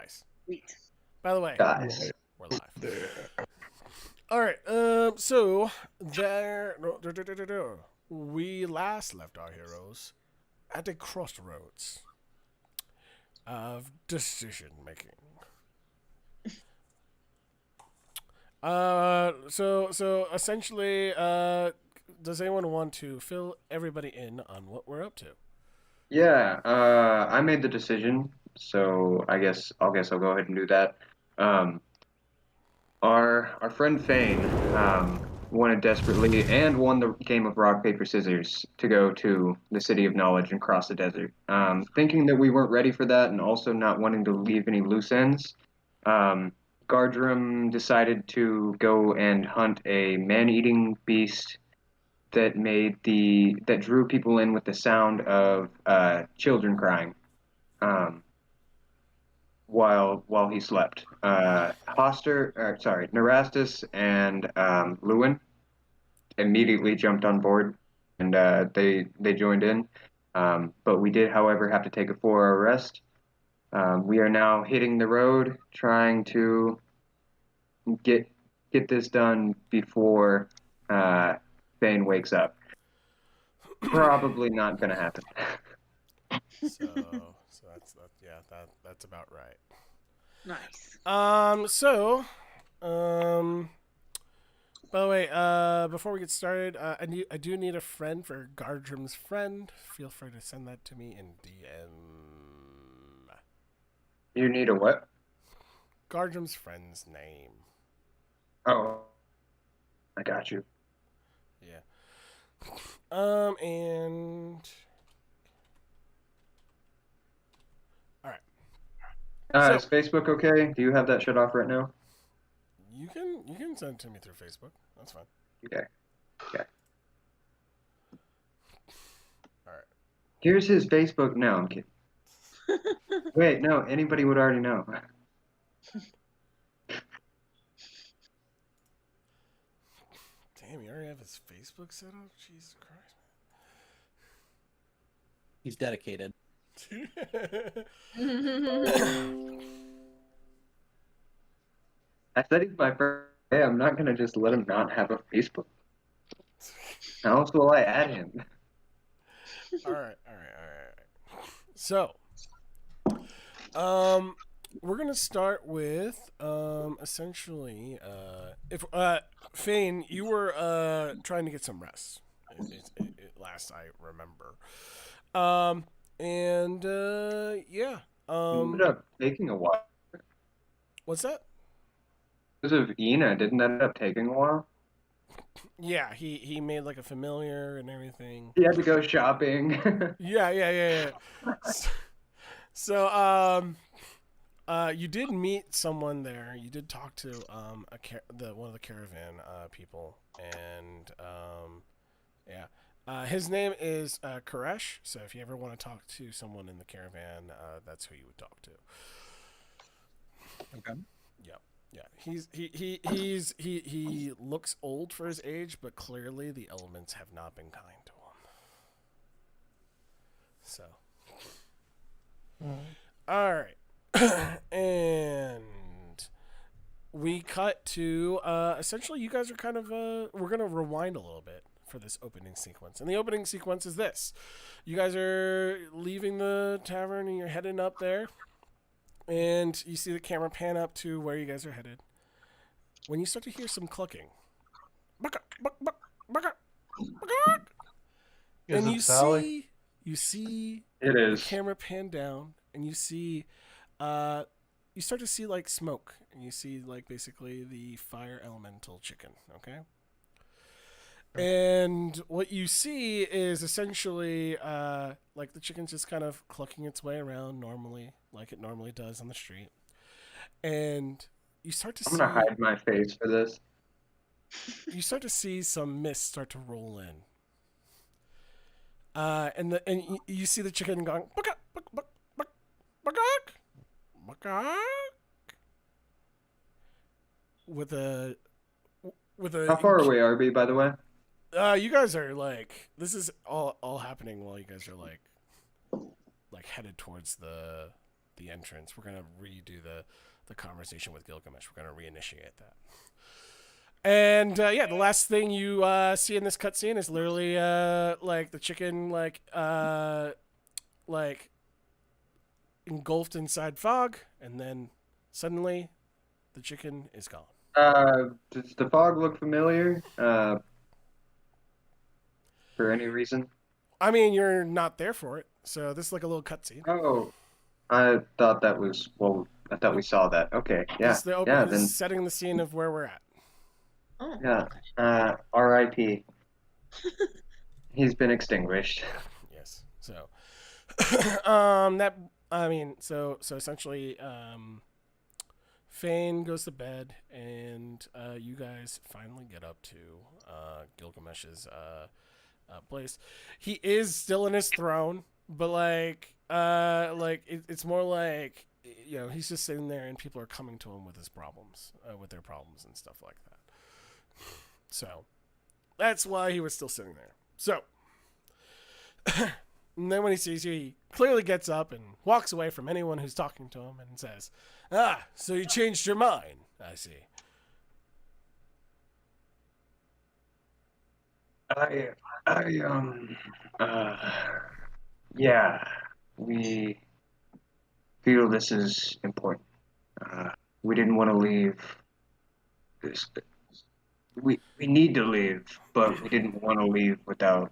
guys. Sweet. By the way, Guys. we're live. All right. So we last left our heroes at a crossroads of decision making. So essentially, does anyone want to fill everybody in on what we're up to? Yeah, I made the decision, so I guess I'll go ahead and do that. Um, our friend Fane wanted desperately and won the game of rock paper scissors to go to the city of knowledge and cross the desert. Thinking that we weren't ready for that, and also not wanting to leave any loose ends, um, Gardrum decided to go and hunt a man-eating beast that drew people in with the sound of children crying um, while he slept. Nerastus and Lewin immediately jumped on board, and they joined in. But we did, however, have to take a 4-hour rest. We are now hitting the road, trying to get get this done before Bane wakes up. Probably not gonna happen. So that's about right. Nice. By the way, before we get started, I do need a friend for Gardrum's friend. Feel free to send that to me in DM. You need a what? Gardrum's friend's name. Oh, I got you. Yeah. And all right. Is Facebook okay? Do you have that shut off right now? You can send it to me through Facebook. That's fine. Okay. All right. Here's his Facebook. No, I'm kidding. Wait, no. Anybody would already know. Damn, you already have his Facebook set up? Jesus Christ. He's dedicated. I said he's my friend. Hey, I'm not gonna just let him not have a Facebook. How else will I add him? All right. So, we're gonna start with essentially if Fane, you were trying to get some rest. Last I remember. Yeah. It ended up taking a while. What's that? Because of Ina, didn't that end up taking a while? Yeah, he made like a familiar and everything. He had to go shopping. Yeah. So, you did meet someone there. You did talk to one of the caravan people, and his name is Koresh. So if you ever want to talk to someone in the caravan, that's who you would talk to. Okay. Yeah. He looks old for his age, but clearly the elements have not been kind to him. So. All right. And we cut to essentially you guys are kind of we're going to rewind a little bit for this opening sequence. And the opening sequence is this. You guys are leaving the tavern and you're heading up there. And you see the camera pan up to where you guys are headed. When you start to hear some clucking. And you see It the is. camera pan down and you see you start to see like smoke and you see like basically the fire elemental chicken, okay? And what you see is essentially like the chicken's just kind of clucking its way around normally, like it normally does on the street. And you start to I'm gonna hide my face for this. You start to see some mist start to roll in. And you see the chicken going buck buck buck buck buck buck with a How far away are we, by the way? You guys are like this is all happening while you guys are like headed towards the the entrance. We're gonna redo the conversation with Gilgamesh. We're gonna reinitiate that. And yeah, the last thing you see in this cutscene is literally like the chicken like engulfed inside fog, and then suddenly the chicken is gone. Does the fog look familiar? For any reason? I mean, you're not there for it, so this is like a little cutscene. Oh, I thought that was, well, I thought we saw that. Okay, This yeah, is the open. yeah, This is then, setting the scene of where we're at. Oh, yeah. okay. R.I.P. He's been extinguished. Yes. So, that I mean, so essentially, Fane goes to bed, and you guys finally get up to Gilgamesh's place. He is still in his throne, but it's more like he's just sitting there, and people are coming to him with his problems, with their problems and stuff like that. So that's why he was still sitting there. So. And then when he sees you, he clearly gets up and walks away from anyone who's talking to him and says, "Ah, so you changed your mind, I see." I, uh, yeah, we feel this is important. We didn't want to leave this. We need to leave, but we didn't want to leave without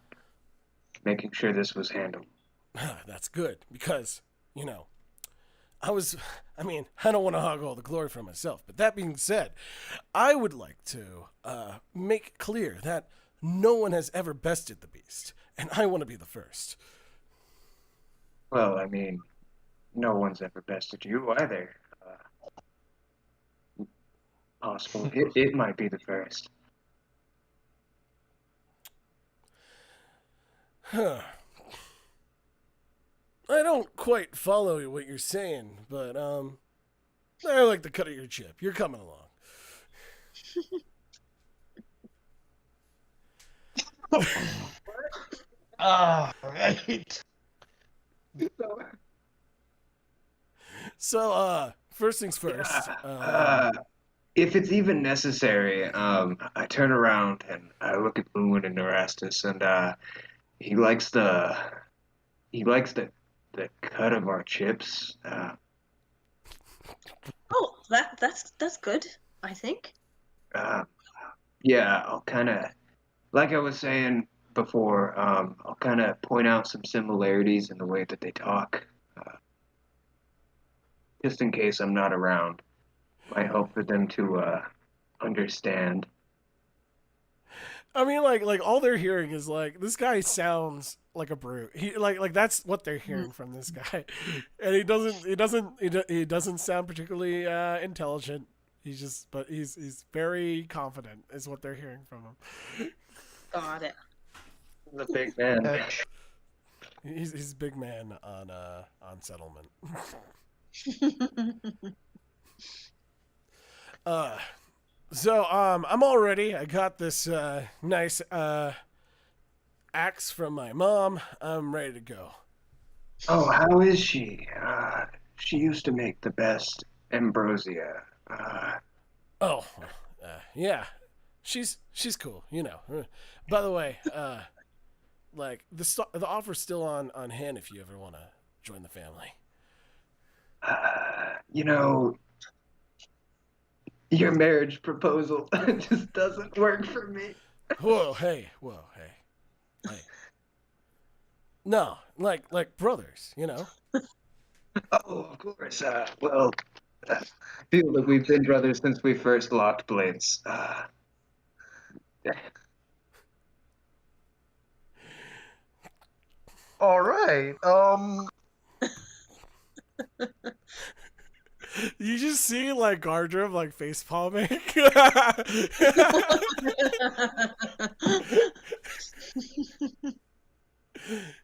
making sure this was handled. That's good, because, I don't want to hog all the glory for myself, but that being said, I would like to make clear that no one has ever bested the beast, and I want to be the first. Well, I mean, no one's ever bested you either. Possible. It might be the first. Huh. I don't quite follow what you're saying, but I like the cut of your chip. You're coming along. Right. So, first things first. If it's even necessary, I turn around and I look at Boone and Erastus, and he likes the cut of our chips. Oh, that's good, I think. Yeah, I'll kind of, like I was saying before, I'll kind of point out some similarities in the way that they talk, just in case I'm not around. Might help for them to understand. I mean, like all they're hearing is like, this guy sounds like a brute. He like that's what they're hearing from this guy, and he doesn't sound particularly intelligent. He's very confident, is what they're hearing from him. Got it. The big man. He's a big man on settlement. So I'm all ready. I got this nice axe from my mom. I'm ready to go. Oh, how is she? She used to make the best ambrosia. Yeah, she's cool. By the way, like the offer's still on hand if you ever want to join the family. You know, your marriage proposal just doesn't work for me. Whoa, hey. No, like brothers, Oh, of course. Well, I feel that we've been brothers since we first locked blades. All right. You just see like Gardrim like face palming.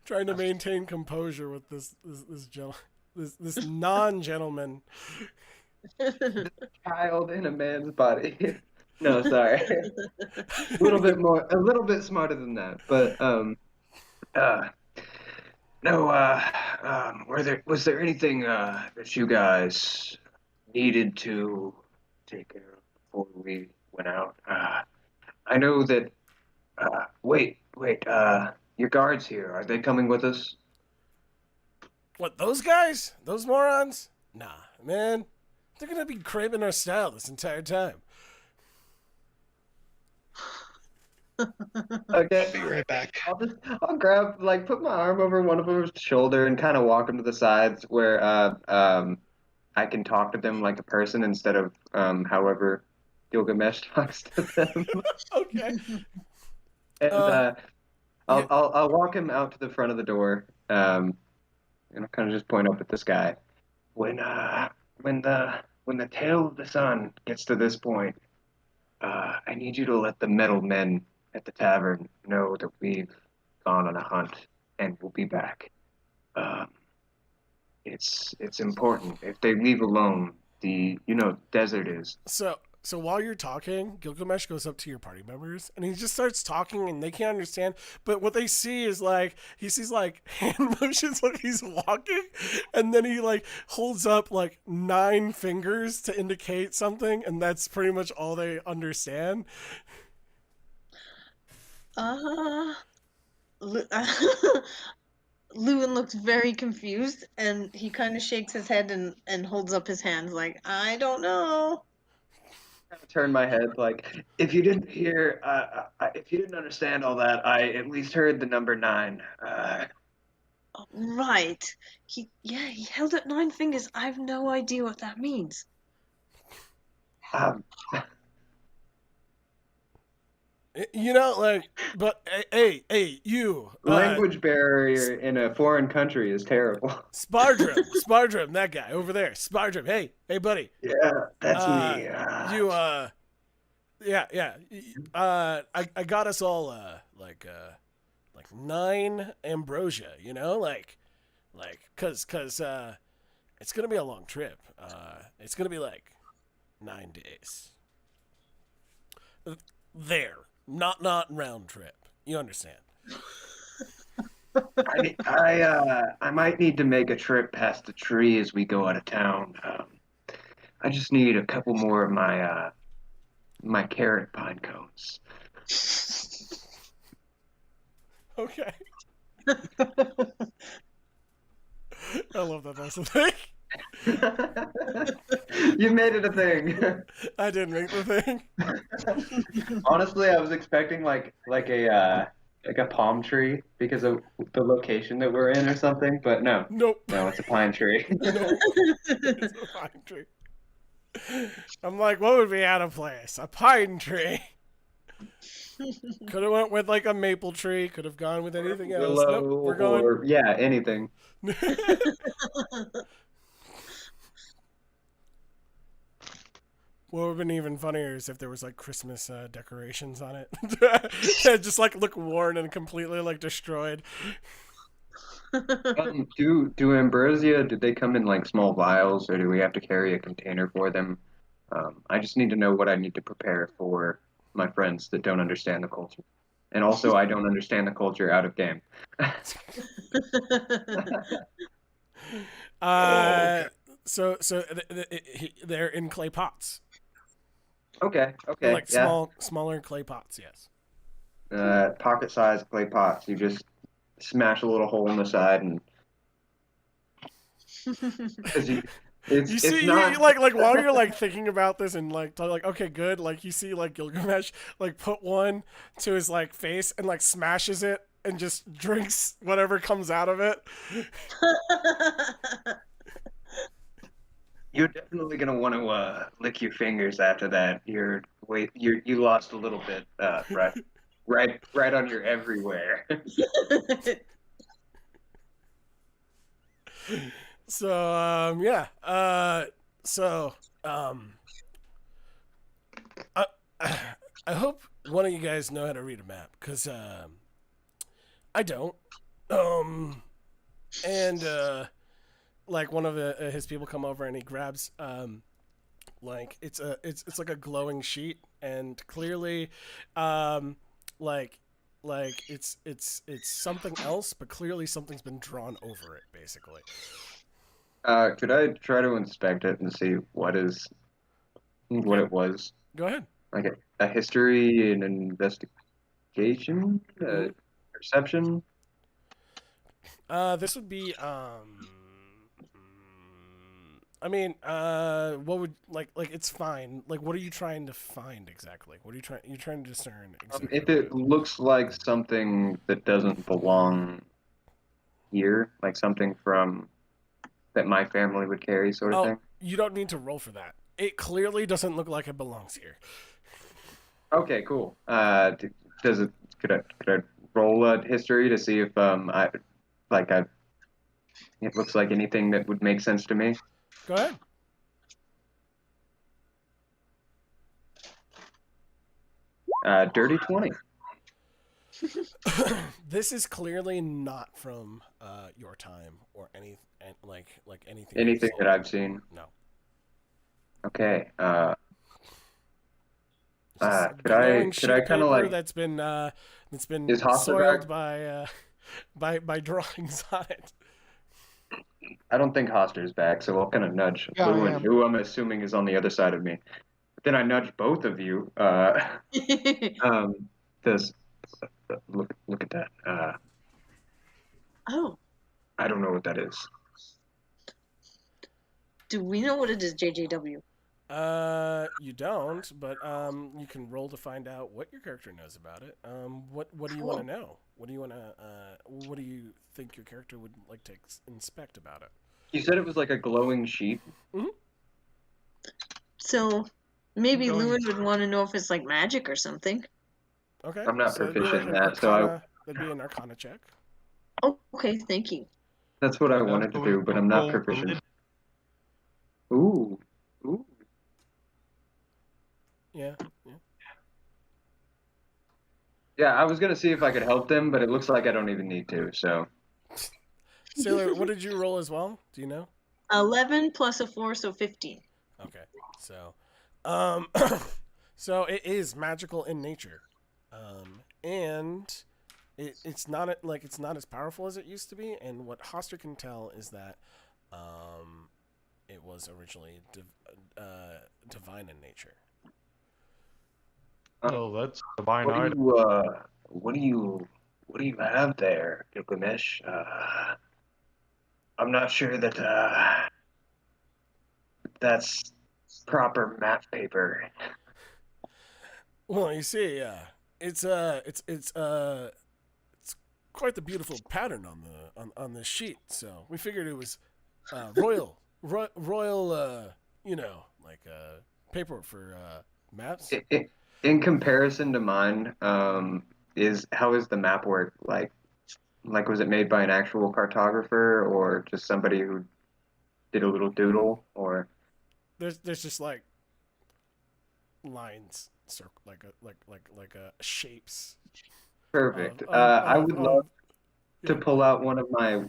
Trying to maintain composure with this non-gentleman. Child in a man's body. No, sorry. A little bit smarter than that. But No, was there anything that you guys needed to take care of before we went out? I know that. Wait. Your guards here, are they coming with us? What, those guys? Those morons? Nah, man. They're gonna be craving our style this entire time. Okay. Be right back. I'll grab, like, put my arm over one of them's shoulder and kind of walk them to the sides where I can talk to them like a person instead of however Gilgamesh talks to them. Okay. And Yeah. I'll walk him out to the front of the door, and I'll kind of just point up at the sky. When the tail of the sun gets to this point, I need you to let the metal men at the tavern know that we've gone on a hunt and we'll be back. Um, it's important. If they leave alone, desert is. So while you're talking, Gilgamesh goes up to your party members and he just starts talking and they can't understand. But what they see is like he sees like hand motions like he's walking, and then he like holds up like 9 fingers to indicate something, and that's pretty much all they understand. Lu- Lewin looks very confused, and he kind of shakes his head and holds up his hands like, I don't know. Turn my head like if you didn't understand all that, I at least heard the number 9. Right. He held up 9 fingers. I have no idea what that means. Um, You know, like, but hey, you, language barrier in a foreign country is terrible. Spardrum, that guy over there, Spardrum. Hey, buddy. Yeah, that's me. You, yeah. I got us all, like 9 ambrosia. You know, cause it's gonna be a long trip. It's gonna be like 9 days. There. Not round trip. You understand? I might need to make a trip past the tree as we go out of town. I just need a couple more of my carrot pine cones. Okay. I love that that's a thing. You made it a thing. I didn't make the thing. Honestly, I was expecting like a palm tree because of the location that we're in or something, but no, Nope. it's a pine tree. Nope. It's a pine tree. I'm like, what would be out of place? A pine tree. Could have went with like a maple tree. Could have gone with anything else. Willow, Nope, we're going. or yeah, anything. What would have been even funnier is if there was like Christmas decorations on it. That just like look worn and completely like destroyed. Do ambrosia? Did they come in like small vials, or do we have to carry a container for them? I just need to know what I need to prepare for my friends that don't understand the culture, and also I don't understand the culture out of game. So they're in clay pots. Okay, Like yeah. smaller clay pots, yes. Pocket-sized clay pots. You just smash a little hole in the side, and because it's You see, it's not. like while you're like thinking about this and like okay, good. Like you see, like Gilgamesh like put one to his like face and like smashes it and just drinks whatever comes out of it. You're definitely gonna want to lick your fingers after that. You lost a little bit, right on your everywhere. So yeah. I I hope one of you guys know how to read a map because I don't. And like one of his people come over and he grabs like it's like a glowing sheet and clearly like like it's something else, but clearly something's been drawn over it, basically. Could I try to inspect it and see what Okay. it was? Go ahead. Like a history, an investigation, Mhm. perception. This would be I mean, what would like it's fine. Like, what are you trying to find exactly? What are you trying? You're trying to discern exactly If what it looks like something that doesn't belong here, like something from that my family would carry, sort of Oh, thing. you don't need to roll for that. It clearly doesn't look like it belongs here. Okay, cool. Does it? Could I roll a history to see if I it looks like anything that would make sense to me? Go ahead. Dirty 20. This is clearly not from your time or like anything. you've Anything seen. that I've seen. No. Okay. It's just a Could I glowing sheet of kind of paper like that's been is Hoster soiled back? by drawings on it. I don't think Hoster's back, so I'll kind of nudge Yeah, I Lewin, am. who I'm assuming is on the other side of me. But then I nudge both of you. Um, does look at that. Oh, I don't know what that is. do we know what it is, JJW? You don't, but you can roll to find out what your character knows about it. What do you want to Cool. know? What do you think your character would like to inspect about it? You said it was like a glowing sheet. So maybe Going- Lewin would want to know if it's like magic or something. Okay, I'm not so that'd be proficient like in an that, so arcana. That'd be an arcana check. Oh, okay, thank you. that's what I That's wanted to going do, but I'm not roll proficient. Ooh, ooh. Yeah. Yeah, I was gonna see if I could help them, but it looks like I don't even need to. So Sailor, what did you roll as well? Do you know? 11 plus a 4, so 15. Okay, so, so it is magical in nature, and it's not like it's not as powerful as it used to be. And what Hoster can tell is that, it was originally divine in nature. Oh, that's a divine what do item. you what do you have there, Gilgamesh? I'm not sure that that's proper map paper. Well, you see, it's quite the beautiful pattern on this sheet. So we figured it was royal, paper for maps. In comparison to mine, is how is the map work like? Like, was it made by an actual cartographer or just somebody who did a little doodle? Or There's just like lines, like shapes. perfect. Of, I would love to yeah. pull out one of my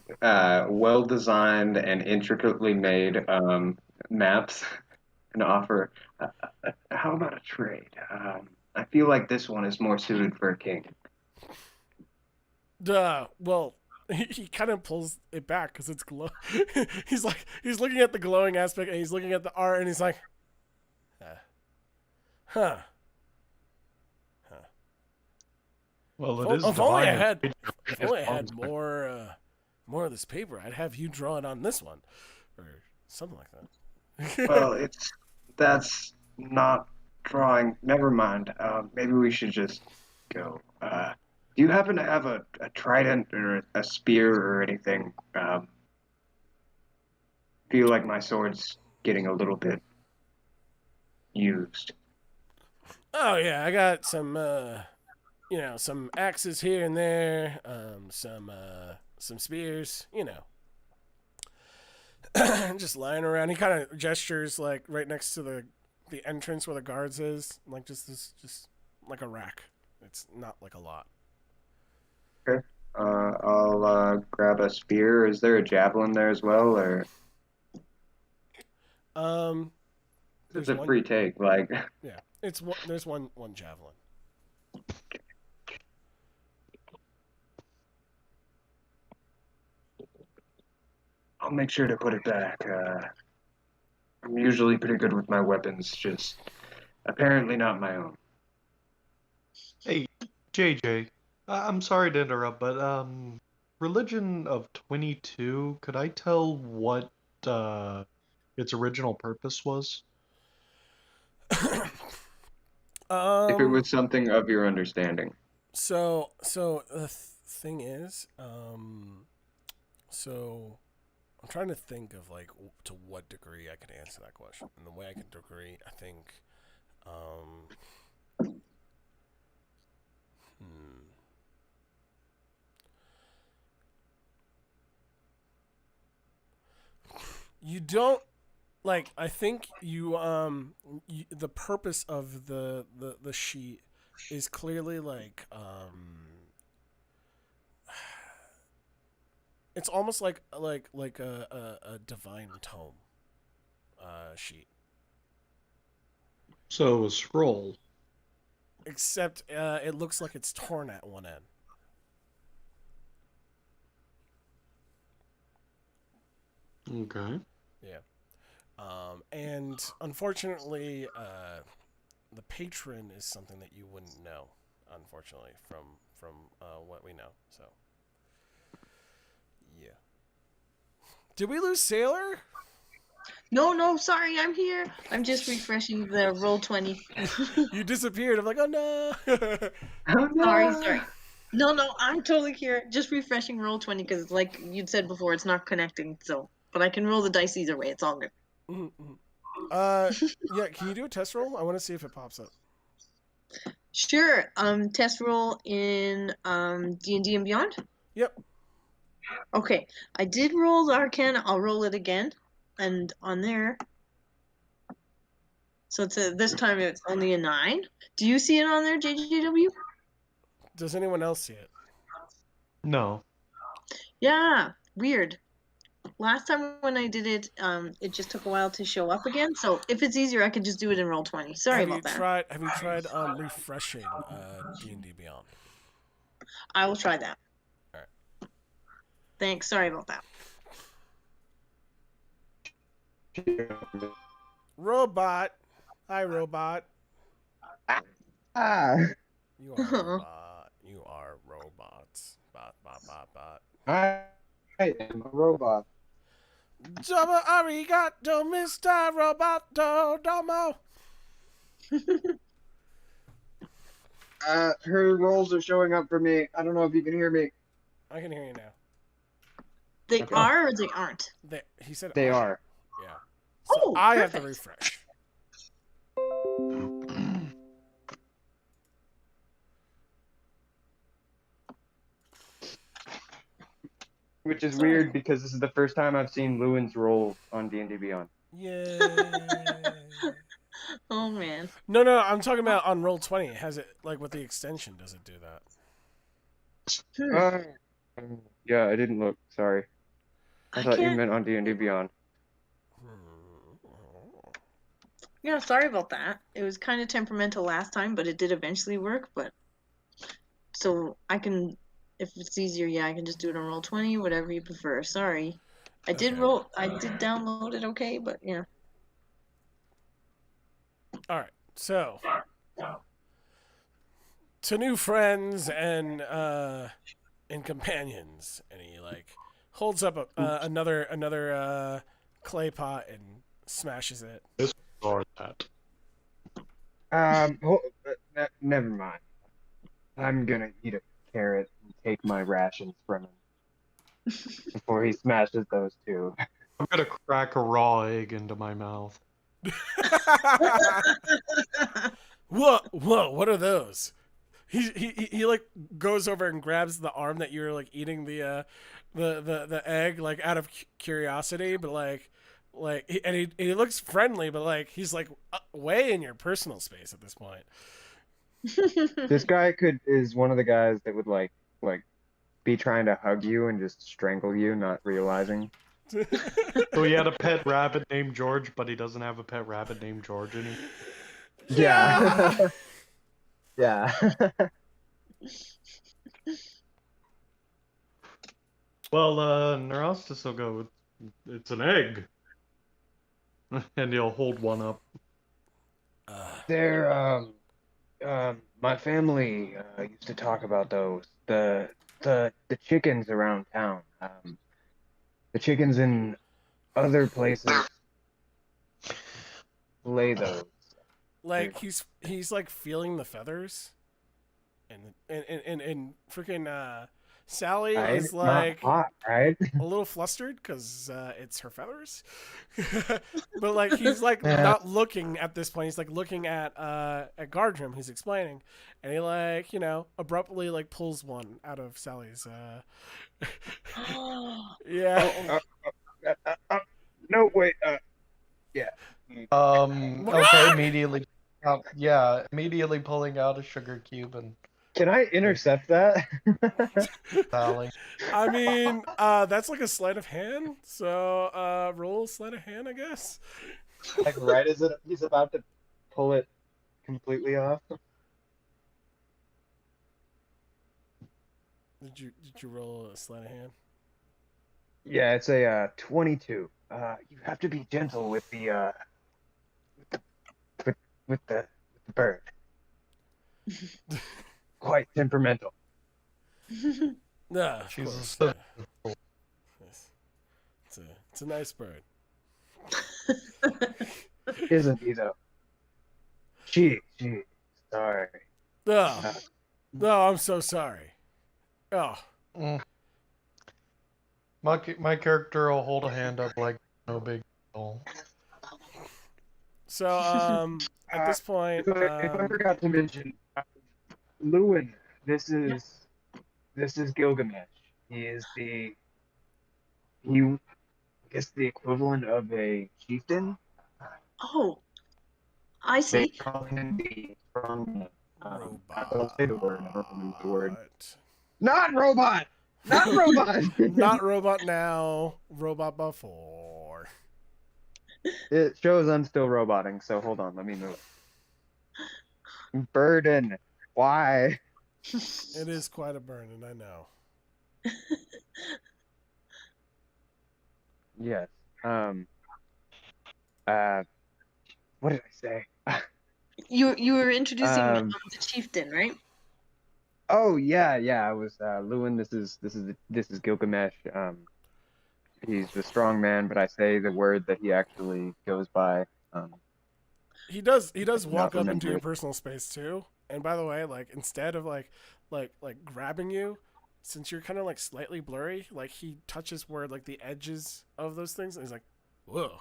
well-designed and intricately made maps and offer. How about a trade? I feel like this one is more suited for a king. Well, he kind of pulls it back because it's glow. he's looking at the glowing aspect and he's looking at the art and he's like, huh. Well, it is If only I divine. had, in if nature. only I had more of this paper, I'd have you draw it on this one, or something like that. Well, that's not drawing. Never mind. Maybe we should just go. Do you happen to have a trident or a spear or anything? Feel like my sword's getting a little bit used. Oh yeah, I got some some axes here and there, some spears, just lying around. He kind of gestures like right next to the entrance where the guards is, like just like a rack. It's not like a lot. Okay. I'll grab a spear. Is there a javelin there as well, or Um, it's there's a one. free take? Like, Yeah, there's one javelin. I'll make sure to put it back. I'm usually pretty good with my weapons, just apparently not my own. Hey, JJ. I'm sorry to interrupt, but Religion of 22, could I tell what its original purpose was? If it was something of your understanding. So the thing is, so I'm trying to think of like to what degree I can answer that question. And the way I can degree, I think, you don't like. I think the purpose of the sheet is clearly like it's almost like a divine tome sheet, So a scroll. except it looks like it's torn at one end. Okay. Yeah. And unfortunately, the patron is something that you wouldn't know, unfortunately, from what we know. So, yeah. Did we lose Sailor? No, sorry, I'm here. I'm just refreshing the roll 20. You disappeared. I'm like, oh no. Oh, no. Sorry. No, I'm totally here. Just refreshing roll 20 because, like you'd said before, it's not connecting. So, but I can roll the dice either way. It's all good. Yeah. Can you do a test roll? I want to see if it pops up. Sure. Test roll in D&D and Beyond. Yep. Okay, I did roll the Arcana. I'll roll it again, and on there. So it's this time it's only a 9. Do you see it on there, JJW? Does anyone else see it? No. Yeah, weird. Last time when I did it, it just took a while to show up again. So if it's easier, I could just do it in roll 20. Sorry about that. Have you tried refreshing D&D Beyond? I will try that. All right. Thanks. Sorry about that. Robot. Hi, robot. Ah. You are a robot. You are robots. Bot. I am a robot. Double arigato, Mr. Roboto Domo. Her rolls are showing up for me. I don't know if you can hear me. I can hear you now. They Okay. are or they aren't? He said They are. Yeah. So Oh, I have to perfect. refresh. Which is weird because this is the first time I've seen Lewin's roll on D&D Beyond. Yay. Oh man. No, I'm talking about on Roll20. It has it, like, with the extension, does it do that? Yeah, I didn't look. Sorry. I thought you can't- meant on D&D Beyond. Yeah, sorry about that. It was kind of temperamental last time, but it did eventually work. But so I can, if it's easier, yeah, I can just do it on roll 20, whatever you prefer. Sorry, I did download it, okay, but yeah. All right. So, to new friends and companions, and he like holds up another clay pot and smashes it. Or that. Never mind. I'm gonna eat a carrot and take my rations from him before he smashes those two. I'm gonna crack a raw egg into my mouth. Whoa! What are those? He like goes over and grabs the arm that you're like eating the egg like out of curiosity, but he looks friendly, but like he's like way in your personal space at this point. This guy is one of the guys that would like be trying to hug you and just strangle you, not realizing. So he had a pet rabbit named George, but he doesn't have a pet rabbit named George anymore. Yeah. Yeah. Well, Neurostis will go It's an egg. And he'll hold one up. They're my family used to talk about those. The chickens around town. The chickens in other places lay those. Like he's like feeling the feathers, and freaking Sally Right? is like Not hot, right? a little flustered because it's her feathers, but like he's like Yeah. not looking at this point. He's like looking at Gardrum, who's explaining, and he like abruptly like pulls one out of Sally's. Yeah. No, wait. Yeah. Okay, immediately. Immediately pulling out a sugar cube and Can I intercept that? Sally. I mean, that's like a sleight of hand. So roll a sleight of hand, I guess. Like right as he's about to pull it completely off. Did you roll a sleight of hand? Yeah, it's a 22. You have to be gentle with the with the bird. Quite temperamental. No, of She's course. a- Yes. It's a nice bird. Isn't he though? Gee, sorry. Oh, no, I'm so sorry. Oh, Mm. My character will hold a hand up like no big deal. so at this point, If I forgot to mention, Lewin, this is Gilgamesh. He is I guess the equivalent of a chieftain. Oh, I They see. call him the strong. robot. I'll say the word. I don't remember the word. Robot. Not robot. Not robot. Not robot now. Robot before. It shows I'm still roboting. So hold on. Let me move. Burden. Why? It is quite a burden, I know. Yes. What did I say? You were introducing Um, the chieftain, right? Oh yeah. I was Lewin. This is Gilgamesh. He's the strong man, but I say the word that he actually goes by. He does Not walk up into remember your it. personal space too. And by the way, like instead of like grabbing you, since you're kind of like slightly blurry, like he touches where like the edges of those things, and he's like, "Whoa."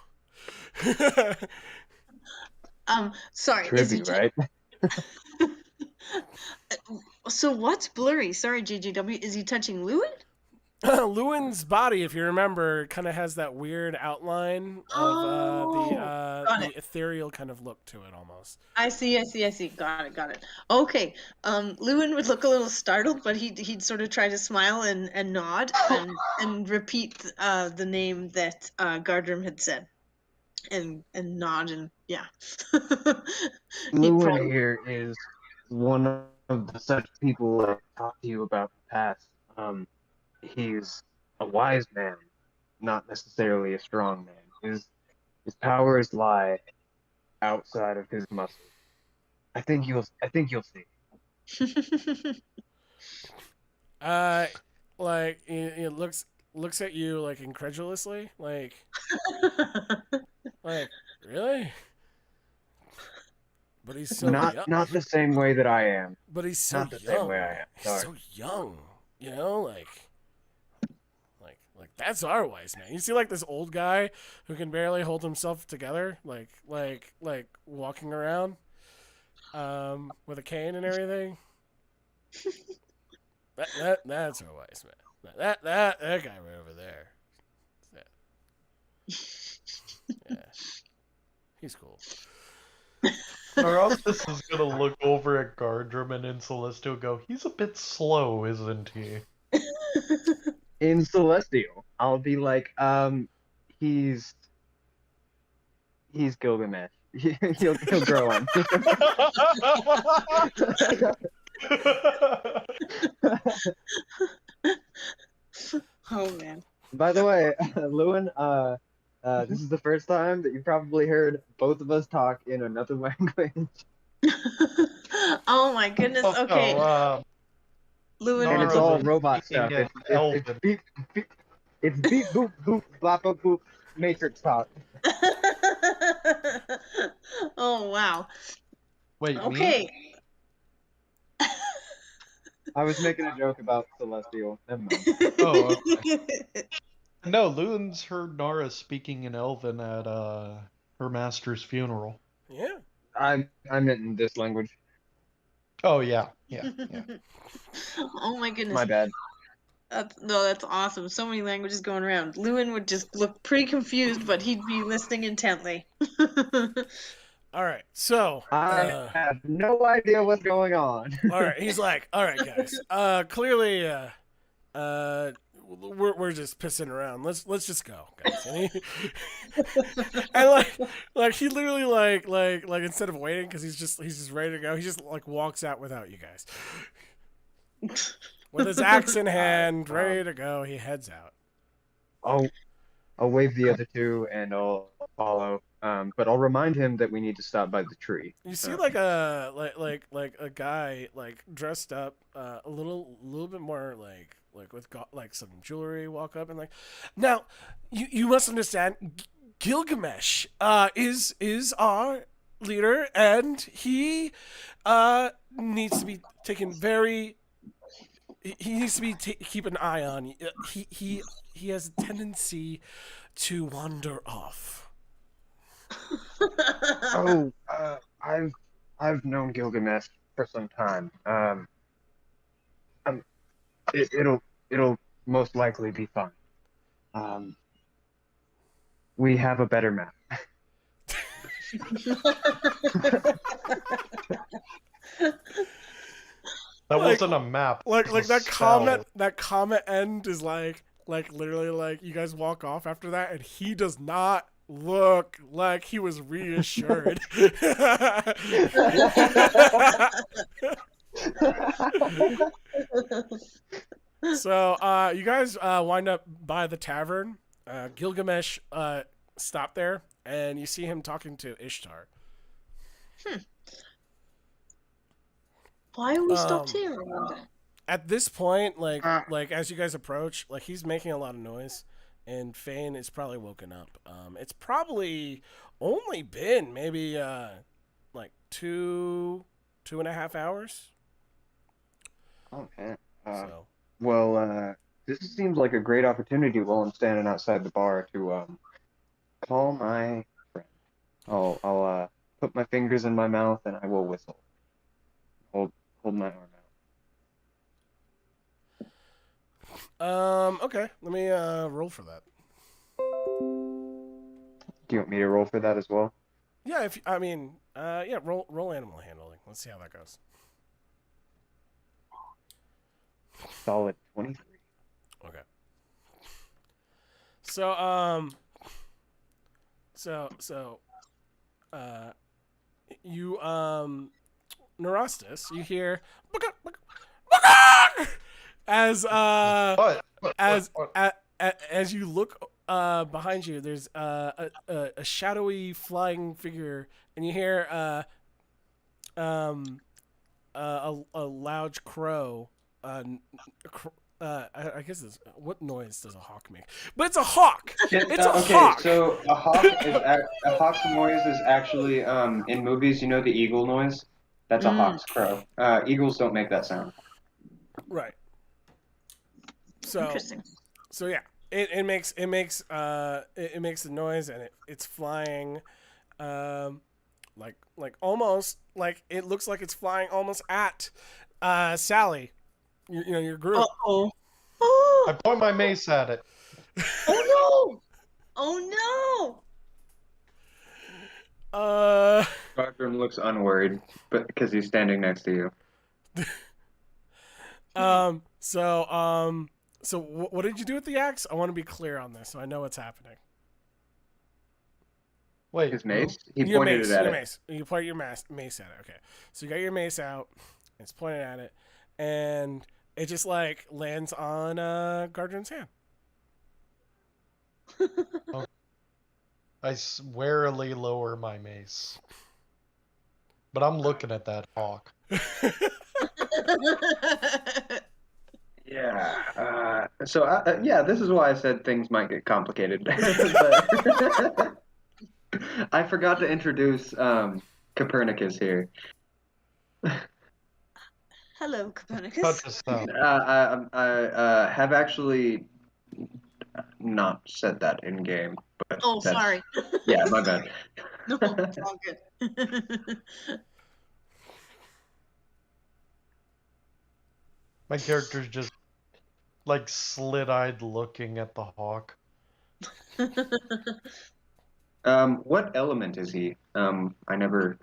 Sorry. Is Trippy, it right? So what's blurry? Sorry, JJW. Is he touching Lewin? Lewin's body, if you remember, kind of has that weird outline of got the it. ethereal kind of look to it, almost. I see. Got it. Okay. Lewin would look a little startled, but he'd sort of try to smile and nod and repeat the name that Gardrum had said, and nod and yeah. He'd Lewin probably- here is one of the such people I talked to you about in the past. He's a wise man, not necessarily a strong man. His powers lie outside of his muscles. I think you'll see. Like it looks at you like incredulously, like really? But he's so young. Not the same way that I am. But he's so Not the young. same way I am. He's Sorry. so young, like that's our wise man. You see, like this old guy who can barely hold himself together, like walking around, with a cane and everything. That's our wise man. That guy right over there. Yeah, he's cool. Or else this is gonna look over at Gardrum and in Celestial go, he's a bit slow, isn't he? In Celestial, I'll be like, he's Gilgamesh. he'll grow on. Oh man. By the way, Lewin, this is the first time that you probably heard both of us talk in another language. Oh my goodness. Oh, Okay, no, Lewin. And it's Nara all was robot speaking stuff. in It's Elven. beep, beep, it's beep boop boop bop boop boop Matrix talk. Oh wow. Wait, me? Okay. I was making a joke about Celestial. Never mind. Oh, okay. No, Loon's heard Nara speaking in Elven at her master's funeral. Yeah. I meant in this language. Oh yeah. Oh my goodness. My bad. That's awesome. So many languages going around. Lewin would just look pretty confused, but he'd be listening intently. All right. So, I have no idea what's going on. all right. He's like, all right, guys. Clearly, we're just pissing around. Let's just go, guys. And, and like he literally like instead of waiting because he's just ready to go. He just like walks out without you guys. With his axe in hand, ready to go, he heads out. I'll wave the other two and I'll follow. But I'll remind him that we need to stop by the tree. You see like a a guy like dressed up a little bit more like with like some jewelry walk up and like now you must understand Gilgamesh is our leader and he needs to be taken very he needs to be keep an eye on. He has a tendency to wander off. Oh, I've known Gilgamesh for some time. It'll most likely be fun. We have a better map. That Like- wasn't a map. Like it was a that spell. comment end is like literally like you guys walk off after that and he does not look like he was reassured. So you guys wind up by the tavern. Gilgamesh stopped there and you see him talking to Ishtar. Why are we stopped Um, here? I wonder? At this point, like as you guys approach, like he's making a lot of noise, and Fane is probably woken up. It's probably only been maybe like 2.5 hours. Okay. So Well, this seems like a great opportunity while I'm standing outside the bar to call my friend. I'll put my fingers in my mouth and I will whistle. Hold my arm out. okay, let me roll for that. Do you want me to roll for that as well? Yeah, yeah, roll animal handling. Let's see how that goes. Solid 23. Okay. So you Neurostus, you hear as as you look behind you, there's a shadowy flying figure, and you hear a loud crow. I guess what noise does a hawk make? But it's a hawk. It's a hawk. So a hawk's noise is actually in movies. You know the eagle noise? That's a hawk's crow. Eagles don't make that sound. Right. So Interesting. So yeah, it makes the noise and it's flying, like almost like it looks like it's flying almost at Sally, your group. Uh-oh. I point my mace at it. Oh no! Oh Bartram looks unworried, but because he's standing next to you. So what did you do with the axe? I want to be clear on this so I know what's happening. Wait, His mace? He Your pointed mace, it at your it. mace. You point your mace at it. Okay. So you got your mace out. It's pointed at it, and it just like lands on Gardner's hand. I warily lower my mace. But I'm looking at that hawk. Yeah. Yeah, this is why I said things might get complicated. But I forgot to introduce Copernicus here. Hello, Cut Copernicus. this out. I have actually not said that in game, but Oh, that's sorry. yeah, my bad. No, it's all good. My character's just like slit-eyed looking at the hawk. What element is he? I never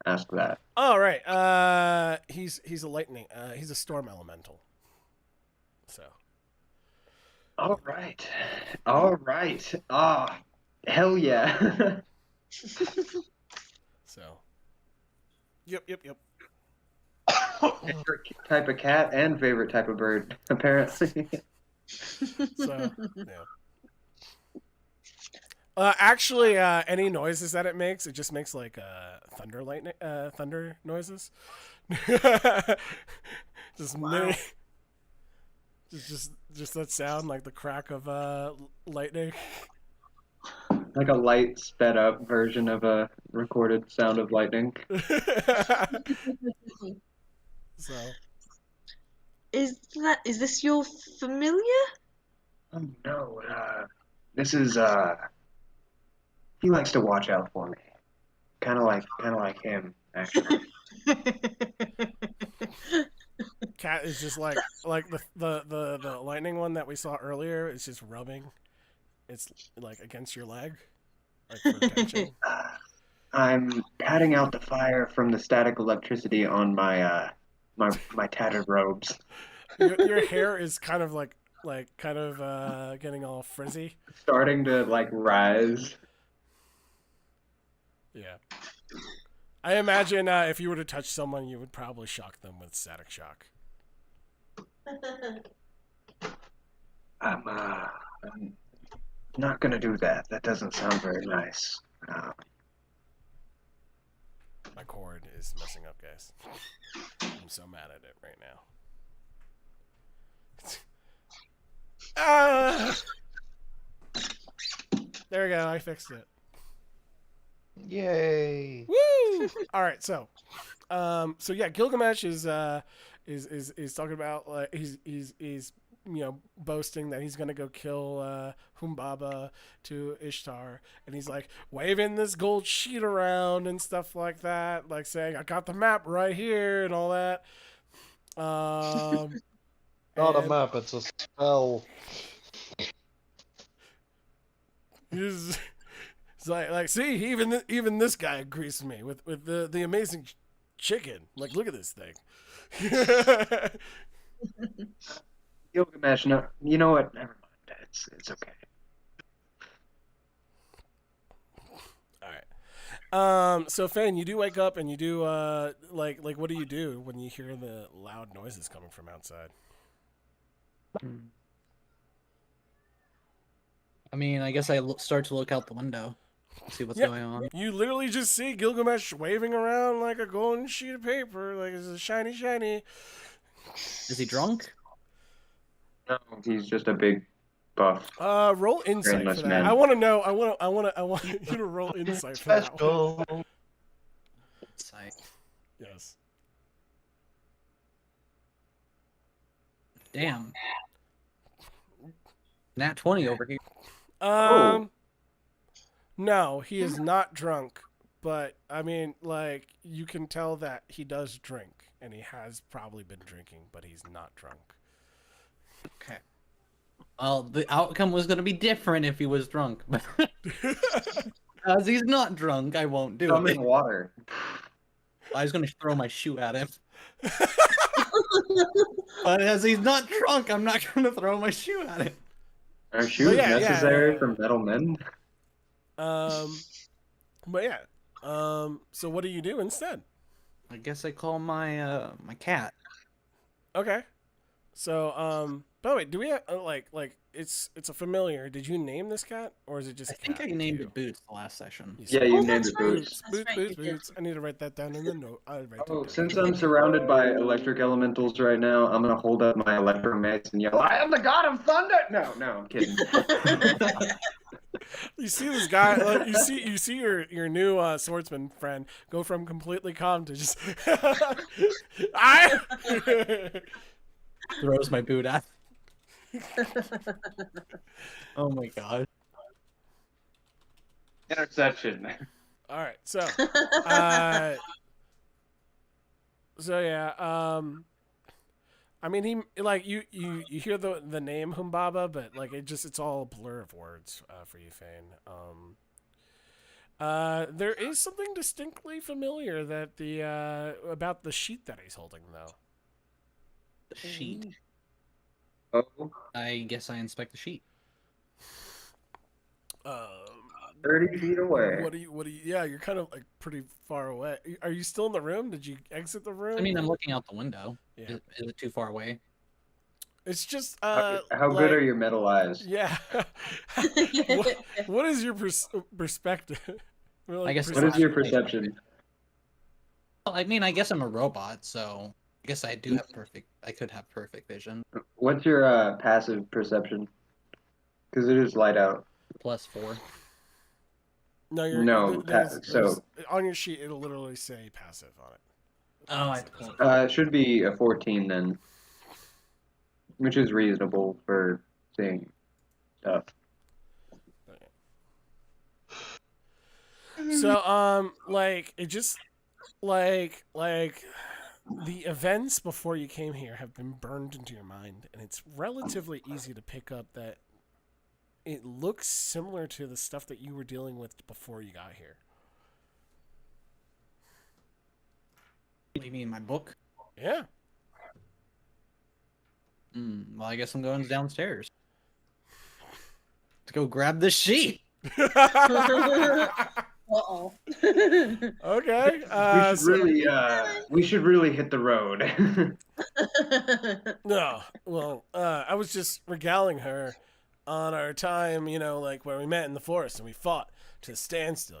asked that. All right. He's a lightning. He's a storm elemental. So. All right. All right. Ah, hell yeah. So. Yep. Favorite type of cat and favorite type of bird, apparently. So. Yeah. Actually, any noises that it makes, it just makes like thunder noises. Just Wow. just that sound, like the crack of lightning. Like a light sped up version of a recorded sound of lightning. So. Is this your familiar? Oh no, this is he likes to watch out for me. Kind of like him, actually. Cat is just like the lightning one that we saw earlier. It's just rubbing. It's like against your leg, like for tension. I'm patting out the fire from the static electricity on my my tattered robes. Your hair is kind of getting all frizzy. Starting to like rise. Yeah. I imagine if you were to touch someone, you would probably shock them with static shock. I'm not gonna do that. That doesn't sound very nice. My cord is messing up, guys. I'm so mad at it right now. There we go. I fixed it. Yay! Woo! All right, so yeah, Gilgamesh is talking about like he's boasting that he's gonna go kill Humbaba to Ishtar, and he's like waving this gold sheet around and stuff like that, like saying I got the map right here and all that. Not a map, it's a spell. He's like see, even this guy agrees with me with the amazing chicken. Like, look at this thing. Gilgamesh, no, you know what? Never mind. It's okay. All right. So Fane, you do wake up and you do like what do you do when you hear the loud noises coming from outside? I mean, I guess I start to look out the window, see what's going on. You literally just see Gilgamesh waving around like a golden sheet of paper, like it's a shiny. Is he drunk? No, he's just a big buff. Roll insight for that. Man. I want to know. I want you to roll insight for that one. Special. Insight. Yes. Damn. Nat 20 over here. No, he is not drunk, but I mean, like, you can tell that he does drink, and he has probably been drinking, but he's not drunk. Okay. Well, the outcome was going to be different if he was drunk, but as he's not drunk, I won't do Some it. in water. I was going to throw my shoe at him. But as he's not drunk, I'm not going to throw my shoe at him. Are shoes necessary yeah. for metal men? But yeah. So what do you do instead? I guess I call my my cat. Okay. So, By the way, do we have like it's a familiar? Did you name this cat, or is it just? I a think cat I to named you? it Boots the last session. You Yeah, said you Oh, named that's it right. Boots. That's right, you did. Boots. I need to write that down in the note. I'll write Oh, that down. since I'm surrounded by electric elementals right now, I'm gonna hold up my electromates and yell, "I am the god of thunder!" No, I'm kidding. You see this guy, you see your new swordsman friend go from completely calm to just I Throws my boot at. Oh my god. Interception. All right, uh so yeah, I mean he like you hear the name Humbaba, but like it's all a blur of words for you, Fane. There is something distinctly familiar that the about the sheet that he's holding though. The sheet. Oh, I guess I inspect the sheet. Um, 30 feet away. What do you? Yeah, you're kind of like pretty far away. Are you still in the room? Did you exit the room? I mean, I'm looking out the window. Yeah. Is it too far away? It's just How like, good are your metal eyes? Yeah. What is your perspective? Or, like, I guess- What is your perception? Well, I mean, I guess I'm a robot, so I guess I do have perfect. I could have perfect vision. What's your passive perception? Because it is light out. +4. No, you're No, there's- on your sheet it'll literally say passive on it. Oh, I It should be a 14 then, which is reasonable for seeing stuff. So like it just like the events before you came here have been burned into your mind, and it's relatively easy to pick up that it looks similar to the stuff that you were dealing with before you got here. What do you mean, my book? Yeah. Well, I guess I'm going downstairs. Let's go grab the sheet. Uh-oh. Okay. We should really hit the road. No. Well, I was just regaling her on our time, like where we met in the forest and we fought to a standstill,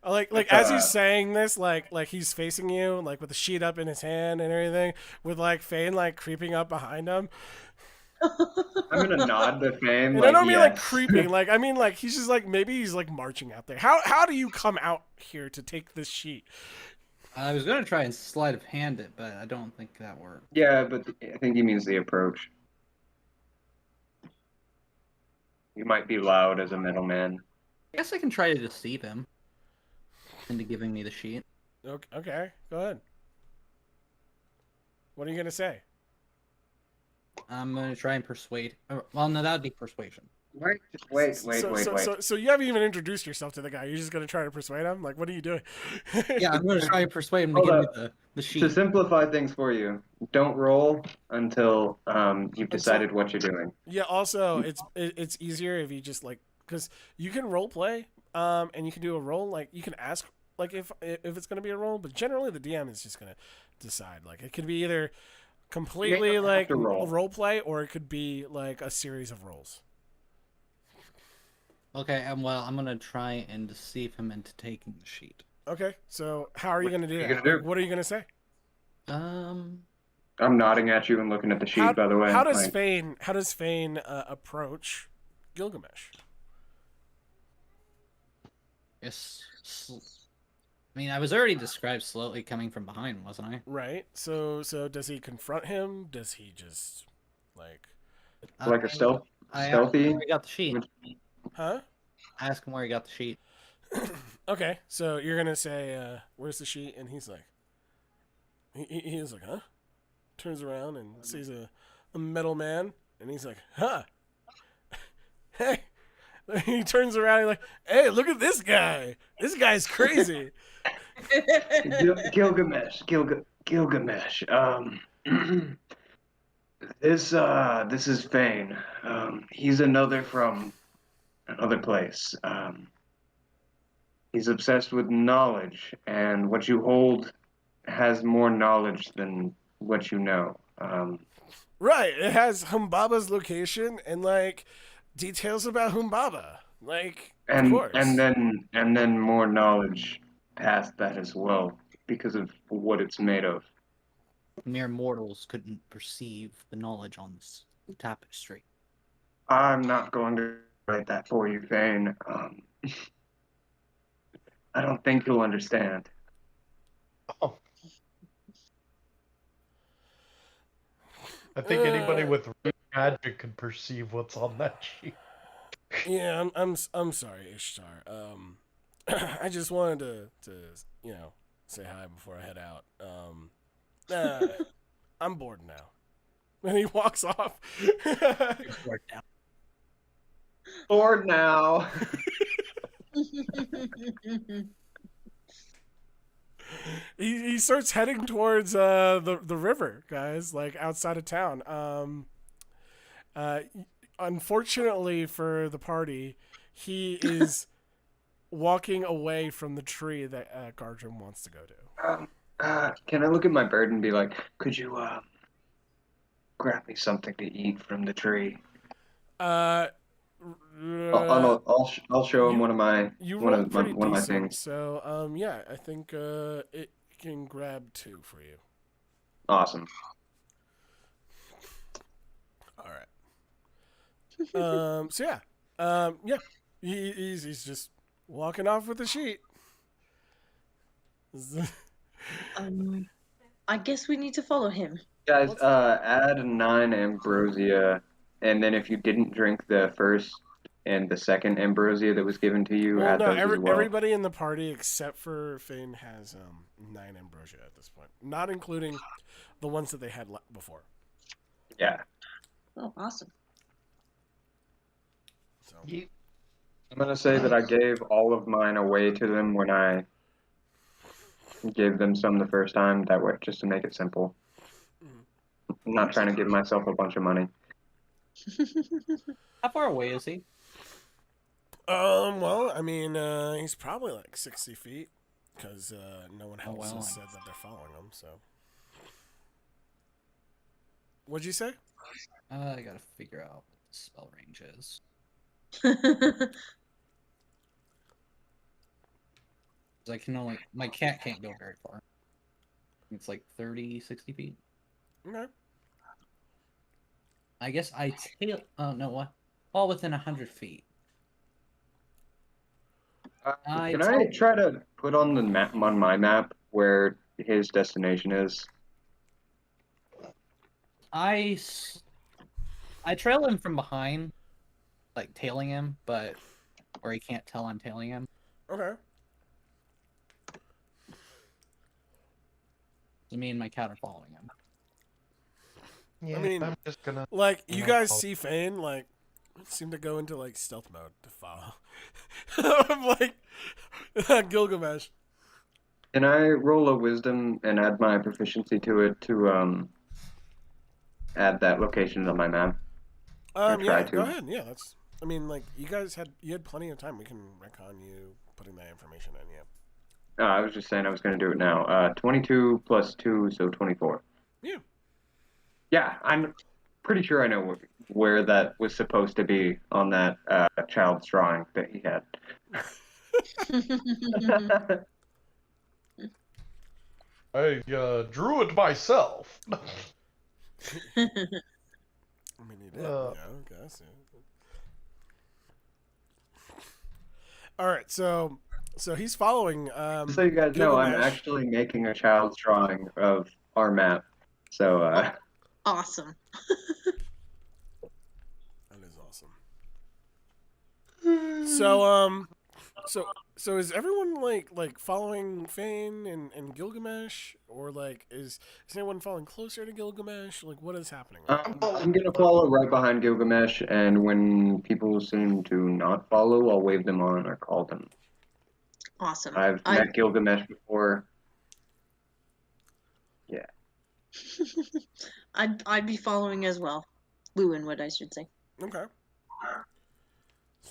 Like as he's saying this, like he's facing you, like with the sheet up in his hand and everything, with like Fane like creeping up behind him. I'm gonna nod to Fane. And Like, I don't mean like yes. creeping, like I mean like he's just like maybe he's like marching out there. How do you come out here to take this sheet? I was gonna try and sleight of hand it, but I don't think that worked. Yeah, but I think he means the approach. You might be loud as a middleman. I guess I can try to deceive him into giving me the sheet. Okay, go ahead. What are you gonna say? I'm gonna try and persuade. Well, no, that would be persuasion. Wait. So you haven't even introduced yourself to the guy. You're just gonna try to persuade him? Like, what are you doing? Yeah, I'm gonna try and persuade him to Hold give up. me the sheet. To simplify things for you, don't roll until you've decided what you're doing. Yeah. Also, it's easier if you just like because you can role play, and you can do a roll. Like you can ask like if it's gonna be a roll, but generally the DM is just gonna decide. Like it could be either completely You don't have like to roll. a role play, or it could be like a series of rolls. Okay, well, I'm gonna try and deceive him into taking the sheet. Okay. So how are you gonna do are you that? gonna do? Like, what are you gonna say? Um, I'm nodding at you and looking at the sheet, by the way. How does Like, Fane approach Gilgamesh? yes. I mean, I was already described slowly coming from behind, wasn't I? Right. So does he confront him? Does he just like like a stealthy? I asked him where he got the sheet. huh? I asked him where he got the sheet. Okay. So you're gonna say, "Where's the sheet?" And he's like, he's like, "Huh?" Turns around and sees a metal man, and he's like, "Huh? Hey." He turns around and he's like, "Hey, look at this guy. This guy's crazy." Gilgamesh. This is Fane. He's another from another place. He's obsessed with knowledge, and what you hold has more knowledge than what you know. Right. It has Humbaba's location and like details about Humbaba. Like, of and course. then more knowledge past that as well because of what it's made of. Mere mortals couldn't perceive the knowledge on this tapestry. I'm not going to write that for you, Vane. I don't think you'll understand. Oh, I think anybody Uh, with real magic could perceive what's on that sheet. Yeah, I'm sorry, Ishtar. I just wanted to say hi before I head out. I'm bored now. And he walks off. Bored now. he starts heading towards the river, guys, like outside of town. Uh, Unfortunately for the party, he is walking away from the tree that Gardrum wants to go to. Can I look at my bird and be like, could you grab me something to eat from the tree? Uh, I'll show him you one of my you one rolled of my pretty one of my decent, things. so yeah, I think it can grab 2 for you. Awesome. All right. So yeah, yeah, he's just walking off with the sheet. I guess we need to follow him. Guys, add 9 ambrosia, and then if you didn't drink the first and the second ambrosia that was given to you, Well, add no, those as well. everybody in the party except for Fane has 9 ambrosia at this point, not including the ones that they had before. Yeah. Oh, awesome. So I'm gonna say that I gave all of mine away to them when I gave them some the first time. That way, just to make it simple. I'm not trying to give myself a bunch of money. How far away is he? well, I mean, he's probably like 60 feet because no one else well. has said that they're following him. So, what'd you say? I gotta figure out what the spell range is. I can only my cat can't go very far. It's like 30, 60 feet. Okay. I guess I tail. Oh no, what? All within 100 feet. Can I try to put on the map on my map where his destination is? I trail him from behind, like tailing him, but where he can't tell I'm tailing him. Okay. So me and my cat are following him. Yeah, I mean, I'm just gonna. Like, you guys see Fane, like, seem to go into, like, stealth mode to follow. I'm like, Gilgamesh. Can I roll a wisdom and add my proficiency to it to add that location on my map? Or try Yeah, to. go ahead. Yeah, that's, I mean, like, you had plenty of time. We can recon you putting that information in, yeah. I was just saying I was going to do it now. 22 plus 2, so 24. Yeah. Yeah, I'm pretty sure I know where that was supposed to be on that child's drawing that he had. I drew it myself. I mean, you did. Yeah, okay, I see. All right, so he's following. So you guys know, I'm Gilgamesh. actually making a child's drawing of our map. So, Awesome. That is awesome. So is everyone like following Fane and Gilgamesh, or like is anyone following closer to Gilgamesh? Like, what is happening? I'm going to follow right behind Gilgamesh, and when people seem to not follow, I'll wave them on or call them. Awesome. I've met Gilgamesh before. Yeah. I'd be following as well. Lewinwood, I should say. Okay.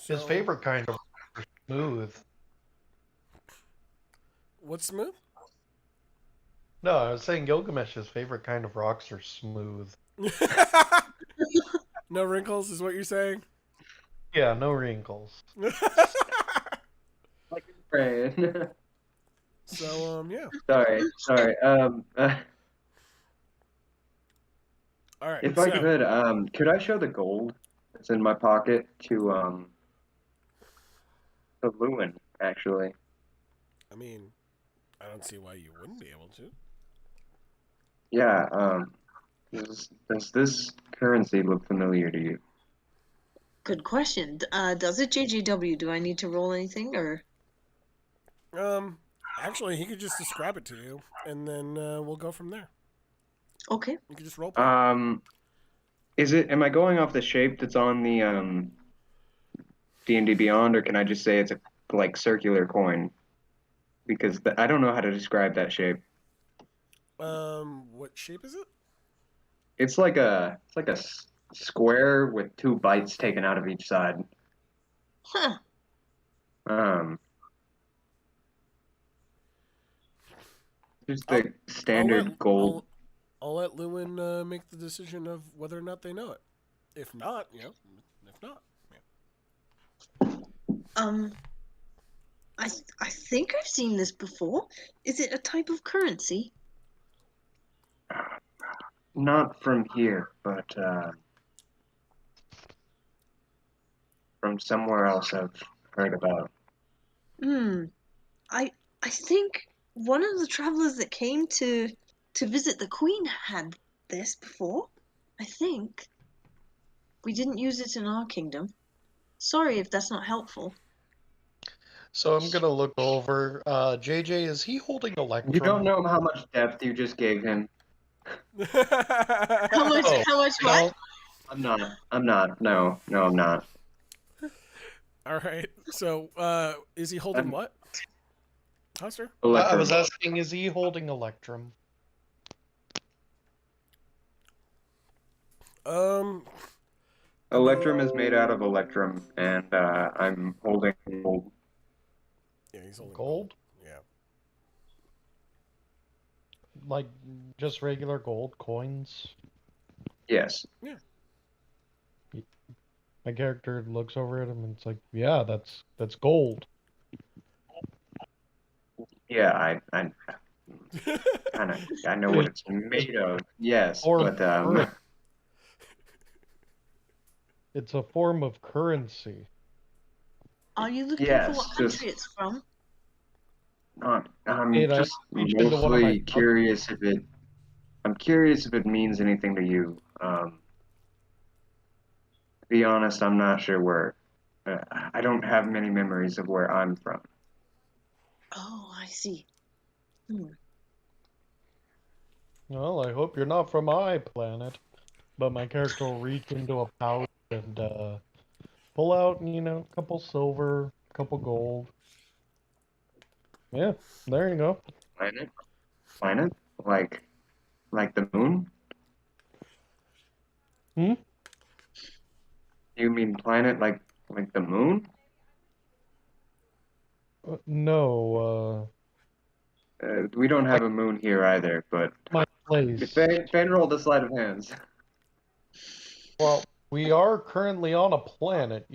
His So, favorite kind of smooth. What's smooth? No, I was saying Gilgamesh's favorite kind of rocks are smooth. No wrinkles is what you're saying? Yeah, no wrinkles. Like a friend. So, yeah. Sorry. All right. If I So, could I show the gold that's in my pocket to Lewin, actually? I mean, I don't see why you wouldn't be able to. Yeah, does this currency look familiar to you? Good question. Does it JJW? Do I need to roll anything or? Actually, he could just describe it to you, and then we'll go from there. Okay. You could just roleplay. Am I going off the shape that's on the D&D Beyond, or can I just say it's a like circular coin? Because I don't know how to describe that shape. What shape is it? It's like a square with two bites taken out of each side. Huh. Just I'll- the standard gold. I'll let Lewin make the decision of whether or not they know it. If not, if not, I think I've seen this before. Is it a type of currency? Not from here, but from somewhere else I've heard about. I think one of the travelers that came to visit the Queen had this before. I think. We didn't use it in our kingdom. Sorry if that's not helpful. So I'm gonna look over. JJ, is he holding Electrum? You don't know how much depth you just gave him. How much? Oh, How much? you What? know, I'm not. No, I'm not. All right. So, is he holding what? Huster? I Electrum. was asking, is he holding Electrum? Electrum is made out of electrum, and I'm holding gold. Yeah, he's holding Gold? Yeah. Like just regular gold coins? Yes. My character looks over at him and it's like, yeah, that's gold. Yeah, I kind of I know what it's made of. Yes, Or but it's a form of currency. Are you looking Yes, for what just- country it's from? I'm Hey, I just reached into one of my mostly curious if it. I'm curious if it means anything to you. To be honest, I'm not sure where. I don't have many memories of where I'm from. Oh, I see. Well, I hope you're not from my planet. But my character will reach into a pouch and pull out, a couple silver, couple gold. Yeah, there you go. Planet, like the moon. Hmm? You mean planet like the moon? No, We don't have a moon here either, but my place. Fan rolled a sleight of hands. Well, we are currently on a planet.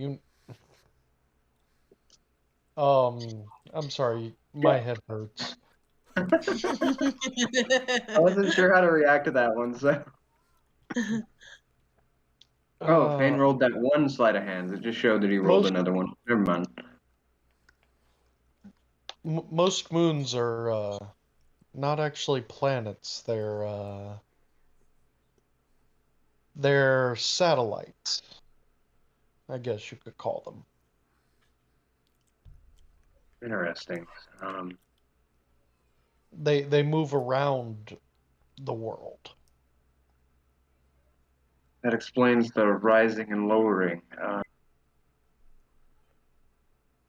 I'm sorry, my head hurts. I wasn't sure how to react to that one, so. Oh, Fane rolled that one sleight of hands. It just showed that he rolled another one. Never mind. Most moons are not actually planets. They're satellites. I guess you could call them. Interesting. They move around the world. That explains the rising and lowering.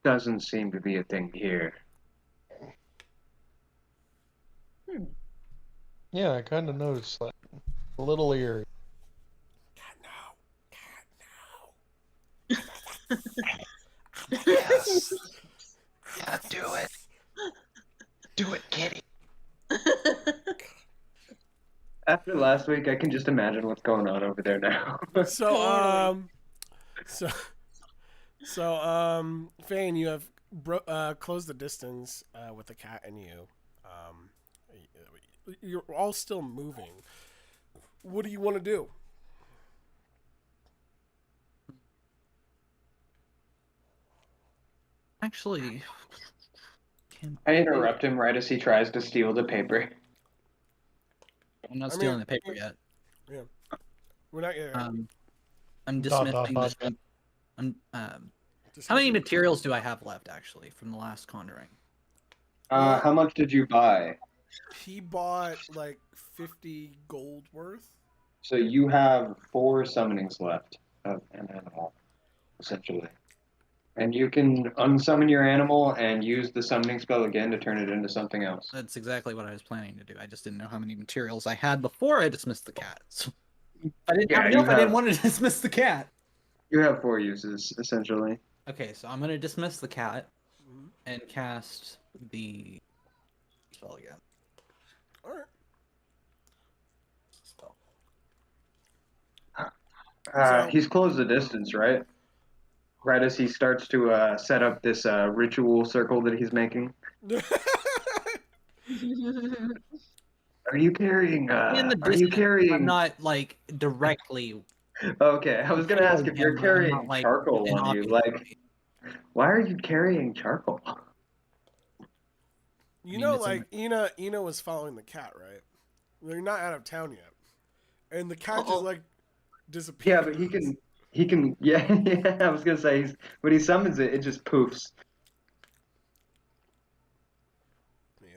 Doesn't seem to be a thing here. Yeah, I kind of noticed that. A little eerie. Yes. Yeah, do it. Do it, kitty. After last week, I can just imagine what's going on over there now. So, Totally. so, Fane, you have closed the distance with the cat and you. You're all still moving. What do you want to do? Actually, I interrupt him right as he tries to steal the paper. I'm not I stealing mean- the paper yet. Yeah, we're not yet. I'm Dot, dismissing dot, this. dot. How many materials do I have left, actually, from the last Conjuring? How much did you buy? He bought like 50 gold worth. So you have 4 summonings left of an animal, essentially. And you can unsummon your animal and use the summoning spell again to turn it into something else. That's exactly what I was planning to do. I just didn't know how many materials I had before I dismissed the cat. So I didn't Yeah, have you enough. I didn't have- want to dismiss the cat. You have 4 uses, essentially. Okay, so I'm gonna dismiss the cat Mhm. and cast the spell again. All right. Spell. So- He's closed the distance, right? Right as he starts to set up this ritual circle that he's making. Are you carrying? In the Are you distance, carrying? I'm not like directly. Okay, I was gonna ask if you're I'm not, carrying like, charcoal on you. Like, innocuously. why are you carrying charcoal? You mean, know, it's in like Ina was following the cat, right? They're not out of town yet, and the cat Uh-oh. just like disappeared. Yeah, but he can. Yeah, yeah. I was gonna say when he summons it, it just poofs. Yeah.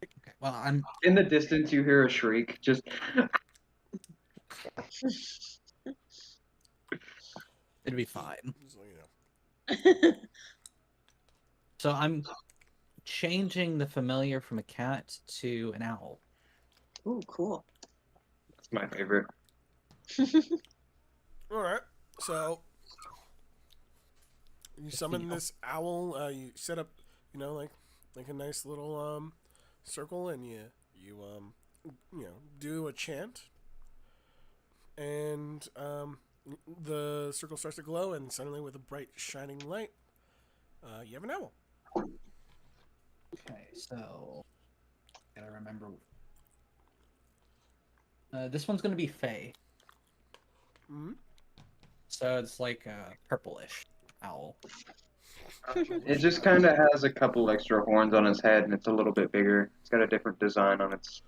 Okay, well, I'm. In the distance, you hear a shriek. Just It'd be fine. Just so you know. So I'm changing the familiar from a cat to an owl. Ooh, cool. that's my favorite. All right. So you summon this owl. You set up, like a nice little circle, and you do a chant, and the circle starts to glow, and suddenly, with a bright shining light, you have an owl. Okay, so gotta remember. This one's gonna be Fey, Mm-hmm. so it's like a purplish owl. It just kind of has a couple extra horns on its head, and it's a little bit bigger. It's got a different design on its.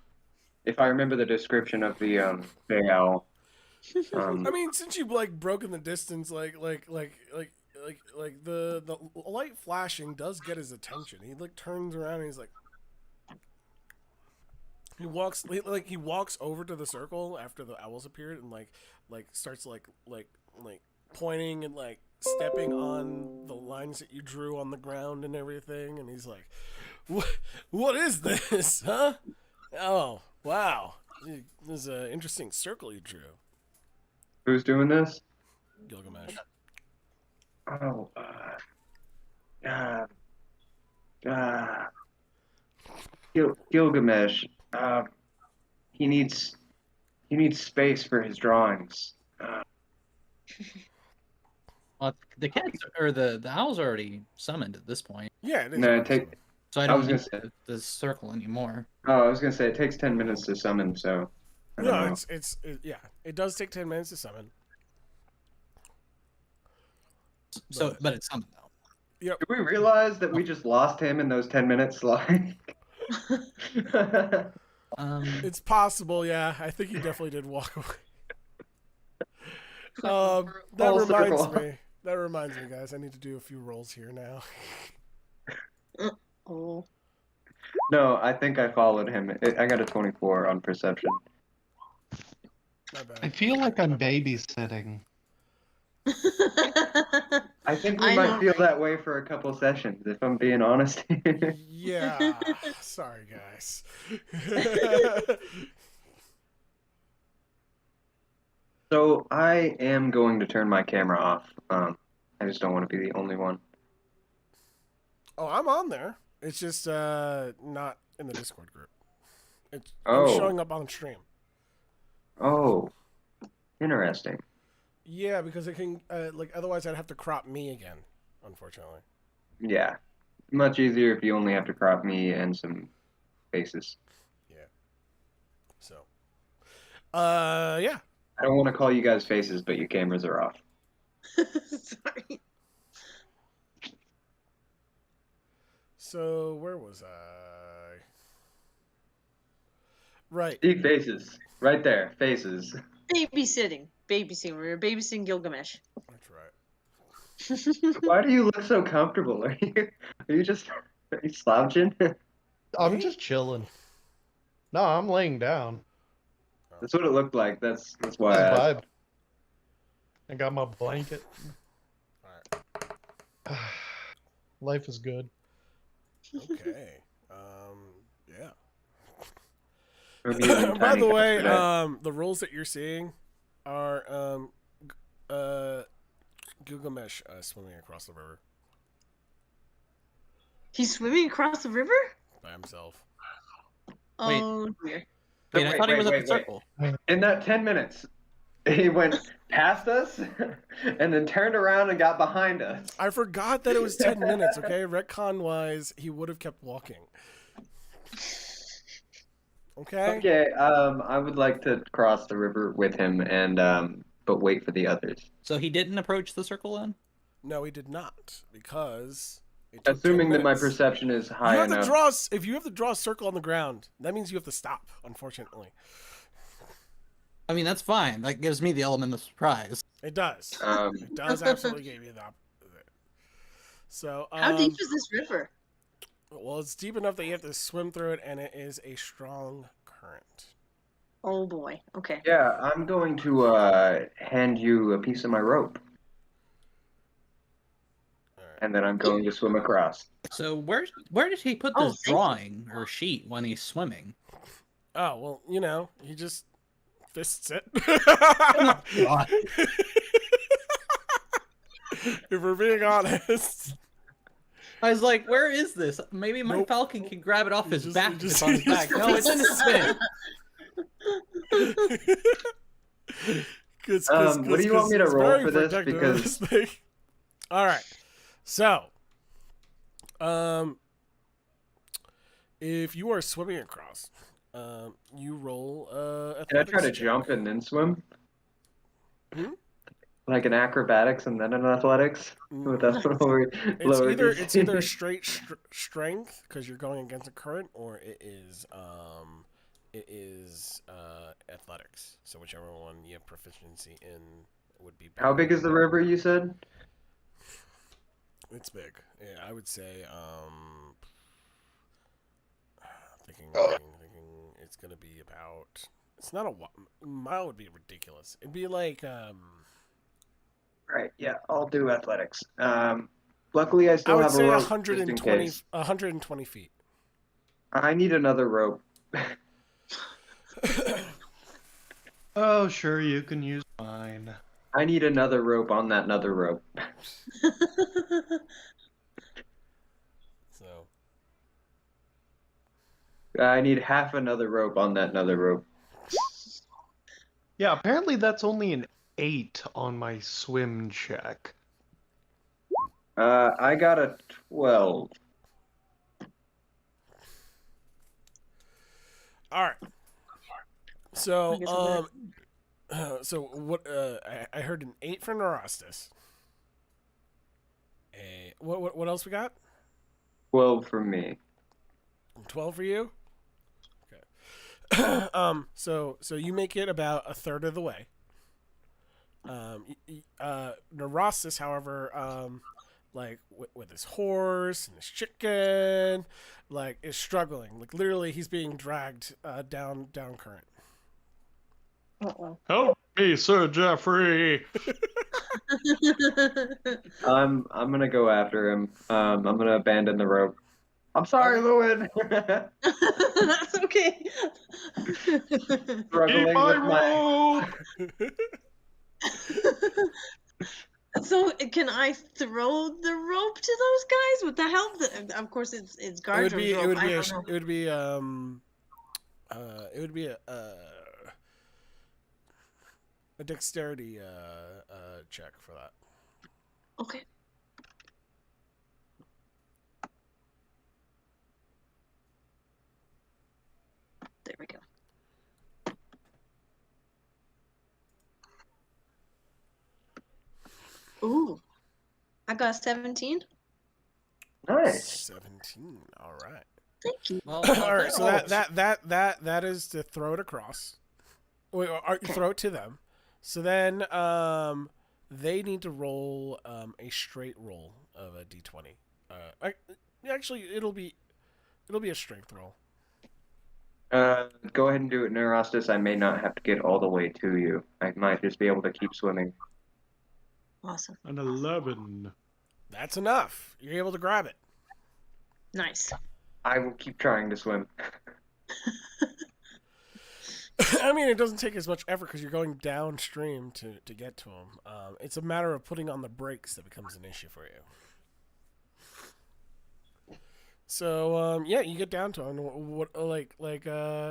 If I remember the description of the bay owl. I mean, since you've like broken the distance, like the light flashing does get his attention. He like turns around and he's like, he walks over to the circle after the owls appeared and like starts like pointing and like stepping on the lines that you drew on the ground and everything, and he's like, what is this, huh? Oh, wow, this is an interesting circle you drew. Who's doing this? Gilgamesh. Oh, Gilgamesh. He needs space for his drawings. Well, the cats or the owl's already summoned at this point, Yeah, it is. No, it take. so I I don't was gonna need the circle anymore. Oh, I was gonna say it takes 10 minutes to summon, so. I don't No, know. it does take 10 minutes to summon. So, but it's summoned though. Did we realize that we just lost him in those 10 minutes? Like. It's possible, yeah. I think he definitely did walk away. That Full reminds circle. me. That reminds me, guys. I need to do a few rolls here now. Oh. No, I think I followed him. I got a 24 on perception. My I bad. feel like I'm babysitting. I think we I might know, feel right? that way for a couple sessions, if I'm being honest. Yeah. Sorry, guys. So I am going to turn my camera off. I just don't want to be the only one. Oh, I'm on there. It's just not in the Discord group. I'm showing up on stream. Oh, interesting. Yeah, because it can otherwise I'd have to crop me again, unfortunately. Yeah, much easier if you only have to crop me and some faces. Yeah. So. Yeah. I don't want to call you guys faces, but your cameras are off. Sorry. So where was I? Right. See faces, right there, faces. Babysitting. Babysitting. We're babysitting Gilgamesh. That's right. Why do you look so comfortable? Are you slouching? I'm just chilling. No, I'm laying down. That's what it looked like. That's why I Just asked. vibe. I got my blanket. All Life is good. right. Okay. Yeah. We're using By tiny the way, today. the rules that you're seeing are Gilgamesh swimming across the river He's swimming across the river? by himself. Oh dear. Wait, I thought he was at the wait. circle. In that 10 minutes, he went past us and then turned around and got behind us. I forgot that it was 10 minutes, okay? Retcon wise, he would have kept walking. Okay? Okay, I would like to cross the river with him and but wait for the others. So he didn't approach the circle then? No, he did not, because it took Assuming 10 that my minutes. perception is You high have to enough. draw, if you have to draw a circle on the ground, that means you have to stop, unfortunately. I mean, that's fine. That gives me the element of surprise. It does. Um, It does absolutely give you the opposite. So, How deep is this river? well, it's deep enough that you have to swim through it, and it is a strong current. Oh boy. Okay. Yeah, I'm going to hand you a piece of my rope, All right. and then I'm going to swim across. So where did he put Oh, this thank you. drawing or sheet when he's swimming? Oh, well, he just fists it. God. If we're being honest. I was like, where is this? Maybe my Nope. falcon can grab it off his just- back. he just- It's on his he back. just- No, it's in his fin. What do you want me to he's roll very for this? protective of Because- this thing. All right. So, if you are swimming across, you roll Can I athletics try to check. jump and then swim? Hmm? Like an acrobatics and then an athletics? With that lower It's DC? either straight strength because you're going against a current, or it is athletics. So whichever one you have proficiency in would be. How big is the river, you said? It's big. Yeah, I would say. Thinking it's gonna be about. It's not a mile. Would be ridiculous. It'd be like Right, yeah, I'll do athletics. Luckily, I I still would have a say rope just in 120 case. 120 feet. I need another rope. Oh, sure, you can use mine. I need another rope on that another rope. So I need half another rope on that another rope. Yeah, apparently that's only an 8 on my swim check. I got a 12. all right. So I guess I'm so what? I heard an 8 for Neurostis. What else we got? 12 for me. 12 for you. Okay. So you make it about a third of the way. Neurosis, however, like with his horse and his chicken, like is struggling. Like literally, he's being dragged down current. Uh-oh. Help me, Sir Jeffrey! I'm gonna go after him. I'm gonna abandon the rope. I'm sorry, Lewin. That's okay. Struggling Eat my with my. rope! So can I throw the rope to those guys with the help? Of course, it's Guardian's rope. I don't know. It would be It would be a dexterity check for that. Okay. There we go. Ooh, I got 17. Nice. 17. All right. Thank you. Well, All right. So that is to throw it across. Wait, or throw it to them. So then they need to roll a straight roll of a d20. Actually, it'll be a strength roll. Go ahead and do it, Neurostis. I may not have to get all the way to you. I might just be able to keep swimming. Awesome. An 11. That's enough. You're able to grab it. Nice. I will keep trying to swim. I mean, it doesn't take as much effort because you're going downstream to get to them. It's a matter of putting on the brakes that becomes an issue for you. So yeah, you get down to him. What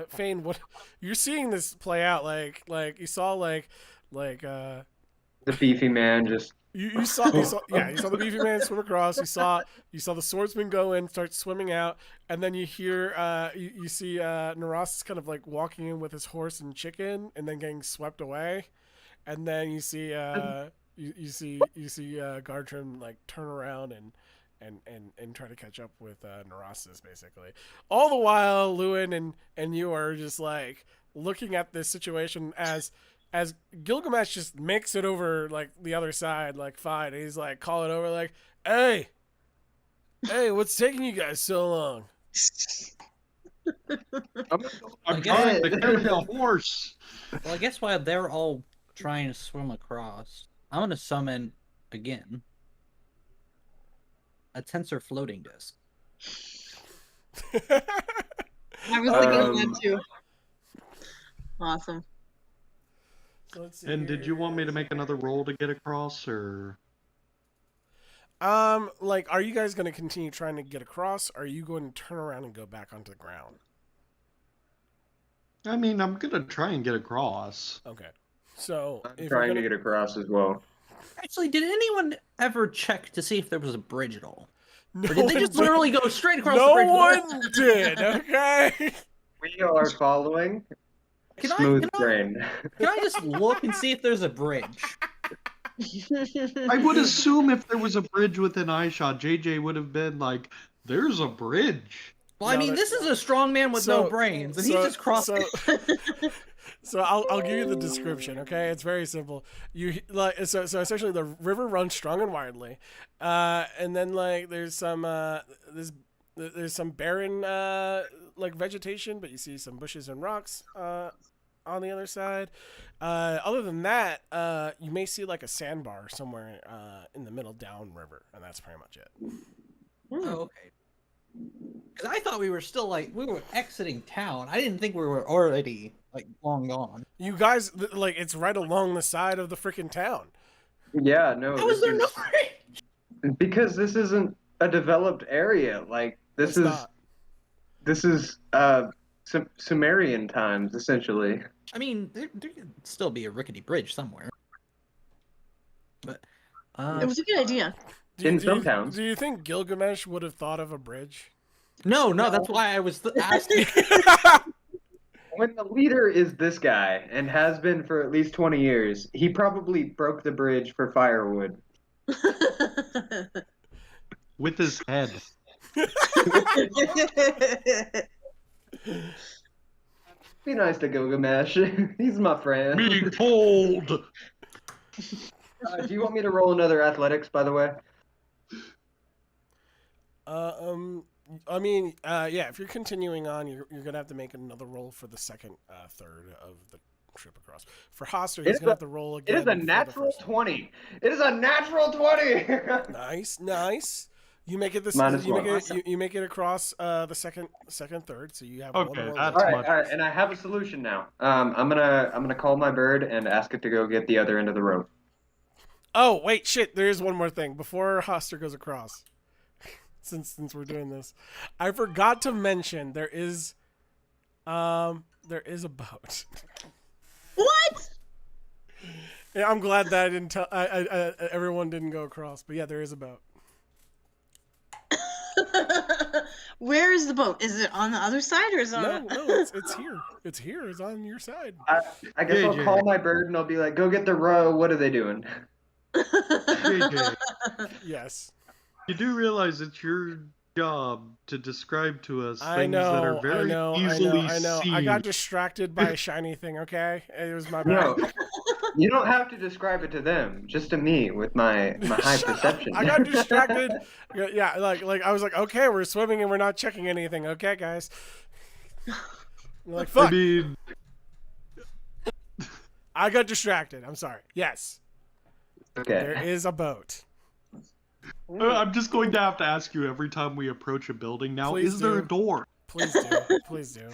Fane? What you're seeing this play out? Like you saw The beefy man just. you saw the beefy man swim across. You saw the swordsman go in, start swimming out, and then you hear you see Naras kind of like walking in with his horse and chicken, and then getting swept away, and then you see you see Gartrim like turn around and try to catch up with Narassus, basically. All the while, Lewin and you are just like looking at this situation as Gilgamesh just makes it over like the other side, like fine. And he's like calling over like, hey, what's taking you guys so long? I'm trying to carry a horse. Well, I guess while they're all trying to swim across, I'm gonna summon again a tensor floating disc. I was thinking of that too. Awesome. So let's see And did you here. want me to make another roll to get across, or? Like, are you guys going to continue trying to get across? Or are you going to turn around and go back onto the ground? I mean, I'm gonna try and get across. Okay. So I'm if trying you're to get across as well. Actually, did anyone ever check to see if there was a bridge at all? no Or did they one just did. literally go straight across the No bridge? one did. Okay. We are following Can I- smooth can I- brain. Can I just look and see if there's a bridge? I would assume if there was a bridge within eyeshot, JJ would have been like, "There's a bridge." Well, I No, mean, that- this is a strong man with no brains, and he's just crossing. So I'll give you the description. Okay, it's very simple. So essentially the river runs strong and widely, and then like there's some barren like vegetation, but you see some bushes and rocks on the other side. Other than that, you may see like a sandbar somewhere in the middle downriver, and that's pretty much it. Oh, okay. Because I thought we were still we were exiting town. I didn't think we were already long gone. You guys, like, it's right along the side of the freaking town. Yeah, no. How is there no bridge? Because this isn't a developed area. Like It's not. this is Sumerian times essentially. I mean, there could still be a rickety bridge somewhere. But It was a good idea. In some towns. Do you think Gilgamesh would have thought of a bridge? no, that's why I was asking. When the leader is this guy and has been for at least 20 years, he probably broke the bridge for firewood. With his head. Be nice to Gilgamesh. He's my friend. Behold! Do you want me to roll another athletics, by the way? I mean, yeah. If you're continuing on, you're gonna have to make another roll for the second third of the trip across. For Hoster, he's gonna have to roll again. It is a for the natural first 20. It is a natural 20. one. Nice. You make it this. Minus You one. make it. You make it across the second, third. So you have one Okay, more. that's roll. all right, and I have a solution now. I'm gonna call my bird and ask it to go get the other end of the rope. Oh wait, shit! There is one more thing before Hoster goes across. since we're doing this, I forgot to mention there is, There is a boat. What? Yeah, I'm glad that I didn't tell. Everyone didn't go across, but yeah, there is a boat. Where is the boat? Is it on the other side or is it on? No, it's here. It's here. It's on your side. I guess I'll JJ. call my bird and I'll be like, go get the row. What are they doing? JJ, Yes. you do realize it's your job to describe to us I things that are know. very I easily know. seen. I got distracted by a shiny thing. Okay, it was my bad. No, you don't have to describe it to them, just to me with my high Shut up. perception. I got distracted. Yeah, like I was like, okay, we're swimming and we're not checking anything. Okay, guys. Like, I fuck. mean, I got distracted. I'm sorry. Yes, Okay. there is a boat. I'm just going to have to ask you every time we approach a building now, Please is there a do. door? Please do. Please do.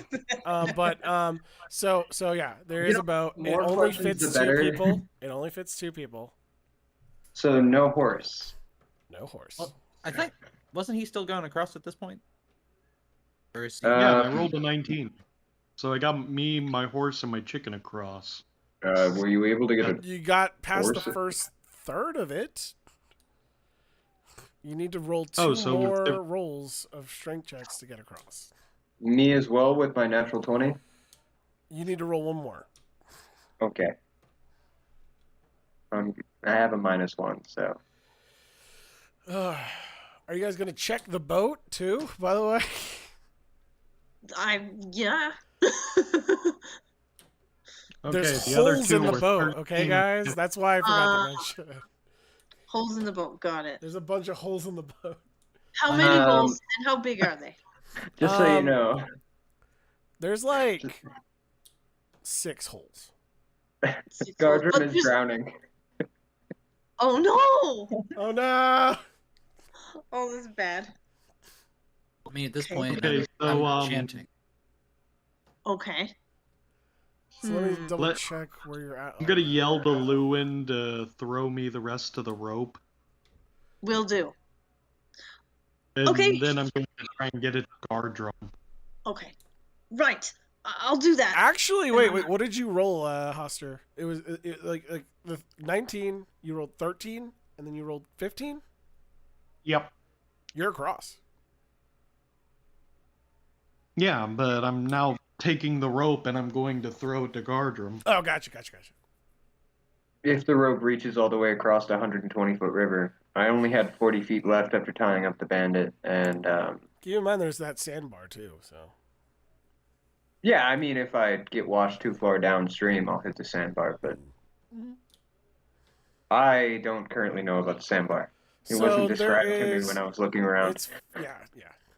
So yeah, there is a boat. It more only questions, fits the two better. people. It only fits two people. So no horse. No horse. Well, I think wasn't he still going across at this point? Or is he... Yeah, I rolled a 19. So I got me, my horse, and my chicken across. Were you able to get a? You got past the Horse? first third of it. You need to roll two Oh, so more if- rolls of strength checks to get across. Me as well with my natural 20? You need to roll one more. Okay. I have a -1, so. Are you guys gonna check the boat too? By the way. Yeah. Okay, There's the other holes two in the were boat, okay, 13. guys? That's why I forgot to mention it. Holes in the boat. Got it. There's a bunch of holes in the boat. How many holes and how big are they? Just so you Um, know. There's like 6 holes. Gardrum is drowning. Oh no! Oh no! Oh, this is bad. I mean, at this Okay. point, Okay, I'm so, chanting. Okay. So let me double Let- check where you're at. I'm gonna yell to Lewin to throw me the rest of the rope. Will do. And Okay. then I'm going to try and get it to Gardrum. Okay. Right. I'll do that. Actually, wait. What did you roll, Hoster? It was like the 19. You rolled 13, and then you rolled 15. Yep. You're across. Yeah, but I'm now taking the rope and I'm going to throw it to Gardrum. Oh, gotcha. If the rope reaches all the way across the 120-foot river, I only had 40 feet left after tying up the bandit, and Keep in mind, there's that sandbar too. So yeah, I mean, if I get washed too far downstream, I'll hit the sandbar, but I don't currently know about the sandbar. It wasn't described to me when I was looking around. It's yeah.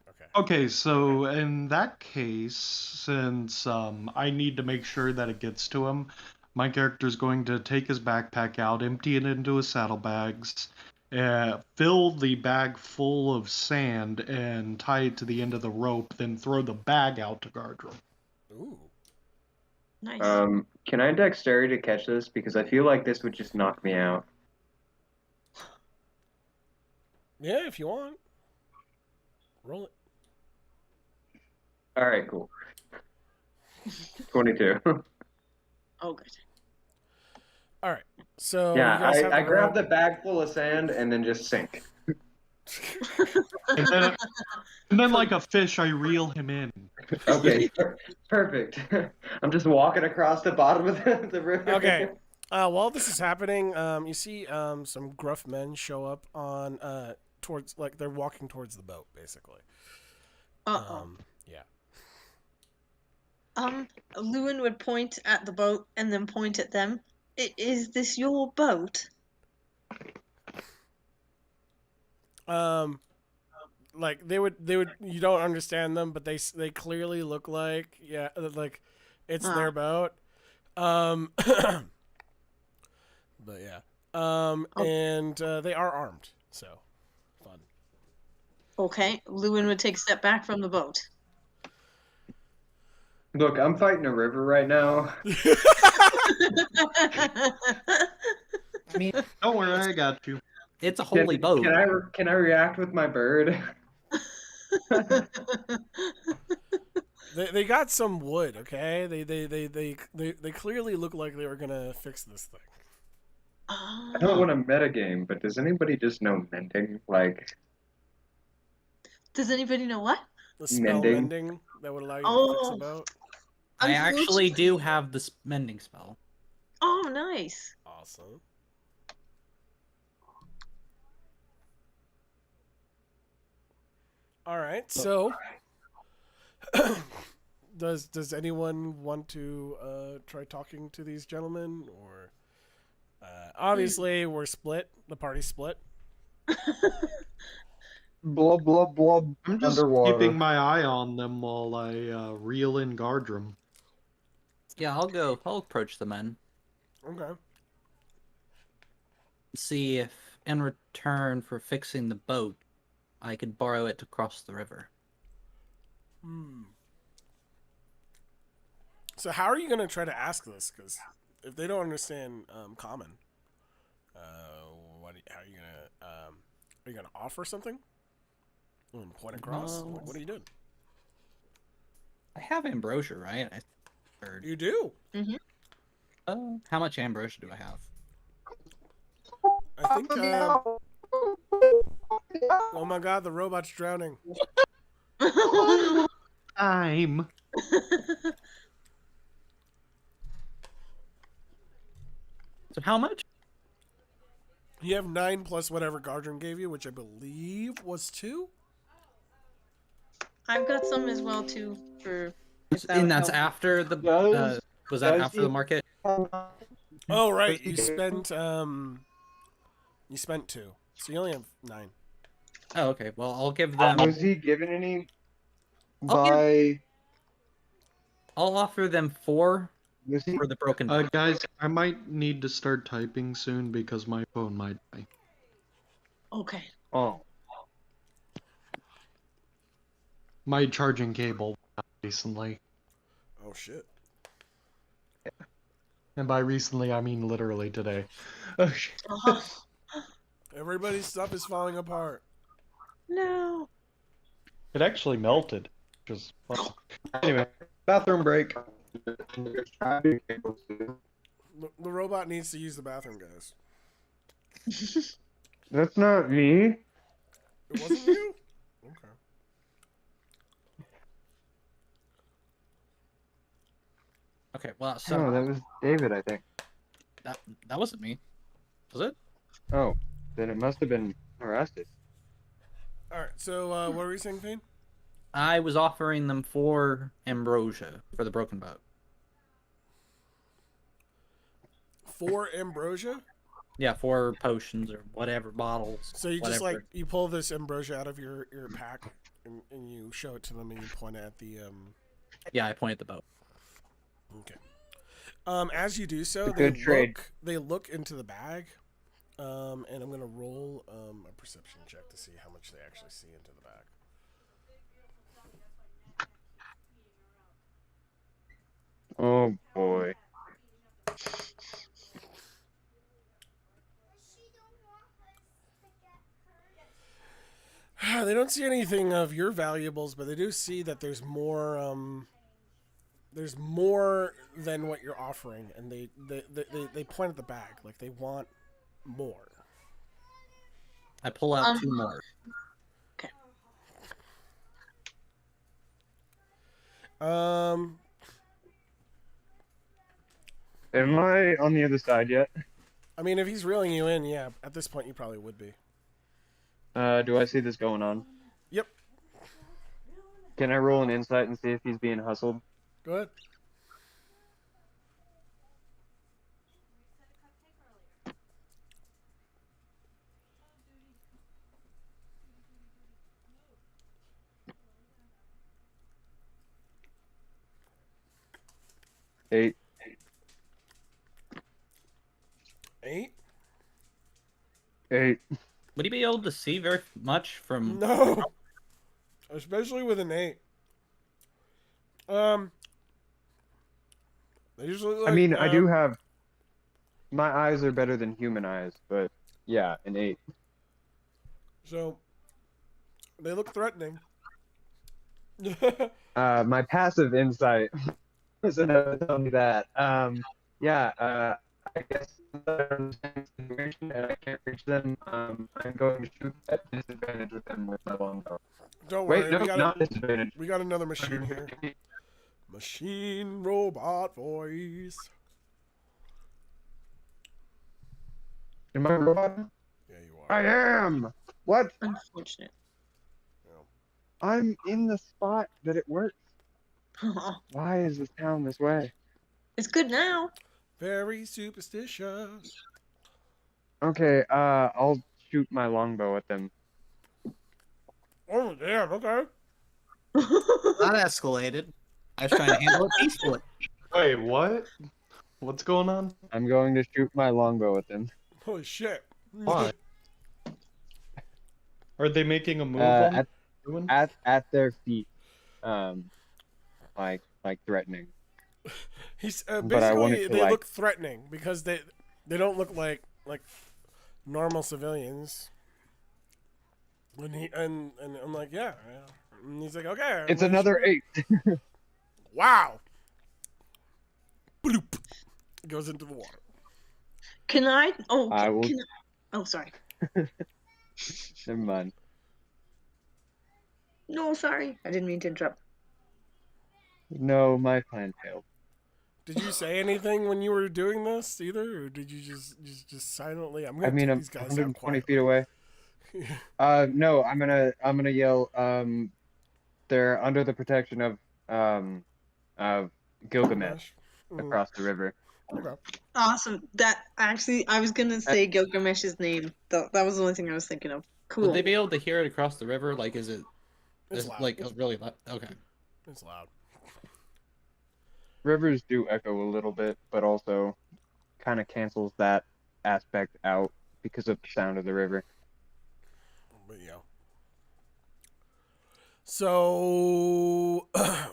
Okay. Okay, so in that case, since I need to make sure that it gets to him, my character's going to take his backpack out, empty it into his saddlebags, fill the bag full of sand, and tie it to the end of the rope, then throw the bag out to Gardrum. Ooh. Nice. Can I dexterity to catch this? Because I feel like this would just knock me out. Yeah, if you want. Roll it. All right, cool. 22. Oh, good. All right. So Yeah, you guys have I the grab rope. the bag full of sand and then just sink. And then like a fish, I reel him in. Okay, perfect. I'm just walking across the bottom of the river. Okay. While this is happening, you see some gruff men show up on towards like they're walking towards the boat, basically. Uh-oh. Yeah. Lewin would point at the boat and then point at them. Is this your boat? Like they would you don't understand them, but they clearly look like like it's their boat. But yeah. And they are armed, so fun. Okay. Lewin would take a step back from the boat. Look, I'm fighting a river right now. I mean, Don't worry, I got you. it's a holy boat. Can I react with my bird? They got some wood, okay? They clearly look like they were gonna fix this thing. I don't want to metagame, but does anybody just know mending? Like Does anybody know what? The spell Mending. mending that would allow you to fix a Oh, boat. I actually do unfortunately- have the mending spell. Oh, nice. Awesome. All right, so does anyone want to try talking to these gentlemen, or obviously we're split. The party's split. Blub blub blub. I'm just Underwater. keeping my eye on them while I reel in Gardrum. Yeah, I'll approach the men. Okay. See if, in return for fixing the boat, I could borrow it to cross the river. So how are you gonna try to ask this? Because if they don't understand common, how are you gonna are you gonna offer something? Point across. No. What are you doing? I have ambrosia, right? I heard. You do. How much ambrosia do I have? I think. Oh my God! The robot's drowning. I'm. So how much? You have 9 plus whatever Gardrum gave you, which I believe was 2. I've got some as well too for. And that's after the. Does- Was that does after he- the market? Oh right, you spent 2, so you only have 9. Oh, okay. Well, I'll give them. Was he given any I'll give- by? I'll offer them 4 Was he? for the broken boat. Guys, I might need to start typing soon because my phone might die. Okay. Oh, My charging cable went out recently. Oh shit. And by recently, I mean literally today. Okay. Uh-huh. Everybody's stuff is falling apart. No. It actually melted. Which is fun. Anyway, bathroom break. The robot needs to use the bathroom, guys. that's not me. It wasn't you? Okay. Okay. Well, so No, that was David, I think. that wasn't me. Was it? Oh, then it must have been Orestes. All right. So what were you saying, Fane? I was offering them 4 ambrosia for the broken boat. 4 ambrosia. Yeah, 4 potions or whatever bottles. So you whatever. just like you pull this ambrosia out of your pack and you show it to them and you point at the Yeah, I point at the boat. Okay. As you do so, It's a good trade. they look into the bag, and I'm gonna roll a perception check to see how much they actually see into the bag. Oh boy. They don't see anything of your valuables, but they do see that there's more than what you're offering, and they point at the bag like they want more. I pull out 2 more. Am I on the other side yet? I mean, if he's reeling you in, yeah, at this point you probably would be. Do I see this going on? Yep. Can I roll an insight and see if he's being hustled? Go ahead. Eight. 8? Eight. Would he be able to see very much from? No. Especially with an 8. They usually like, I mean, I do have. My eyes are better than human eyes, but yeah, an 8. So they look threatening. My passive insight was enough to tell me that. Yeah. I guess they're in the same situation and I can't reach them. I'm going to shoot at disadvantage with them with my longbow. Don't Wait, worry, no, not disadvantage. we got another machine here. Machine robot voice. Am I a robot? Yeah, you are. I am. What? Unfortunate. I'm in the spot that it works. Why is this town this way? It's good now. Very superstitious. Okay, I'll shoot my longbow at them. Oh damn. Okay. That escalated. I was trying to handle it peacefully. Wait, what? What's going on? I'm going to shoot my longbow at them. Holy shit. Why? Are they making a move on doing? At their feet, like threatening. He's But I wanted basically to, they look threatening because they don't look like normal civilians. And I'm like, yeah. And he's like, okay. It's another 8. Wow. Bloop. Goes into the water. Can I? Oh, I will. oh, sorry. Never mind. No, sorry. I didn't mean to interrupt. No, my plan failed. Did you say anything when you were doing this either, or did you just silently? I'm I mean, take I'm these guys 120 out quietly. feet away. No, I'm gonna yell. They're under the protection of Gilgamesh across the river. Okay. Awesome. That actually, I was gonna say Gilgamesh's name. That was the only thing I was thinking of. Cool. Would they be able to hear it across the river? Like, is it It's loud. like really loud? Okay. It's loud. Rivers do echo a little bit, but also kind of cancels that aspect out because of the sound of the river. But yeah. So,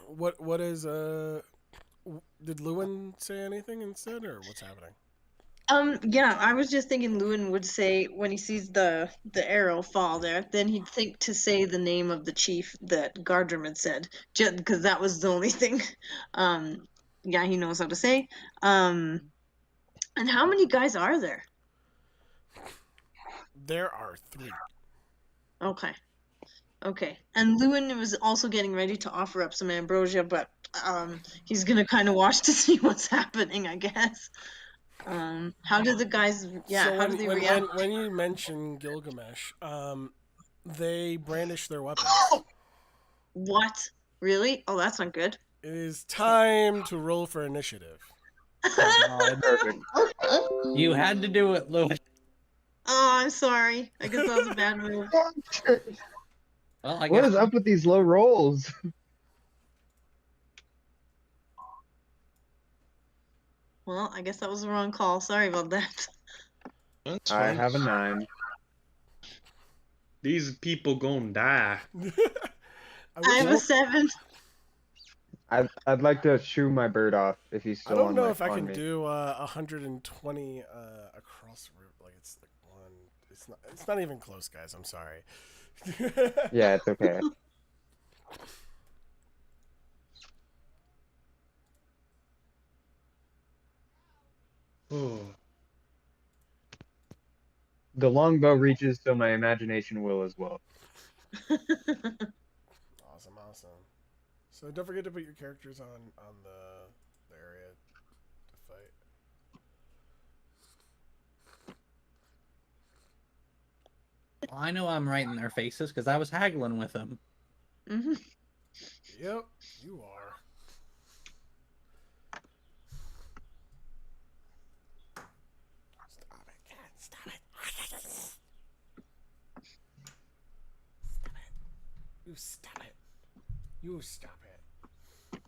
what is did Lewin say anything instead, or what's happening? Yeah, I was just thinking Lewin would say when he sees the arrow fall there, then he'd think to say the name of the chief that Gardrum had said, just because that was the only thing. Yeah, he knows how to say. And how many guys are there? There are 3. Okay. Okay. And Lewin was also getting ready to offer up some ambrosia, but he's gonna kind of watch to see what's happening, I guess. How did the guys? Yeah, So how did they react? when you mention Gilgamesh, they brandish their weapons. What? Really? Oh, that's not good. It is time to roll for initiative. Perfect. You had to do it, Louis. Oh, I'm sorry. I guess that was a bad move. Well, I What guess is up with these low rolls? Well, I guess that was the wrong call. Sorry about that. That's I fine. have a 9. These people gonna die. I have a 7. I'd like to shoo my bird off if he's I still don't on know my if I on can me. do 120 across the river. Like it's like one. It's not even close, guys. I'm sorry. Yeah, it's okay. Oh. The longbow reaches, so my imagination will as well. Awesome. So don't forget to put your characters on the area to fight. Well, I know I'm right in their faces because I was haggling with them. Mm-hmm. Yep, you are. Stop it, cat. Stop it. You stop it. You stop it. I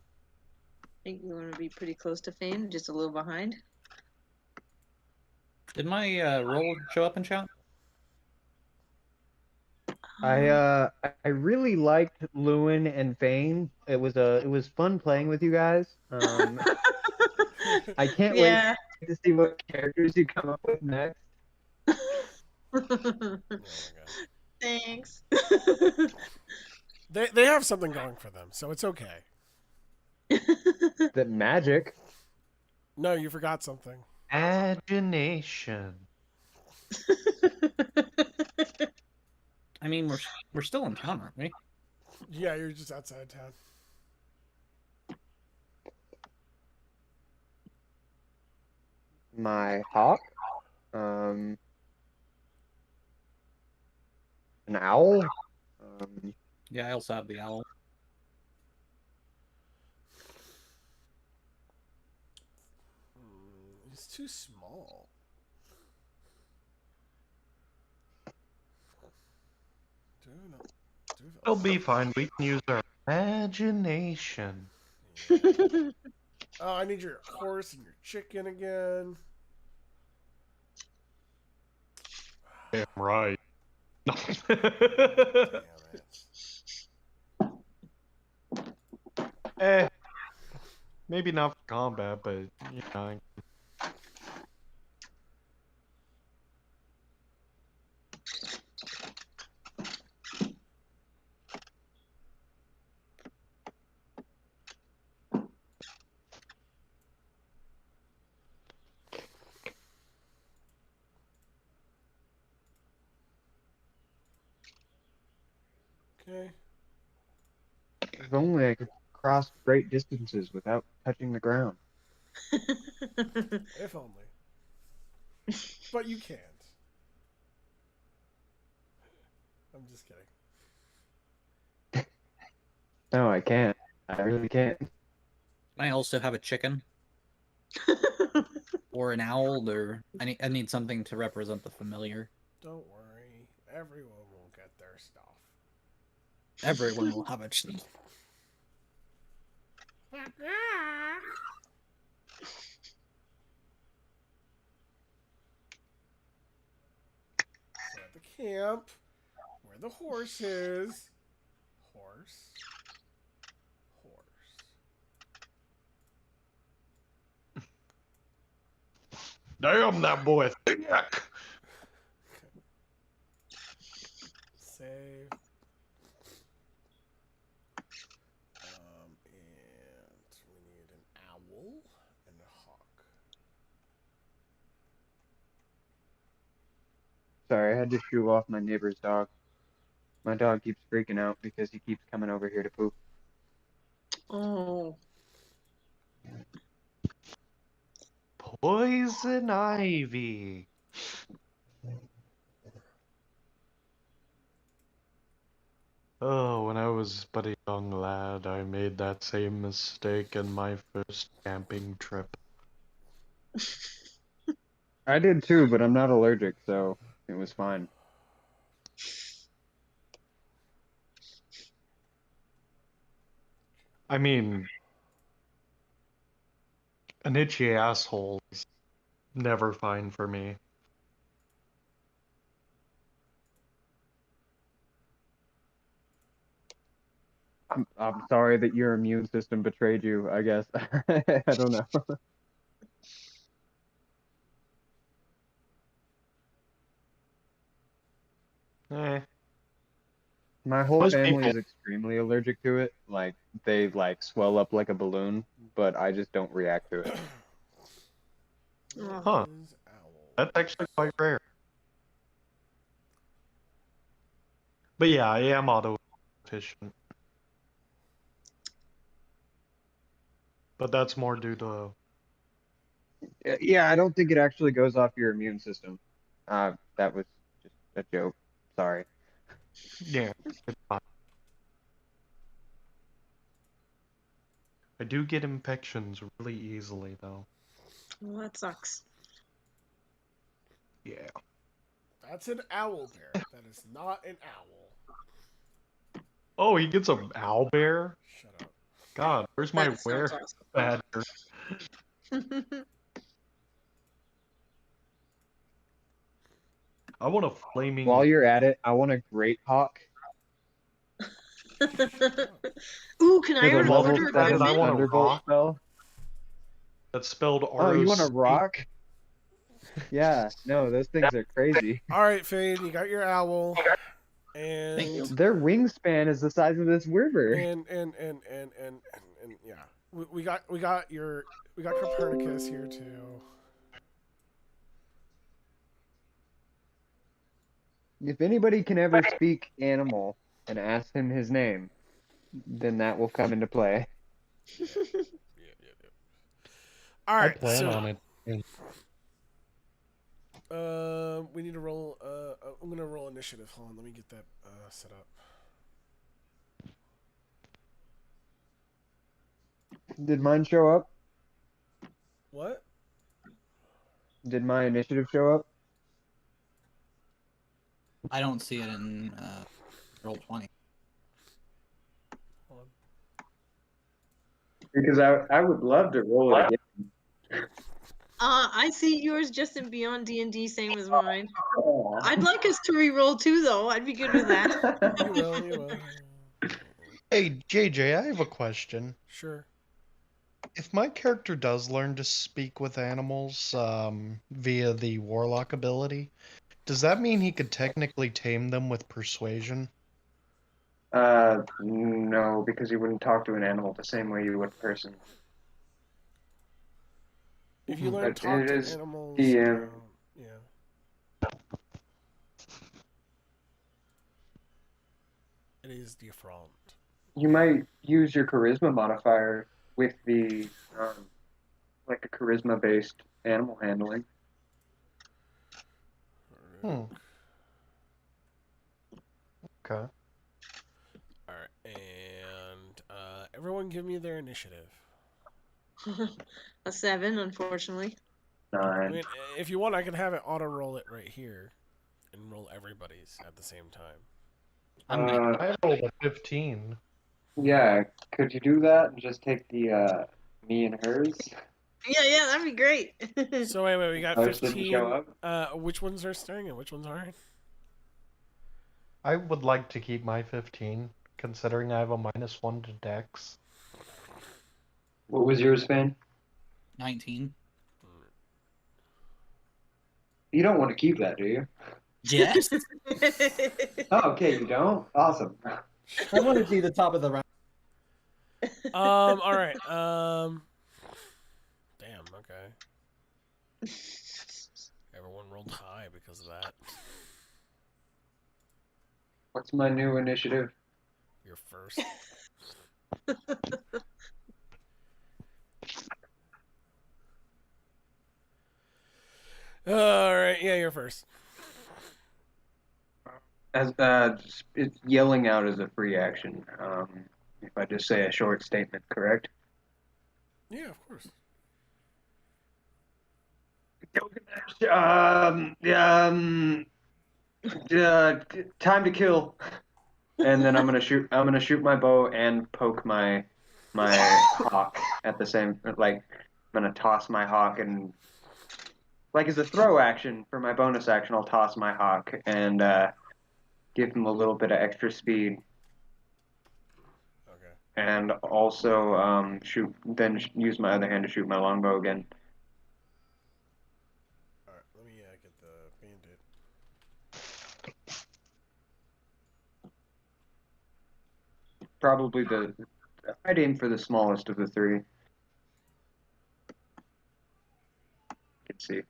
think you want to be pretty close to Fane, just a little behind. Did my roll show up in chat? I really liked Lewin and Fane. It was fun playing with you guys. I can't Yeah. wait to see what characters you come up with next. Oh my god. Thanks. They have something going for them, so it's okay. The magic. No, you forgot something. Imagination. I mean, we're still in town, aren't we? Yeah, you're just outside town. My hawk. An owl. Yeah, I also have the owl. He's too small. It'll be fine. We can use our imagination. Oh, I need your horse and your chicken again. Damn right. Damn it. Maybe not for combat, but you know. Okay. If only I could cross great distances without touching the ground. If only. But you can't. I'm just kidding. No, I can't. I really can't. I also have a chicken or an owl, or I need something to represent the familiar. Don't worry. Everyone will get their stuff. Everyone will have a chicken. So at the camp, where the horse is. Horse. Damn, that boy thick. Save. And we need an owl and a hawk. Sorry, I had to shoo off my neighbor's dog. My dog keeps freaking out because he keeps coming over here to poop. Oh. Poison ivy. Oh, when I was but a young lad, I made that same mistake in my first camping trip. I did too, but I'm not allergic, so it was fine. I mean, an itchy asshole is never fine for me. I'm sorry that your immune system betrayed you, I guess. I don't know. Eh. My whole Most family people- is extremely allergic to it. Like they like swell up like a balloon, but I just don't react to it. Oh. Huh. Is owl. That's actually quite rare. But yeah, I am auto efficient. But that's more due to Yeah, I don't think it actually goes off your immune system. That was just a joke. Sorry. yeah. It's fine. I do get infections really easily though. Well, that sucks. Yeah. That's an owl bear. That is not an owl. Oh, he gets an owl bear? Shut up. God, where's my That were sounds badger? awesome. I want a flaming. While you're at it, I want a great hawk. Ooh, can I With a earn level order seven, equipment? I want a Thunderbolt rock. spell. That's spelled Oh, you want a ROC. rock? Yeah, no, those things are crazy. All right, Fade, you got your owl. Thank you. And Their wingspan is the size of this river. and yeah, we got Copernicus here too. If anybody can ever speak animal and ask him his name, then that will come into play. Yeah. All I right, plan so on it. we need to roll. I'm gonna roll initiative. Hold on, let me get that set up. Did mine show up? What? Did my initiative show up? I don't see it in roll 20. Hold Because I would love to roll it again. I see yours just in Beyond D&D, same as mine. Aw. I'd like us to re-roll too, though. I'd be good with that. on. You will. You will. Hey, JJ, I have a question. Sure. If my character does learn to speak with animals via the warlock ability, does that mean he could technically tame them with persuasion? No, because you wouldn't talk to an animal the same way you would a person. If you learn But talk it to is animals, DM. yeah. It is different. You might use your charisma modifier with the like a charisma-based animal handling. Hmm. Okay. All right, and everyone, give me their initiative. A 7, unfortunately. I 9. mean, if you want, I can have it auto roll it right here, and roll everybody's at the same time. I'm gonna. I rolled a 15. Yeah, could you do that and just take the me and hers? Yeah, that'd be great. So wait, we got Ours didn't 15. show up? Which ones are staying and which ones aren't? I would like to keep my 15, considering I have a -1 to Dex. What was yours, Fane? 19. You don't want to keep that, do you? Yes. Oh, okay, you don't? Awesome. I want to be the top of the round. All right. Damn. Okay. Everyone rolled high because of that. What's my new initiative? You're first. All right. Yeah, you're first. As it's yelling out as a free action. If I just say a short statement, correct? Yeah, of course. Time to kill. And then I'm gonna shoot my bow and poke my hawk at the same. Like I'm gonna toss my hawk and like as a throw action for my bonus action, I'll toss my hawk and give him a little bit of extra speed. Okay. And also use my other hand to shoot my longbow again. All right. Let me get the bandit. Probably I'd aim for the smallest of the three. Let's see.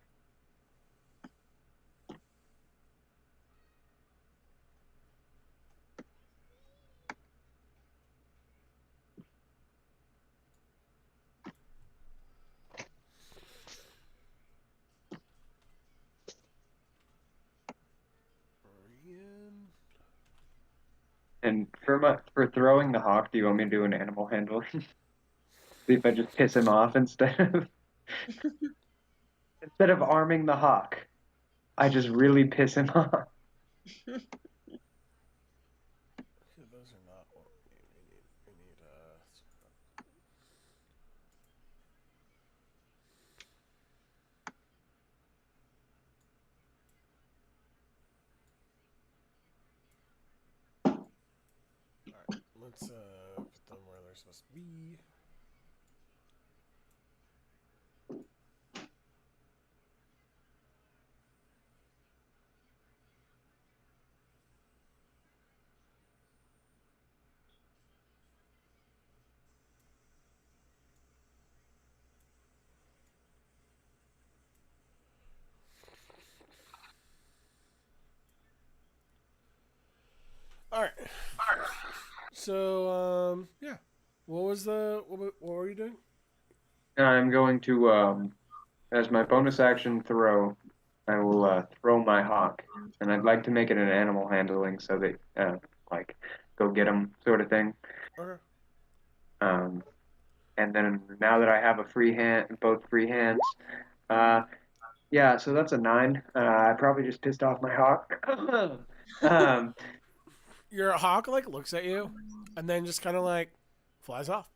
And for throwing the hawk, do you want me to do an animal handling? See if I just piss him off instead of arming the hawk. I just really piss him off. Those are not what we need. We need All right. Let's put them where they're supposed to be. All right. So, yeah. What were you doing? I'm going to, as my bonus action throw, I will throw my hawk, and I'd like to make it an animal handling so that, like, go get 'em sort of thing. Okay. Um, and then now that I have a free hand, both free hands, uh, yeah, so that's a 9. I probably just pissed off my hawk. um, Your hawk like looks at you, and then just kind of like flies off.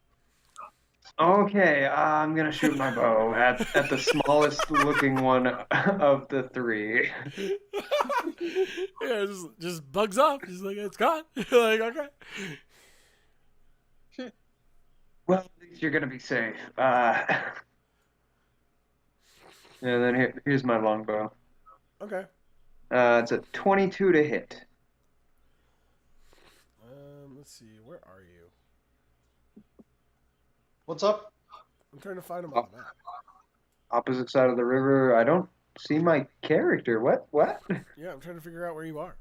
okay, I'm gonna shoot my bow at the smallest looking one of the 3. Yeah, just bugs off. Just like it's gone. Like okay. Well, at least you're gonna be safe. And then here's my longbow. Okay. It's a 22 to hit. Let's see. Where are you? What's up? I'm trying to find him on the map. Opposite side of the river. I don't see my character. What? Yeah, I'm trying to figure out where you are.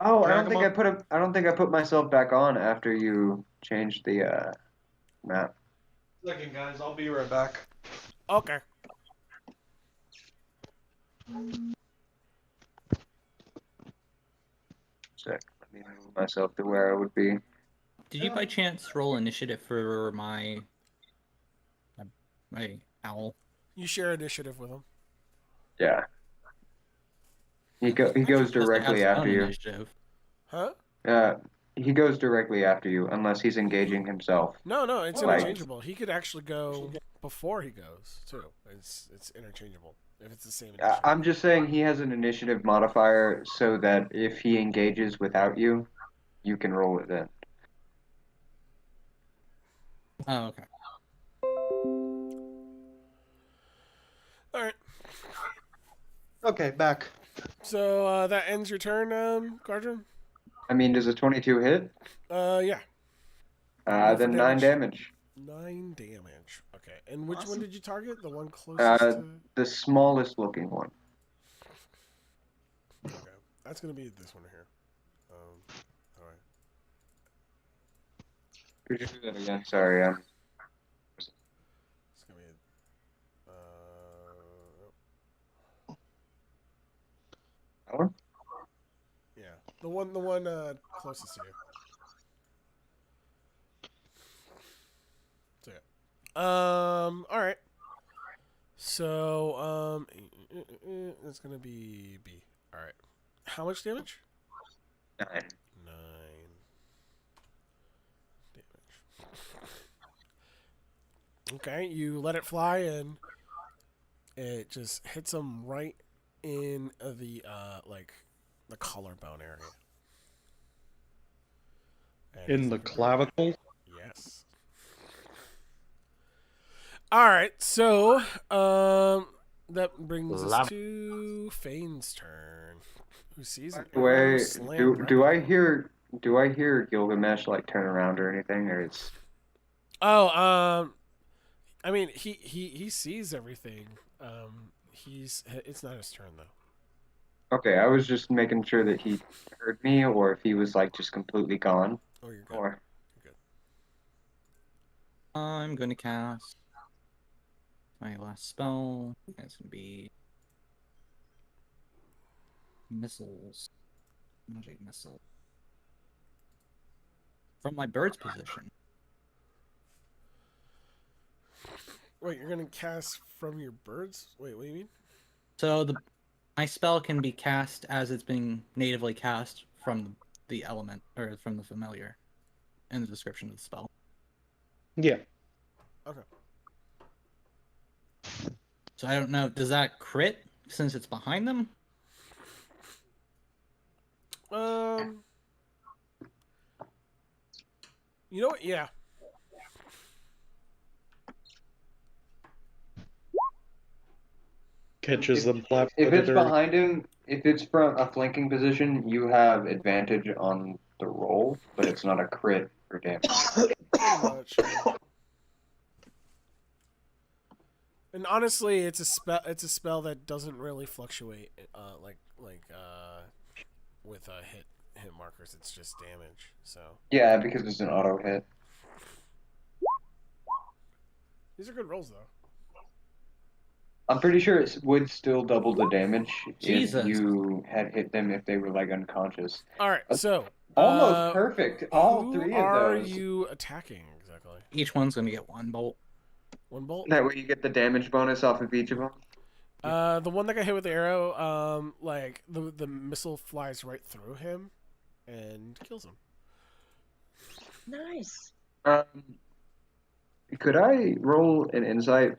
Oh, I don't Drag 'em think up. I don't think I put myself back on after you changed the map. Second, guys, I'll be right back. Okay. Sec. Let me move myself to where I would be. Did you by chance roll initiative for my owl? You share initiative with him. Yeah. He goes Supposed to have directly his after own you. initiative. Huh? He goes directly after you unless he's engaging himself. No, it's Like- interchangeable. He could actually go before he goes too. It's interchangeable if it's the same initiative. I'm just saying he has an initiative modifier so that if he engages without you, you can roll it in. Oh, okay. All right. Okay, back. So that ends your turn, Guardian. I mean, does a 22 hit? Yeah. Roll for Then 9 damage. 9 damage. Okay. And which one did you target? The one closest to. The smallest looking one. Okay. That's gonna be this one here. All right. Could you do that again? Sorry. It's gonna be. That one? Yeah. The one closest to you. So yeah. All right. So it's gonna be B. All right. How much damage? 9. 9 damage. Okay, you let it fly and it just hits him right in the the collarbone area. And In the clavicle? yes. All right, so that brings us to Fane's turn. Who sees an arrow Wait, slam right do I in- hear Gilgamesh like turn around or anything, or it's Oh, I mean he sees everything. It's not his turn though. okay? I was just making sure that he heard me, or if he was like just completely gone, Oh, you're good. or I'm going to cast my last spell. It's going to be missiles. Magic missile. From my bird's position. Wait, you're gonna cast from your birds? Wait, what do you mean? So my spell can be cast as it's being natively cast from the element or from the familiar in the description of the spell. Yeah. Okay. So I don't know, does that crit since it's behind them? You know what? Yeah. Catches them flat if it's footed. behind him, if it's from a flanking position, you have advantage on the roll, but it's not a crit for damage. Pretty much. Yeah. And honestly, it's a spell. It's a spell that doesn't really fluctuate, with a hit hit markers. It's just damage. So Yeah, because it's an auto hit. these are good rolls, though. I'm pretty sure it would still double the damage Jesus. if you had hit them if they were like unconscious. All right, so Almost perfect. All who three of are those. you attacking exactly? Each one's gonna get one bolt. One bolt. That way you get the damage bonus off of each of them. The one that got hit with the arrow, like the missile flies right through him and kills him. Nice. Could I roll an insight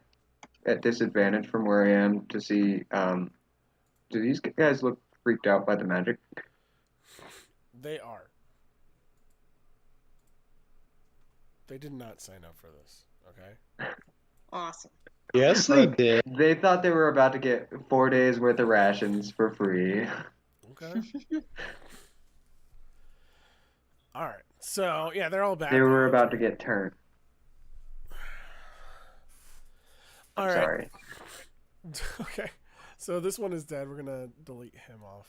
at disadvantage from where I am to see, do these guys look freaked out by the magic? They are. They did not sign up for this. Okay. Awesome. Yes, they did. They thought they were about to get 4 days worth of rations for free. Okay. All right. So yeah, they're all back. They were about to get turned. All right. Sorry. Okay. So this one is dead. We're gonna delete him off.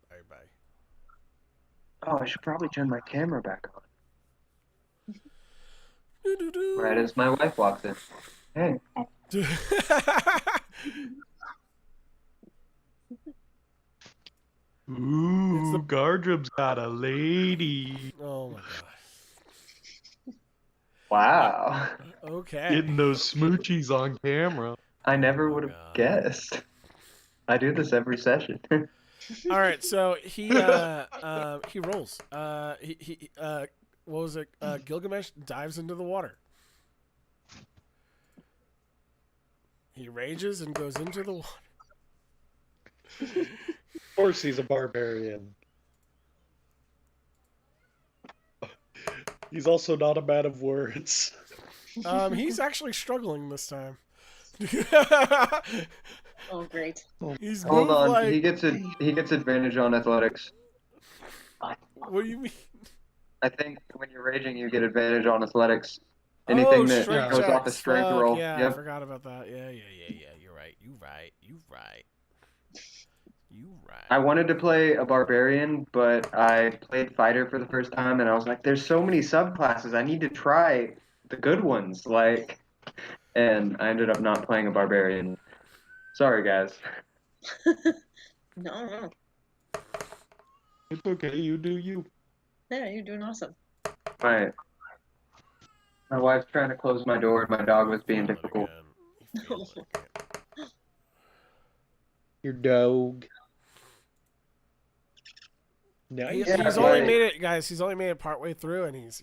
Bye bye. Oh, I should probably turn my camera back on. Doo-doo-doo. Right as my wife walks in. Hey. Ooh, Gardrum's got a lady. Oh my Wow. god. Okay. Getting those smoochies on camera. I never Oh, would have God. guessed. I do this every session. All right. So he rolls. What was it? Gilgamesh dives into the water. He rages and goes into the water. Of course he's a barbarian. He's also not a man of words. He's actually struggling this time. Oh, great. He's Hold moved on, like. he gets advantage on athletics. What do you mean? I think when you're raging, you get advantage on athletics. Anything that strength goes off a checks. strength Fuck, roll. Yeah, I Yep. forgot about that. Yeah. You're right. You right. I wanted to play a barbarian, but I played fighter for the first time, and I was like, "There's so many subclasses. I need to try the good ones." And I ended up not playing a barbarian. Sorry, guys. No. It's okay, you do you. Yeah, you're doing awesome. My wife's trying to close my door, and my dog was being difficult. He failed it again. Your dog. He- Nice. Yeah, he's but- only made it, guys. He's only made it partway through, and he's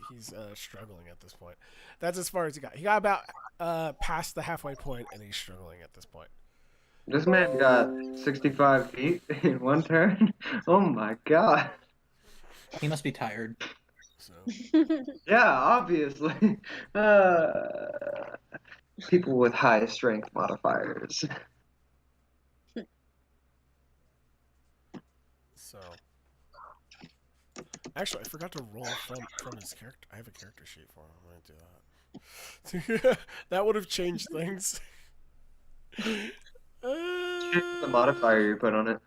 struggling at this point. That's as far as he got. He got about past the halfway point, and he's struggling at this point. This man got 65 feet in one turn. Oh my god. He must be tired. So Yeah, obviously. People with high strength modifiers. so. Actually, I forgot to roll from his character. I have a character sheet for him. I'm gonna do that. That would have changed things. The modifier you put on it.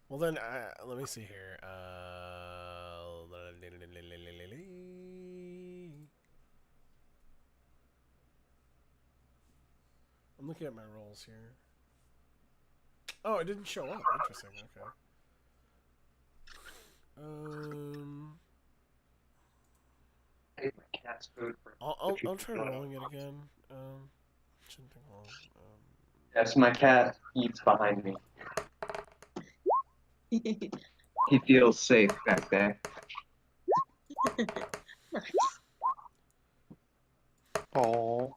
Well then, let me see here. I'm looking at my rolls here. Oh, it didn't show up. Interesting. Okay. I ate my cat's food for I'll try rolling it again. Shouldn't take long. Yes, my cat eats behind me. He feels safe back there. Nice. Oh.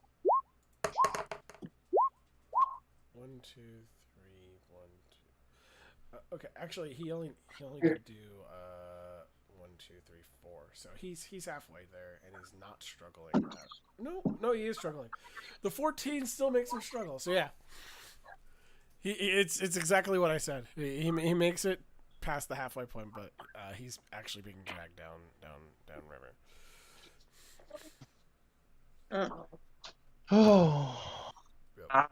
1, 2, 3, 1, 2. Okay, actually, he only could do 1, 2, 3, 4. So he's halfway there, and he's not struggling. No, he is struggling. The 14 still makes him struggle. So yeah, it's exactly what I said. He makes it past the halfway point, but he's actually being dragged down river. Oh. Oh. Yep.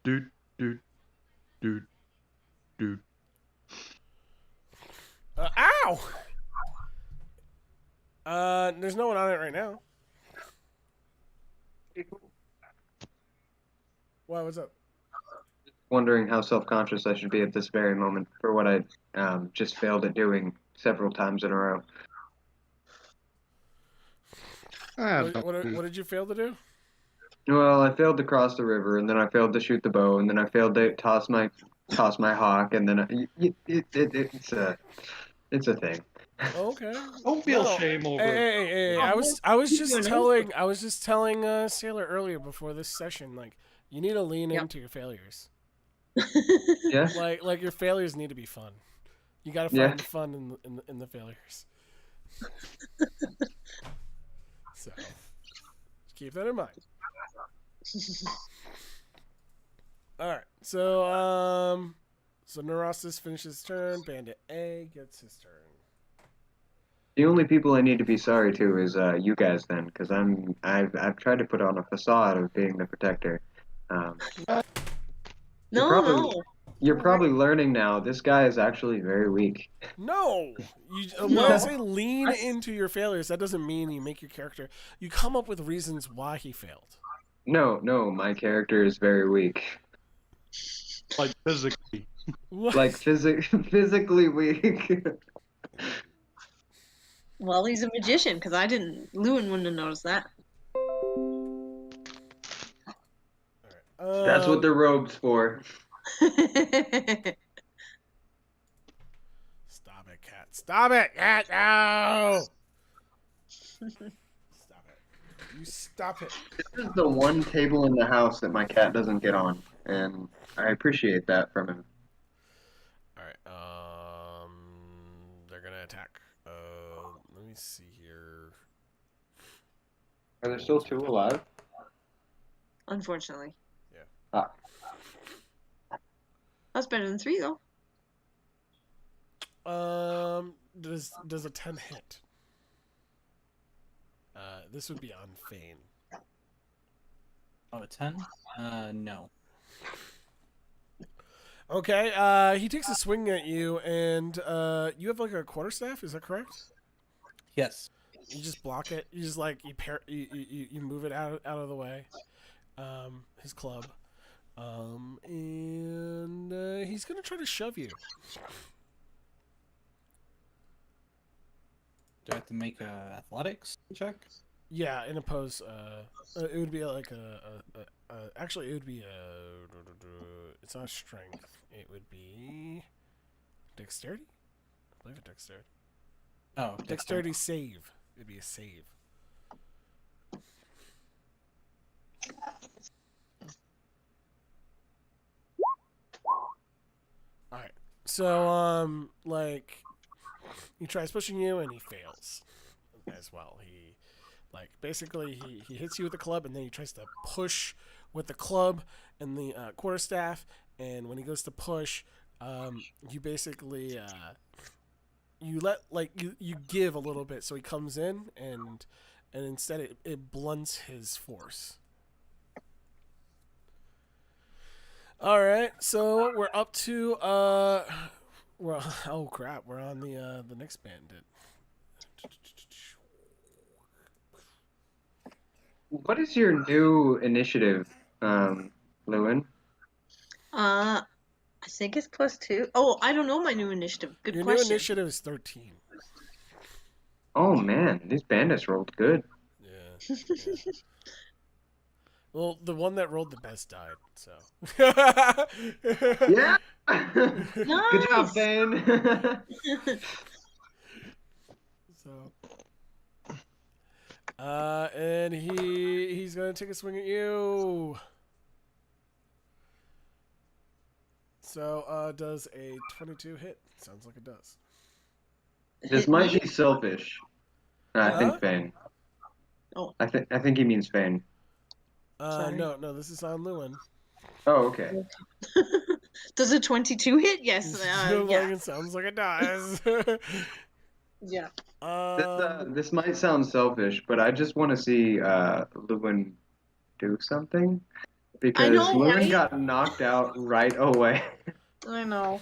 Dude, dude, dude, dude. Ow! There's no one on it right now. Why? What's up? Wondering how self-conscious I should be at this very moment for what I just failed at doing several times in a row. What did you fail to do? Well, I failed to cross the river, and then I failed to shoot the bow, and then I failed to toss my hawk, and then it's a thing. Okay. Don't feel No. shame over it. Hey. I was just telling Sailor earlier before this session, like, you need to lean Yep. into your failures. Yeah. Like your failures need to be fun. You got to Yeah. find the fun in the failures. So keep that in mind. All right. So Neurosis finishes his turn. Bandit A gets his turn. The only people I need to be sorry to is you guys then, because I've tried to put on a facade of being the protector. No, probably- no. You're probably learning now. This guy is actually very weak. No, when No. I say lean into your failures, that doesn't mean you make your character. You come up with reasons why he failed. No, my character is very weak. Like physically. What? Like physically weak. Well, he's a magician because Lewin wouldn't have noticed that. That's what the robe's for. Stop it, cat. Stop it, cat. No. Stop it. You stop it. This is the one table in the house that my cat doesn't get on, and I appreciate that from him. All right. They're gonna attack. Let me see here. Are there still two alive? Unfortunately. Yeah. Ah. That's better than 3, though. Does a 10 hit? This would be on Fane. Oh, a 10? No. Okay. He takes a swing at you, and you have like a quarterstaff. Is that correct? Yes. You just block it. You just like you move it out of the way. His club. And he's gonna try to shove you. Do I have to make a athletics check? Yeah, in a pose. It would be like actually, it would be it's not strength. It would be dexterity. I believe it's dexterity. Oh, Dexterity save. It'd be a save. All right. So like he tries pushing you and he fails as well. He basically he hits you with the club and then he tries to push with the club and the quarterstaff, and when he goes to push, you basically you let you give a little bit so he comes in, and instead it blunts his force. All right, so we're up to oh crap, we're on the next bandit. What is your new initiative, Lewin? I think it's +2. Oh, I don't know my new initiative. Good Your question. new initiative is 13. Oh man, these bandits rolled good. Yeah. Well, the one that rolled the best died, so. Yeah. Good job, Nice! Thane. So. And he's gonna take a swing at you. So, does a 22 hit? Sounds like it does. This might be selfish. I Huh? think Fane. Oh. I think he means Fane. Sorry. No, this is on Lewin. Oh, okay. Does a 22 hit? Yes. Yeah. It sounds like it does. Yeah. This might sound selfish, but I just want to see Lewin do something. because know, Lewin right? got knocked out right away. I know.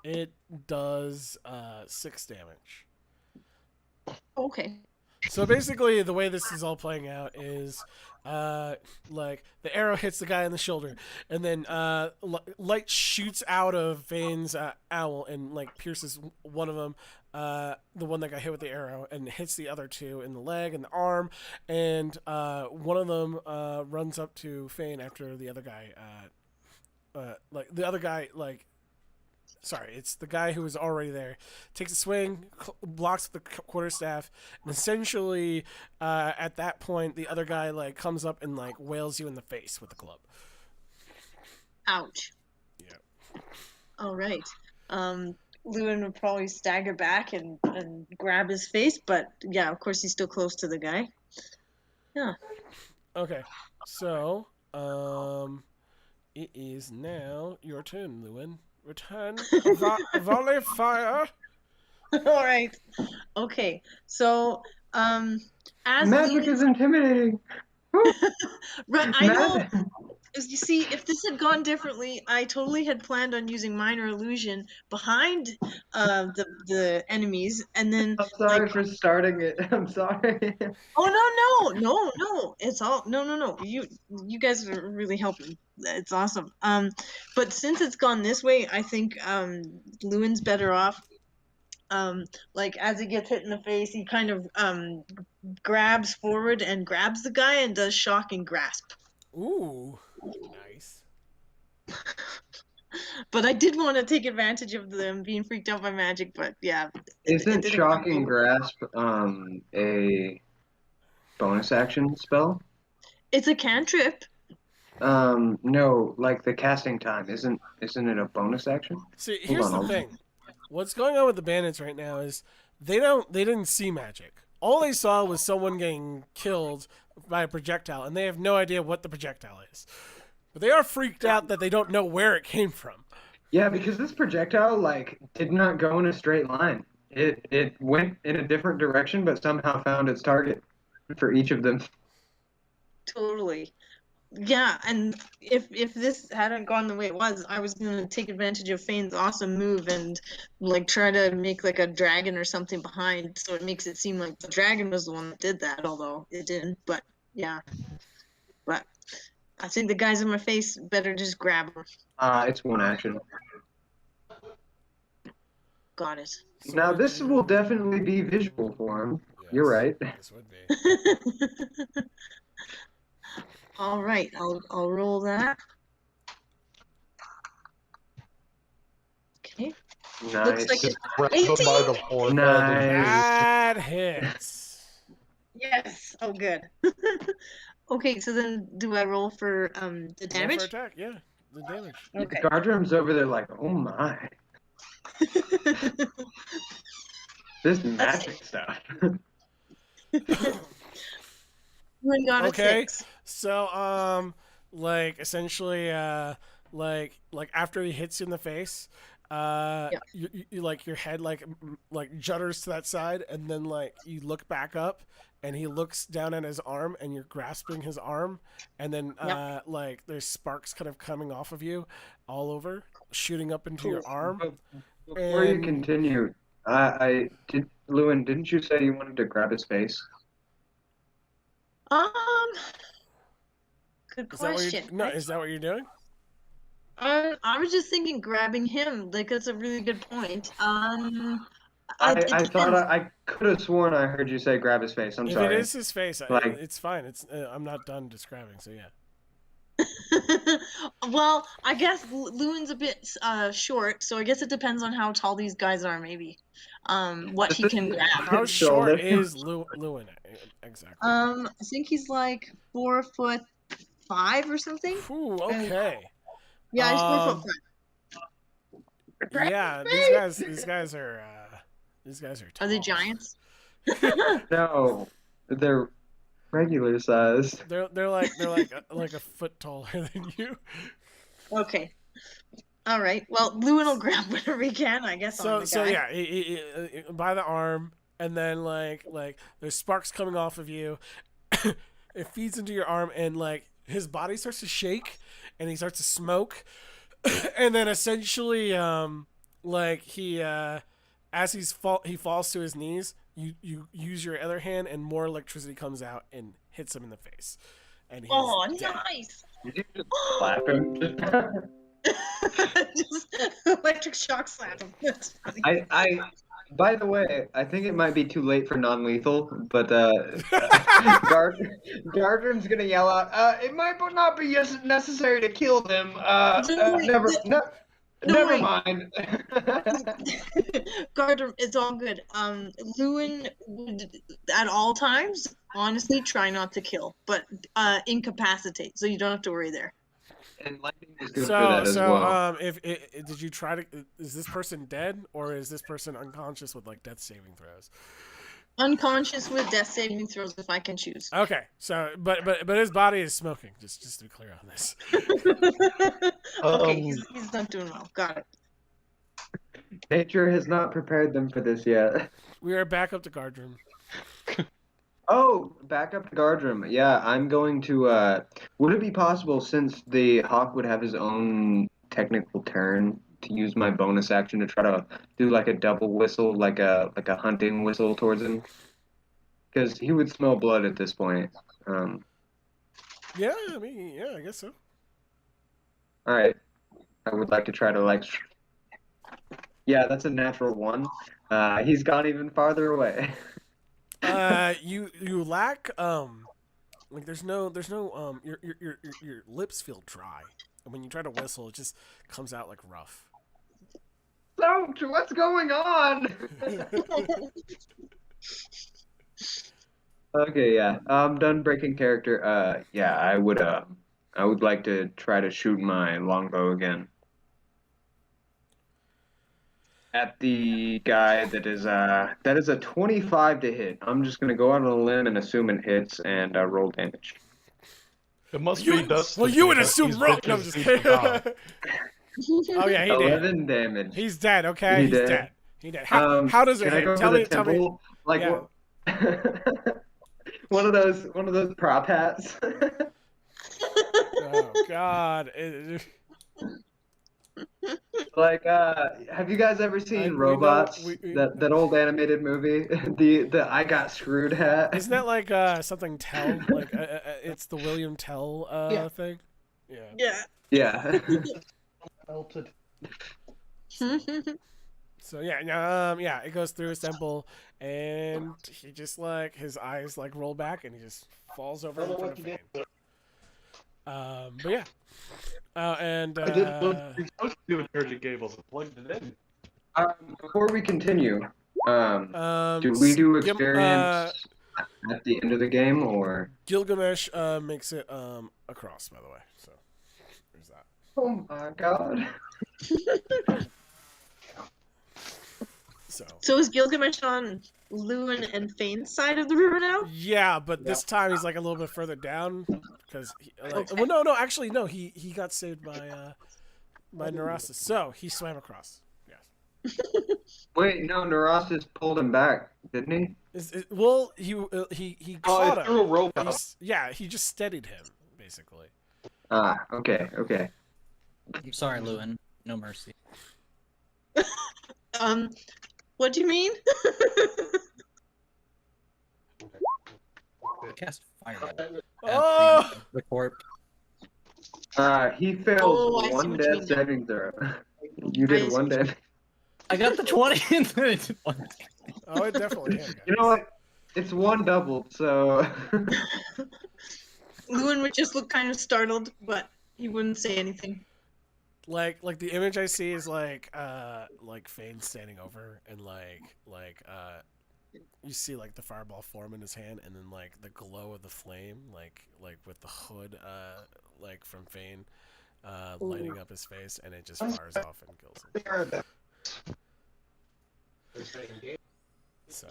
It does 6 damage. Okay. So basically, the way this is all playing out is, like the arrow hits the guy in the shoulder, and then light shoots out of Vane's owl and like pierces one of them, the one that got hit with the arrow, and hits the other two in the leg and the arm, and one of them runs up to Fane after the other guy, like the other guy like. Sorry, it's the guy who was already there. Takes a swing, blocks with the quarterstaff, and essentially, at that point, the other guy like comes up and like wails you in the face with the club. Ouch. Yeah. All right. Lewin would probably stagger back and grab his face, but yeah, of course he's still close to the guy. Yeah. Okay. So, it is now your turn, Lewin. Return volley fire. All right. Okay. So, as Magic Lewin, is intimidating. right, I know. Magic. As you see, if this had gone differently, I totally had planned on using minor illusion behind the enemies, and then I'm sorry like, for starting it. I'm sorry. oh no, it's all no. You guys are really helping. It's awesome. But since it's gone this way, I think Lewin's better off. Like as he gets hit in the face, he kind of grabs forward and grabs the guy and does shocking grasp. Ooh, nice. But I did want to take advantage of them being freaked out by magic, but yeah. it Isn't didn't Shocking go. Grasp a bonus action spell? It's a cantrip. No, like the casting time isn't it a bonus action? See, Hold here's on, the I'll- thing. What's going on with the bandits right now is they didn't see magic. All they saw was someone getting killed by a projectile, and they have no idea what the projectile is. But they are freaked out that they don't know where it came from. Yeah, because this projectile like did not go in a straight line. It went in a different direction, but somehow found its target for each of them. Totally. Yeah, and if this hadn't gone the way it was, I was gonna take advantage of Fane's awesome move and like try to make like a dragon or something behind, so it makes it seem like the dragon was the one that did that, although it didn't. But yeah, but I think the guys in my face better just grab them. It's one action. Got it. So Now what this do will definitely be visual for him. Yes, You're right. This would be. All right, I'll roll that. Okay. Nice. like Just grab him by the forehead. Nice. That hits. Yes. Oh, good. Okay, so then do I roll for the Roll for damage? attack, yeah. The damage. Okay. Gardrum's over there like, oh my, this magic stuff. We got a Okay. 6. So, like essentially, like after he hits you in the face, you like your head like judders to that side, and then like you look back up, and he looks down at his arm, and you're grasping his arm, and then like there's sparks kind of coming off of you, all over, shooting up into your arm. Before you And- continue, I did. Lewin, didn't you say you wanted to grab his face? Good Is that what question. you're, no, is that what you're doing? I was just thinking grabbing him. Like that's a really good point. It I depends. thought I could have sworn I heard you say grab his face. I'm If sorry. it is his face, Like- it's fine. It's I'm not done describing, so yeah. Well, I guess Lewin's a bit short, so I guess it depends on how tall these guys are, maybe. What he can grab. How His short shoulder. is Lewin exactly? I think he's like 4'5" or something. Ooh, okay. Yeah, he's 4'5". Yeah, these guys are tall. Are they giants? No, they're regular size. They're like a foot taller than you. Okay. All right. Well, Lewin will grab whatever he can, I guess. on the So guy. yeah, by the arm, and then like there's sparks coming off of you, It feeds into your arm, and like his body starts to shake, and he starts to smoke, and then essentially, like as he falls to his knees, you use your other hand, and more electricity comes out and hits him in the face, and he's Oh, dead. nice. Did you just slap him? Just electric shock slap him. That's funny. By the way, I think it might be too late for non-lethal, but Gardner's gonna yell out, "It might not be necessary to kill them. Never wait. mind." Gardner, it's all good. Lewin would at all times honestly try not to kill, but incapacitate, so you don't have to worry there. And lightning is good for that as well. if did you try to? Is this person dead, or is this person unconscious with like death saving throws? Unconscious with death saving throws if I can choose. Okay, so but his body is smoking. Just to be clear on this. Okay, he's not doing well. Got it. Nature has not prepared them for this yet. We are back up to guardroom. Oh, back up to Gardrum. Yeah, I'm going to. Would it be possible, since the Hawk would have his own technical turn, to use my bonus action to try to do like a double whistle, like a hunting whistle towards him? Because he would smell blood at this point. Yeah, I mean, yeah, I guess so. All right. I would like to try to like. Yeah, that's a natural one. He's gone even farther away. You lack like there's no your lips feel dry, and when you try to whistle, it just comes out like rough. So, what's going on? Okay, yeah. I'm done breaking character. Yeah, I would like to try to shoot my longbow again at the guy that is a 25 to hit. I'm just gonna go out on a limb and assume it hits and roll damage. It must be Dustin. Well, you would because assume these roll. No, I'm bitches just need kidding. to die. Oh yeah, he did. 11 damage. He's dead. Okay, he's dead. He dead. How does it Can I go hit? for the Tell me. temple? Like Yeah. one of those prop hats. Oh God. Like, have you guys ever seen Robots? That old animated movie, the I Got Screwed hat. Isn't that like something Tell? Like it's the William Tell thing. Yeah. Yeah. Melted. So yeah, it goes through his temple, and he just like his eyes like roll back, and he just falls over in front of Fane. But yeah, and I did what you're supposed to do in Church of Gables. I plugged it in. Before we continue, do we do experience at the end of the game, or Gilgamesh makes it across, by the way. So there's that. oh my god. So is Gilgamesh on Lewin and Fane's side of the river now? Yeah, but this time he's like a little bit further down because well, no, actually no, he got saved by Neurastus, so he swam across. Yes. Wait, no, Neurastus pulled him back, didn't he? Well, he caught him. Threw a rope out. He just steadied him basically. Okay. I'm sorry, Lewin. No mercy. What do you mean? Cast fire. Oh! The corpse. He failed I see one what you mean death now. saving throw. You did one damage. I got the 20 and then it did one. Oh, it definitely hit. You know what? It's one doubled, so. Lewin would just look kind of startled, but he wouldn't say anything. Like the image I see is like Fane standing over, and you see like the fireball form in his hand, and then like the glow of the flame, like with the hood like from Fane lighting up his face, and it just fires off and kills him. So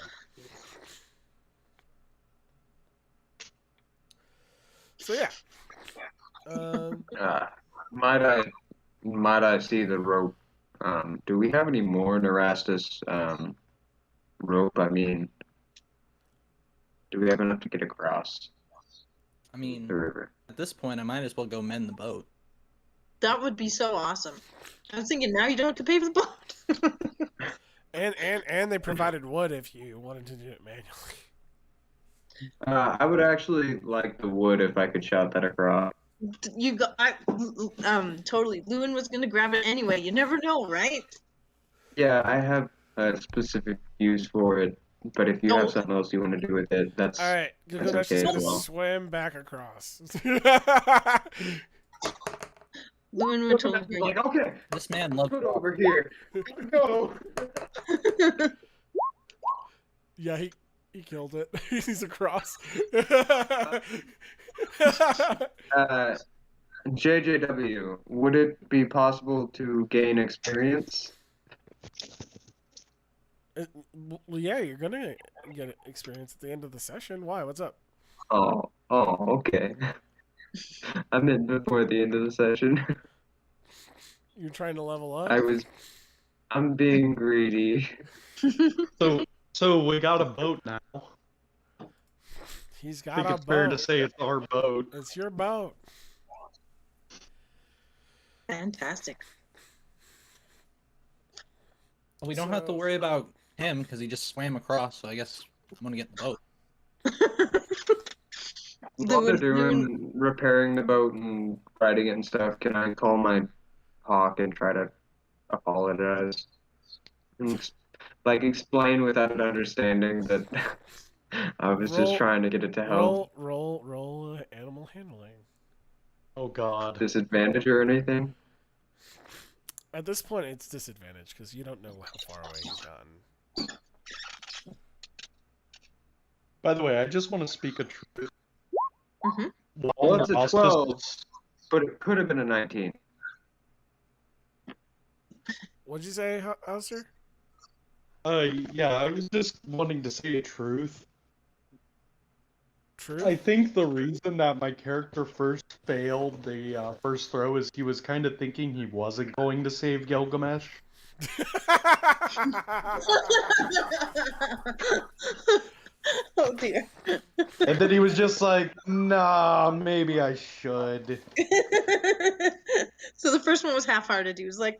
yeah. Might I see the rope? Do we have any more Neurastus rope? I mean, do we have enough to get across? I mean, the river. at this point, I might as well go mend the boat. That would be so awesome. I was thinking now you don't have to pay for the boat. And they provided wood if you wanted to do it manually. I would actually like the wood if I could shout that across. You got, totally. Lewin was gonna grab it anyway. You never know, right? Yeah, I have a specific use for it, but if you Oh. have something else you want to do with it, that's All right, Gilgamesh okay is as gonna well. swim back across. Lewin would totally bring Like, okay, This man loves. put over here. Go. it. Yeah, he killed it. He's across. JJW, would it be possible to gain experience? Well, yeah, you're gonna get experience at the end of the session. Why? What's up? Oh, okay. I meant before the end of the session. You're trying to level up. I'm being greedy. So we got a boat now. He's I got think a it's fair to boat. say it's our boat. It's your boat. Fantastic. We don't have to worry about him because he just swam across. So I guess I'm gonna get in the boat. While they're Lewin, doing repairing the boat and riding it and stuff, can I call my hawk and try to apologize? And, like, explain without understanding that I was Roll- just trying to get it to help. Roll animal handling. Oh God. Disadvantage or anything? At this point, it's disadvantage because you don't know how far away he's gotten. By the way, I just want to speak a truth. Mhm. Well, it's a Lost 12, but it could have been a 19. What'd you say, Hauser? Yeah, I was just wanting to say a truth. True. I think the reason that my character first failed the first throw is he was kind of thinking he wasn't going to save Gilgamesh. Oh dear. And then he was just like, nah, maybe I should. So the first one was half-hearted. He was like,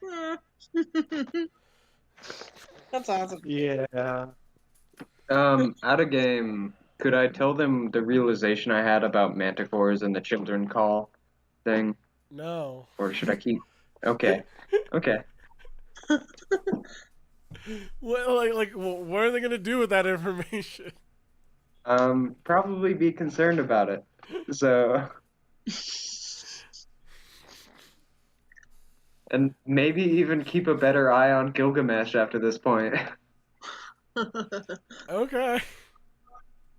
That's awesome. Yeah. Out of game, could I tell them the realization I had about manticores and the children call thing? No. Or should I keep? Okay. Okay. What are they gonna do with that information? Probably be concerned about it. So, and maybe even keep a better eye on Gilgamesh after this point. Okay.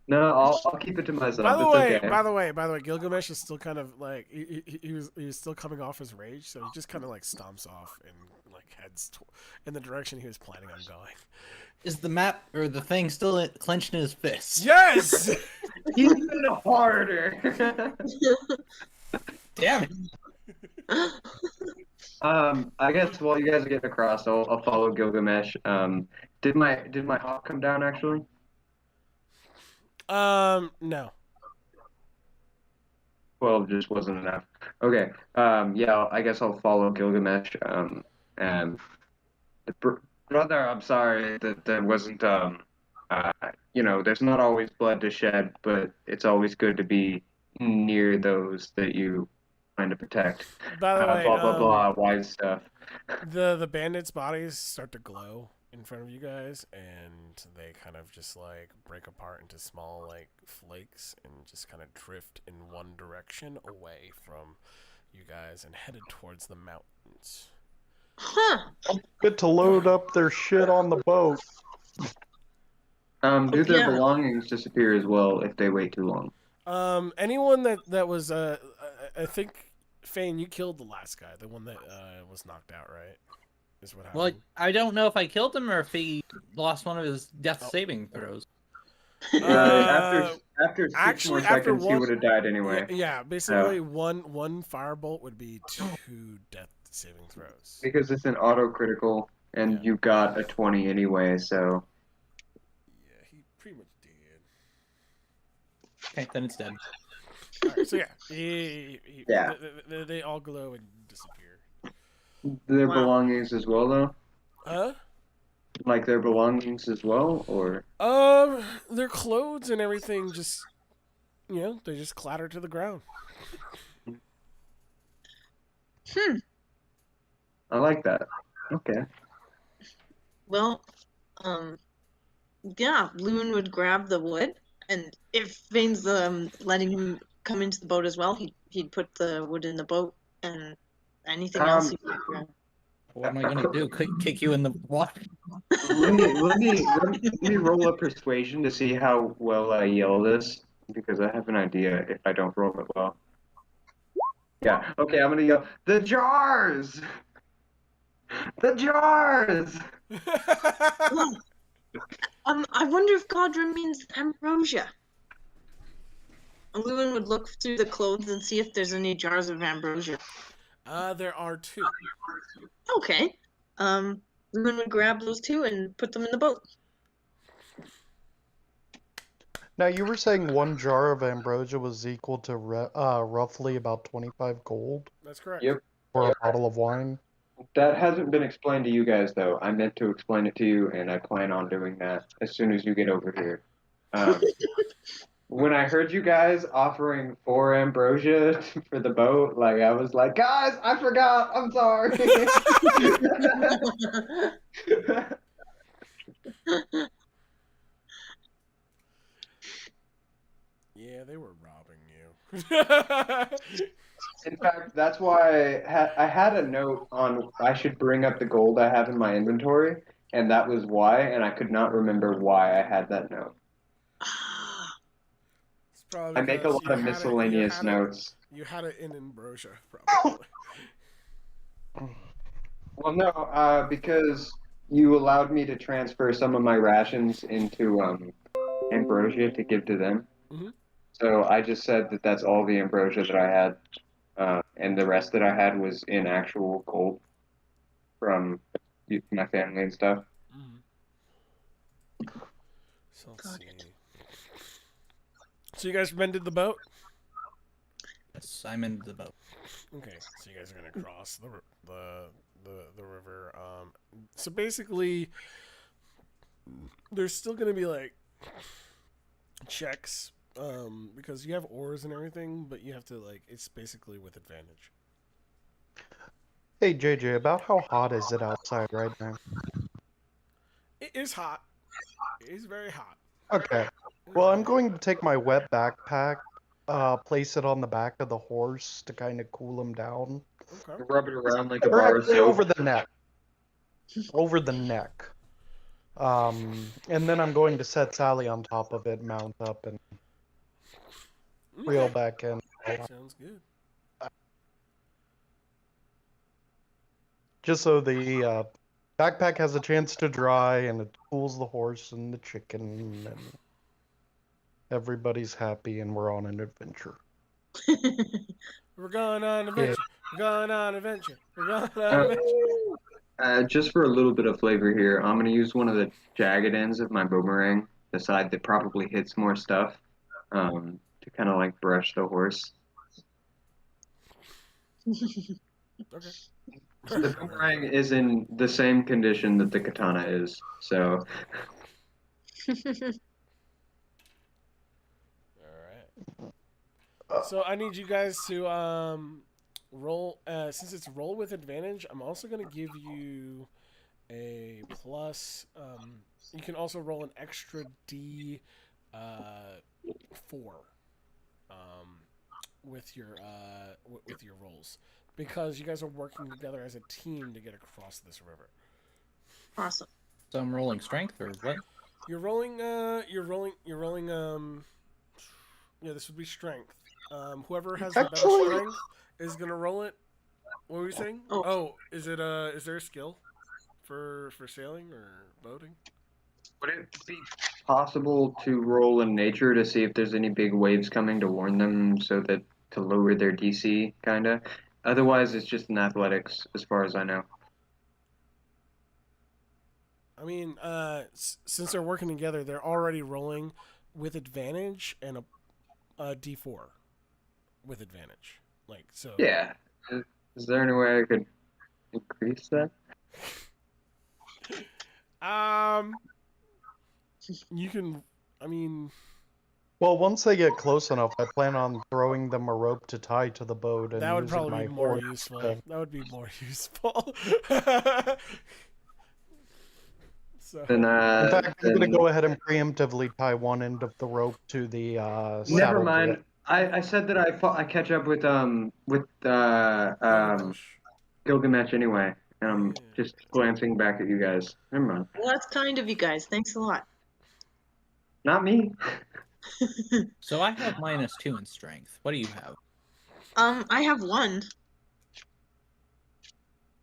No, I'll keep it to myself. By the It's okay. way, Gilgamesh is still kind of like he was still coming off his rage, so he just kind of like stomps off and like heads in the direction he was planning on going. Is the map or the thing still clenched in his fist? Yes. Even harder. Damn it! I guess while you guys are getting across, I'll follow Gilgamesh. Did my hawk come down actually? No. 12 just wasn't enough. Okay. Yeah, I guess I'll follow Gilgamesh. And brother, I'm sorry that there wasn't. There's not always blood to shed, but it's always good to be near those that you trying to protect. By the way, Blah blah blah, wise stuff. the bandits' bodies start to glow in front of you guys, and they kind of just like break apart into small like flakes and just kind of drift in one direction away from you guys and headed towards the mountains. Huh. Get to load up their shit on the boat. Do their Yeah. belongings disappear as well if they wait too long? Anyone that was I think Fane, you killed the last guy, the one that was knocked out, right? Is what happened. Well, I don't know if I killed him or if he lost one of his death saving throws. After 6 actually, more after seconds, he one- would have died anyway. Yeah, basically one firebolt would be 2 death saving throws. Because it's an auto critical, and Yeah. you got a 20 anyway, so. Yeah, he pretty much did. Okay, then it's dead. Alright, so yeah, Yeah. they all glow and disappear. Their Wow. belongings as well, though. Huh? Like their belongings as well, or Their clothes and everything just, they just clatter to the ground. I like that. Okay. Well, um, yeah, Loon would grab the wood, and if Vane's letting him come into the boat as well, he'd put the wood in the boat, and anything else he would grab. What am I gonna do? Kick you in the water? Let me roll a persuasion to see how well I yell this, because I have an idea if I don't roll it well. Yeah. Okay, I'm gonna yell, "The jars! The jars!" Well, I wonder if Godra means ambrosia. Loon would look through the clothes and see if there's any jars of ambrosia. There are 2. Okay. Loon would grab those 2 and put them in the boat. Now, you were saying 1 jar of ambrosia was equal to roughly about 25 gold That's correct. Yep. for a bottle of wine. That hasn't been explained to you guys, though. I meant to explain it to you, and I plan on doing that as soon as you get over here. When I heard you guys offering 4 ambrosia for the boat, like, I was like, guys, I forgot. I'm sorry. Yeah, they were robbing you. In fact, that's why I had a note on I should bring up the gold I have in my inventory, and that was why, and I could not remember why I had that note. It's probably I make a because lot you of had miscellaneous notes. You had it in ambrosia, probably. Well, no, because you allowed me to transfer some of my rations into ambrosia to give to them. Mhm. So I just said that that's all the ambrosia that I had, and the rest that I had was in actual gold from my family and stuff. So let's Got see. it. So you guys mended the boat? Yes, I'm in the boat. Okay, so you guys are gonna cross the river. So basically, there's still gonna be like checks, because you have oars and everything, but you have to it's basically with advantage. Hey, JJ, about how hot is it outside right now? It is hot. It is very hot. Okay. Well, I'm going to take my wet backpack, place it on the back of the horse to kind of cool him down. Okay. Rub it around like a Or bar of actually soap. over the neck. Over the neck. And then I'm going to set Sally on top of it, mount up, and reel back in. Sounds good. Just so the backpack has a chance to dry and it cools the horse and the chicken, and everybody's happy and we're on an adventure. We're going on an adventure. We're going on an adventure. We're going on an adventure. Just for a little bit of flavor here, I'm gonna use one of the jagged ends of my boomerang, the side that probably hits more stuff, to kind of like brush the horse. Okay. The boomerang is in the same condition that the katana is, so All right. So I need you guys to roll. Since it's roll with advantage, I'm also gonna give you a plus. You can also roll an extra D4 with your rolls, because you guys are working together as a team to get across this river. Awesome. So I'm rolling strength or what? You're rolling. Yeah, this would be strength. Whoever has the better Actually- strength is gonna roll it. What were you saying? Oh. Oh, is it is there a skill for sailing or boating? would it be possible to roll in nature to see if there's any big waves coming to warn them so that to lower their DC, kinda? Otherwise, it's just in athletics, as far as I know. I mean, since they're working together, they're already rolling with advantage and a D4. with advantage. Like so. Yeah. Is there any way I could increase that? You can. I mean, Well, once they get close enough, I plan on throwing them a rope to tie to the boat and that would using probably my be more horse useful. to- That would be more useful. So. Then, In fact, I'm then going to go ahead and preemptively tie one end of the rope to the never saddle mind. grip. I said that I catch up with Gilgamesh anyway, and I'm just glancing back at you guys. Never mind. Well, that's kind of you guys. Thanks a lot. Not me. So I have -2 in strength. What do you have? I have 1.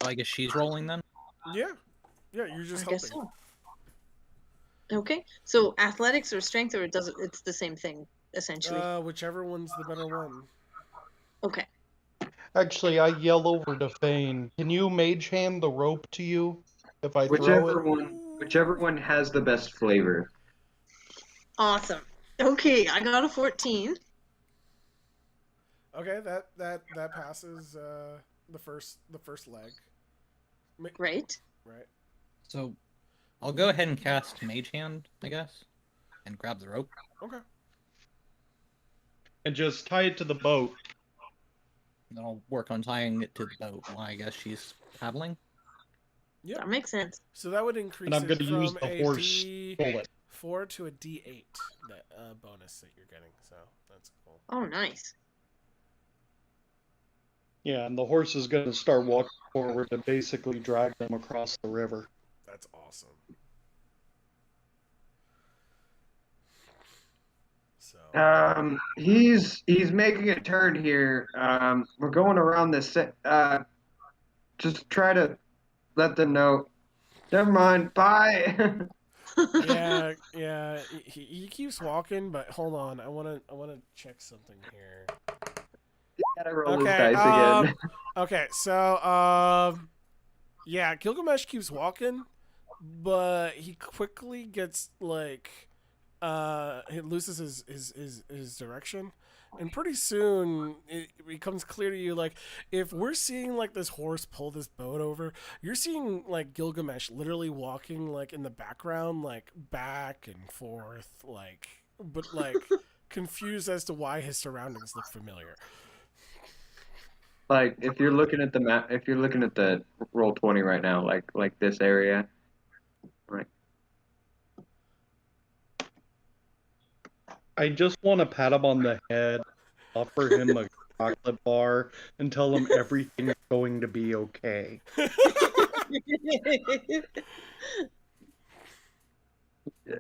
Oh, I guess she's rolling then. Yeah. Yeah, you're just I guess helping. so. Okay. So athletics or strength, or it's the same thing essentially. Whichever one's the better one. Okay. Actually, I yell over to Fane. Can you mage hand the rope to you if I throw it? Whichever one has the best flavor. Awesome. Okay, I got a 14. Okay, that passes the first leg. Right. Right. So I'll go ahead and cast Mage Hand, I guess, and grab the rope. Okay. And just tie it to the boat. Then I'll work on tying it to the boat while I guess she's paddling. Yeah. That makes sense. So that would increase And I'm it going to use from the a horse bullet. D4 to a D8 that bonus that you're getting. So that's cool. Oh, nice. Yeah, and the horse is going to start walking forward and basically drag them across the river. That's awesome. So. He's making a turn here. We're going around this. Just try to let them know. Never mind. Bye. Yeah. He keeps walking, but hold on. I wanna check something here. Gotta roll his Okay. dice again. Okay. So yeah, Gilgamesh keeps walking, but he quickly gets like he loses his direction. And pretty soon, it becomes clear to you, like, if we're seeing, like, this horse pull this boat over, you're seeing, like, Gilgamesh literally walking, like, in the background, like, back and forth, like, but, like, confused as to why his surroundings look familiar. Like, if you're looking at the map, if you're looking at the Roll20 right now, like this area, right? I just want to pat him on the head, offer him a chocolate bar, and tell him everything is going to be okay.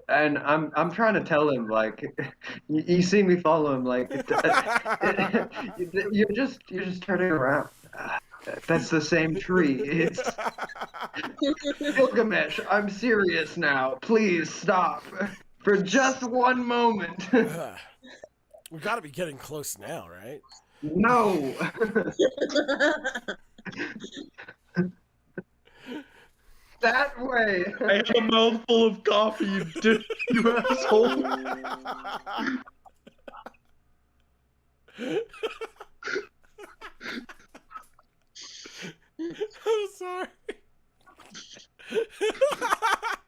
And I'm trying to tell him, like, you see me follow him, like, you're just turning around. That's the same tree. It's Gilgamesh. I'm serious now. Please stop for just one moment. We gotta be getting close now, right? No. That way. I have a mouthful of coffee, you asshole. I'm sorry.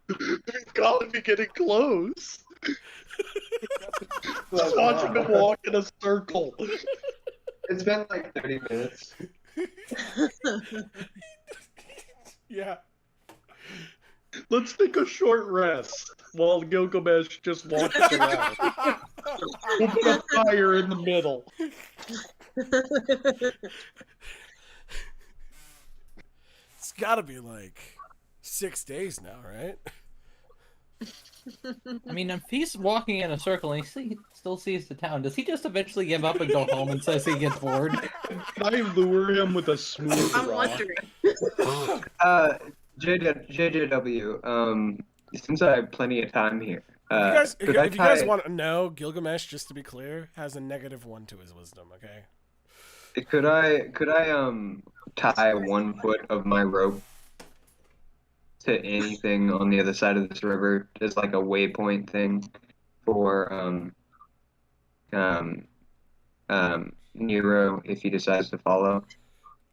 It's gotta be getting close. Just watching him walk in a circle. It's been like 30 minutes. Yeah. Let's take a short rest while Gilgamesh just walks around. We'll put a fire in the middle. It's gotta be like 6 days now, right? I mean, if he's walking in a circle and he still sees the town, does he just eventually give up and go home and says he gets bored? Can I lure him with a smooth I'm rock? wondering. JJW, since I have plenty of time here, if you could I guys tie- want to know, Gilgamesh, just to be clear, has a -1 to his wisdom. Okay. could I tie 1 foot of my rope to anything on the other side of this river as like a waypoint thing for Nero if he decides to follow?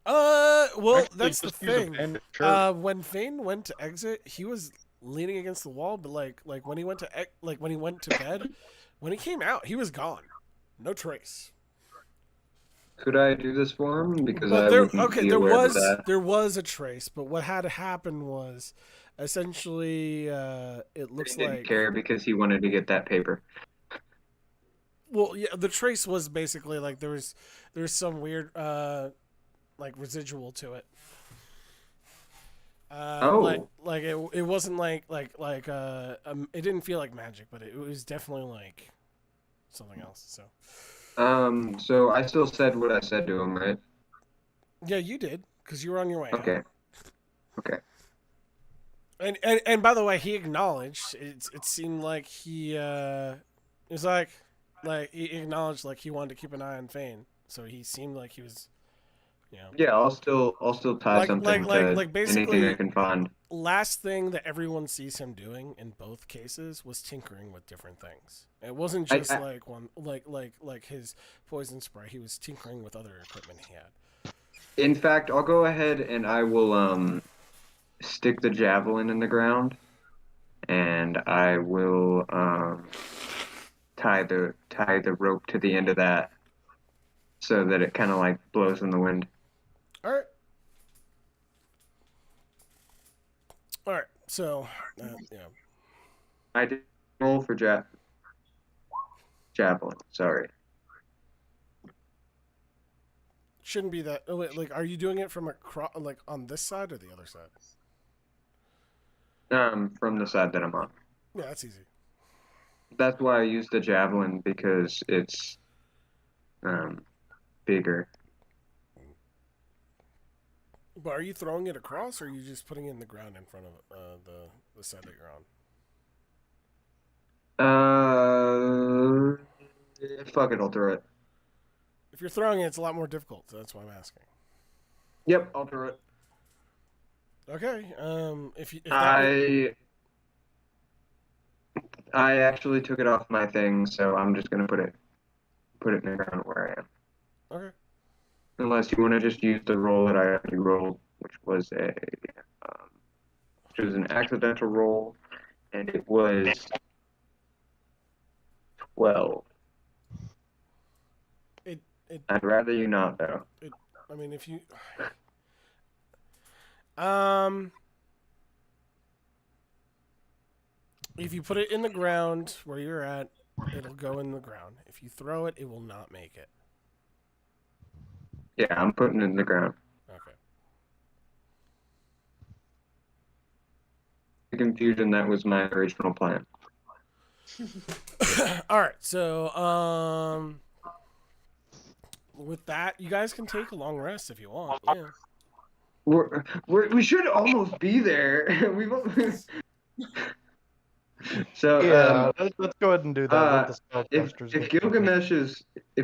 Well, Actually, that's the just use a thing. bandit shirt. When Fane went to exit, he was leaning against the wall, but like when he went to when he went to bed, when he came out, he was gone, no trace. Could I do this for him? Because But I wouldn't be aware of that. there was a trace, but what had happened was essentially it looks He didn't like care because he wanted to get that paper. well yeah the trace was basically like there's some weird like residual to it. Oh. Like it wasn't like it didn't feel like magic, but it was definitely like something else. So So I still said what I said to him, right? yeah, you did because you were on your way. out. Okay. Okay. And by the way, he acknowledged it seemed like he it was like he acknowledged like he wanted to keep an eye on Fane, so he seemed like he was, you know, Yeah, I'll still tie like something to anything basically I can find. last thing that everyone sees him doing in both cases was tinkering with different things. It wasn't just like one like his poison spray. He was tinkering with other equipment he had. In fact, I'll go ahead and I will stick the javelin in the ground, and I will tie the rope to the end of that so that it kind of like blows in the wind. All right. All right. So, yeah. I did roll for javelin. Sorry. Shouldn't be that. Oh, wait, like, are you doing it from like on this side or the other side? From the side that I'm on. Yeah, that's easy. That's why I used the javelin because it's bigger. But are you throwing it across, or are you just putting it in the ground in front of the side that you're on? Fuck it, I'll throw it. If you're throwing it, it's a lot more difficult. So that's why I'm asking. Yep, I'll throw it. Okay. If I actually took it off my thing, so I'm just gonna put it in the ground where I am. Okay. Unless you want to just use the roll that I already rolled, which was an accidental roll, and it was 12. I'd rather you not, though. I mean, if you if you put it in the ground where you're at, it'll go in the ground. If you throw it, it will not make it. Yeah, I'm putting it in the ground. Okay. The confusion, that was my original plan. All right. So, with that, you guys can take a long rest if you want. Yeah. We should almost be there. So Yeah, let's go ahead and do that. Let the if spellcasters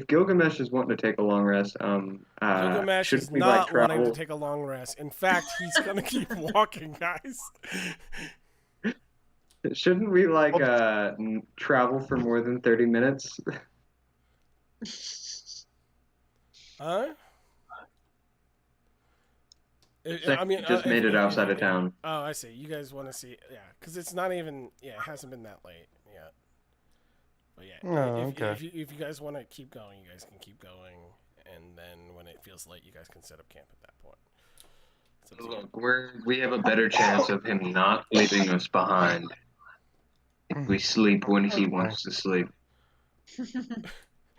Gilgamesh is wanting to take a long rest, Gilgamesh is should we not like wanting to travel? take a long rest. In fact, he's gonna keep walking, guys. Shouldn't we like travel for more than 30 minutes? Huh? I mean, just made it outside of town. Oh, I see. You guys want to see? Yeah, because it's not even. Yeah, it hasn't been that late yet. But yeah, Oh, okay. if you guys want to keep going, you guys can keep going, and then when it feels late, you guys can set up camp at that point. It's up to you. Look, we have a better chance of him not leaving us behind if we sleep when he wants to sleep.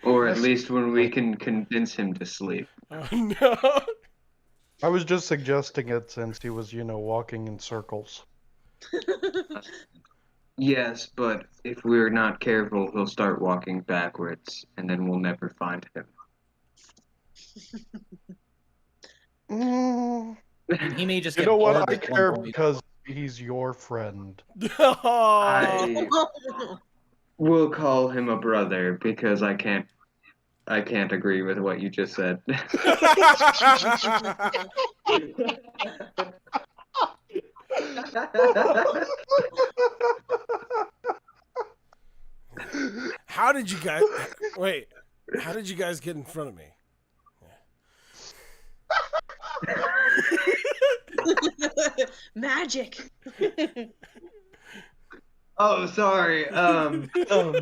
Or at least when we can convince him to sleep. Oh no! I was just suggesting it since he was, walking in circles. Yes, but if we're not careful, he'll start walking backwards, and then we'll never find him. He may just You get know what? bored I at one care point. because he's your friend. I will call him a brother because I can't agree with what you just said. How did you guys? Wait. How did you guys get in front of me? Magic. Oh, sorry. Oh,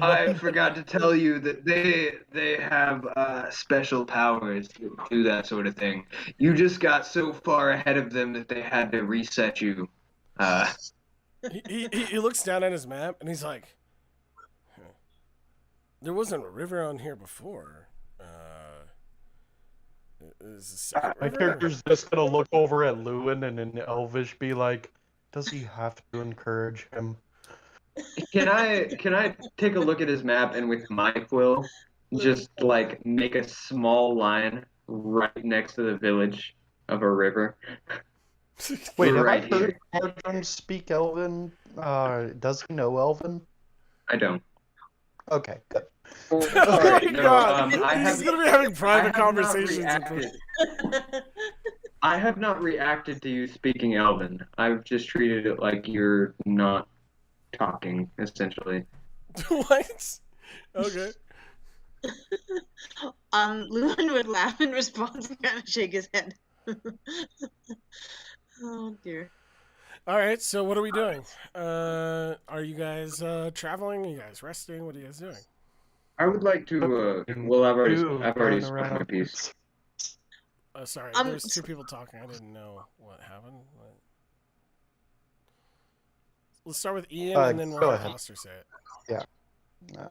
I forgot to tell you that they have special powers to do that sort of thing. You just got so far ahead of them that they had to reset you. Uh, He looks down at his map and he's like, "Huh. There wasn't a river on here before. Is the second my river? character's just gonna look over at Lewin and in Elvish be like, does he have to encourage him? can I take a look at his map and with my quill just like make a small line right next to the village of a river? Wait, Right have I heard here. Gordon speak Elven? Does he know Elven? I don't. Okay, good. Oh Sorry, my no, god! I He's have- gonna be having I private have not conversations. reacted. I have not reacted to you speaking Elven. I've just treated it like you're not talking, essentially. What? Okay. Lewin would laugh in response and kind of shake his head. Oh dear. All right. So what are we doing? Are you guys traveling? Are you guys resting? What are you guys doing? I would like to. Well, I've already Run spoken my around. piece. Sorry, Um, there's two people talking. I didn't know what happened. Let's start with Ian and then we'll go have ahead. Foster say it. Yeah.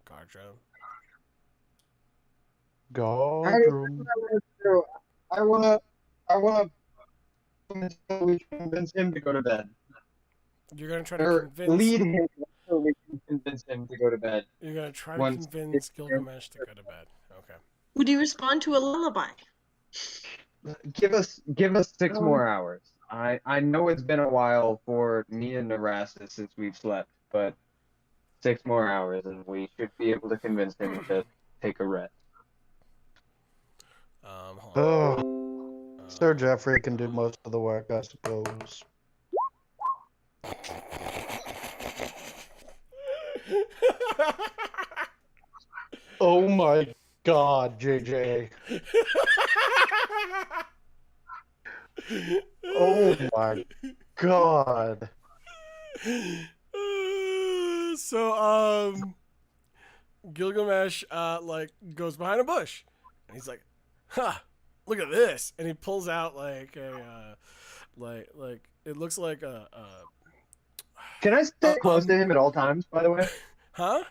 Gardro. Gordon. I wanna until we convince him to go to bed. You're gonna try to Or convince. lead him until we can convince him to go to bed. You're gonna try to once convince it's- Gilgamesh to go to bed. Okay. Would you respond to a lullaby? Give us 6 more hours. I know it's been a while for me and Narassus since we've slept, but 6 more hours and we should be able to convince him to take a rest. Hold Oh, on. Sir Jeffrey can do most of the work, I suppose. Oh my god, JJ. Oh my god. So Gilgamesh like goes behind a bush and he's like, "Huh, look at this." And he pulls out like a like it looks like a Can I stay close to him at all times, by the way? huh?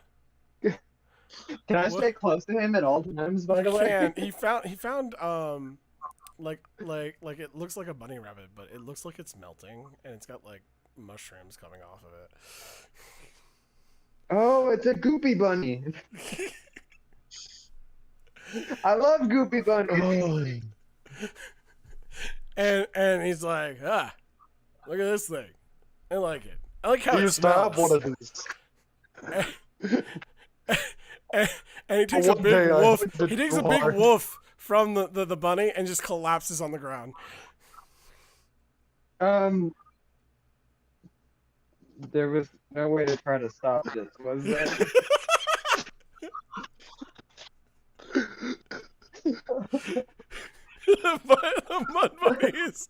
Can I What? stay close to him at all times, by the way? And he found like it looks like a bunny rabbit, but it looks like it's melting and it's got like mushrooms coming off of it. Oh, it's a goopy bunny. I love goopy bunnies. And he's like, "Ah, look at this thing. I like it. I like how You it used to have smells." one of these. And he takes a One big day I woof. hooked it He takes a too big hard. woof from the bunny and just collapses on the ground. There was no way to try to stop this, was there? The mud bunny is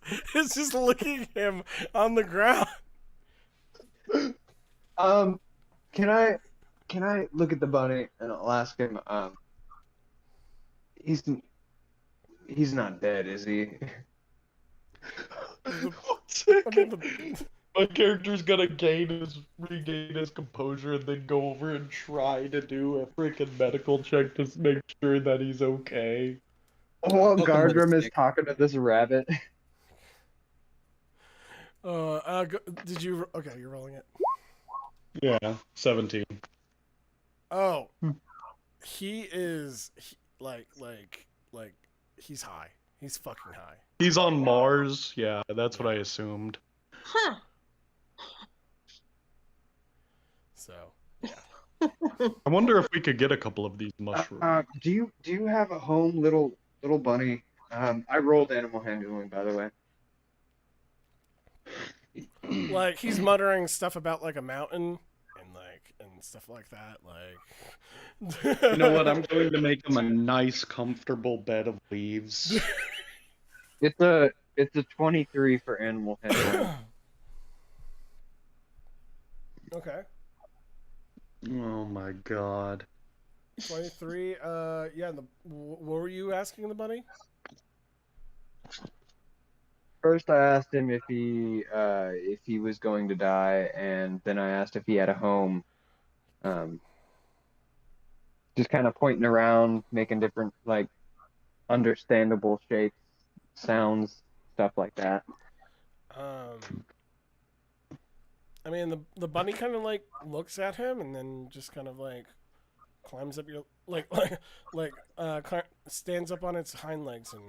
just licking him on the ground. Can I look at the bunny and I'll ask him, he's not dead, is he? I mean, My character's gonna regain his composure and then go over and try to do a freaking medical check to make sure that he's okay. While Welcome, Gardrum is Mystic. talking to this rabbit. did you? Okay, you're rolling it. Yeah, 17. Oh, he is like he's high. He's fucking high. He's on Mars. Yeah, that's what I assumed. Huh. So I wonder if we could get a couple of these mushrooms. Do you have a home, little bunny? I rolled animal handling, by the way. like he's muttering stuff about like a mountain and stuff like that. Like You know what? I'm going to make him a nice, comfortable bed of leaves. It's a 23 for animal handling. Okay. Oh my god. 23. Yeah. What were you asking the bunny? First, I asked him if he was going to die, and then I asked if he had a home. Just kind of pointing around, making different like understandable shapes, sounds, stuff like that. I mean, the bunny kind of like looks at him and then just kind of like climbs up your stands up on its hind legs and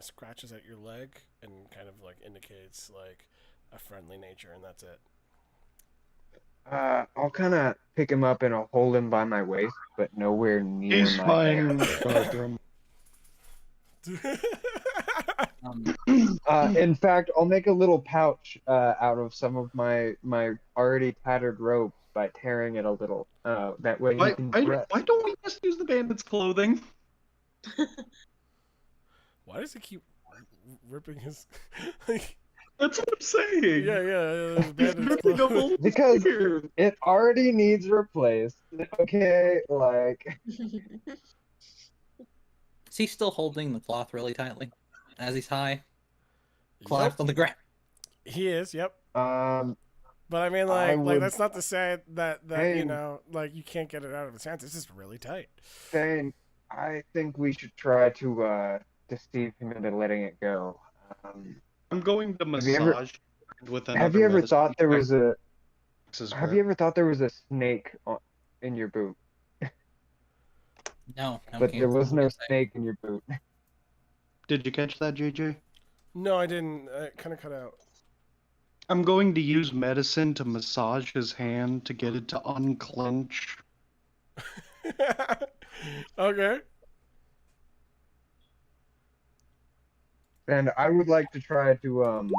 scratches at your leg and kind of like indicates like a friendly nature, and that's it. I'll kind of pick him up and I'll hold him by my waist, but nowhere near He's my head. fine, Bertram. In fact, I'll make a little pouch out of some of my already tattered robes by tearing it a little. That way he can dress. Why don't we just use the bandit's clothing? Why does he keep ripping his? Like, That's what I'm saying. yeah. Because it already needs replaced. Okay, like. Is he still holding the cloth really tightly as he's high? Collapsed on the ground. He is. Yep. Um. But I mean, like that's not to say that Hey. you know, like you can't get it out of his hands. It's just really tight. Thane, I think we should try to deceive him into letting it go. I'm going to Have you ever- massage with another Have you ever medicine thought there was a check. Have you ever thought there was a snake in your boot? No, But there was no snake. snake in your boot. Did you catch that, JJ? No, I didn't. It kind of cut out. I'm going to use medicine to massage his hand to get it to unclench. Okay. And I would like to try to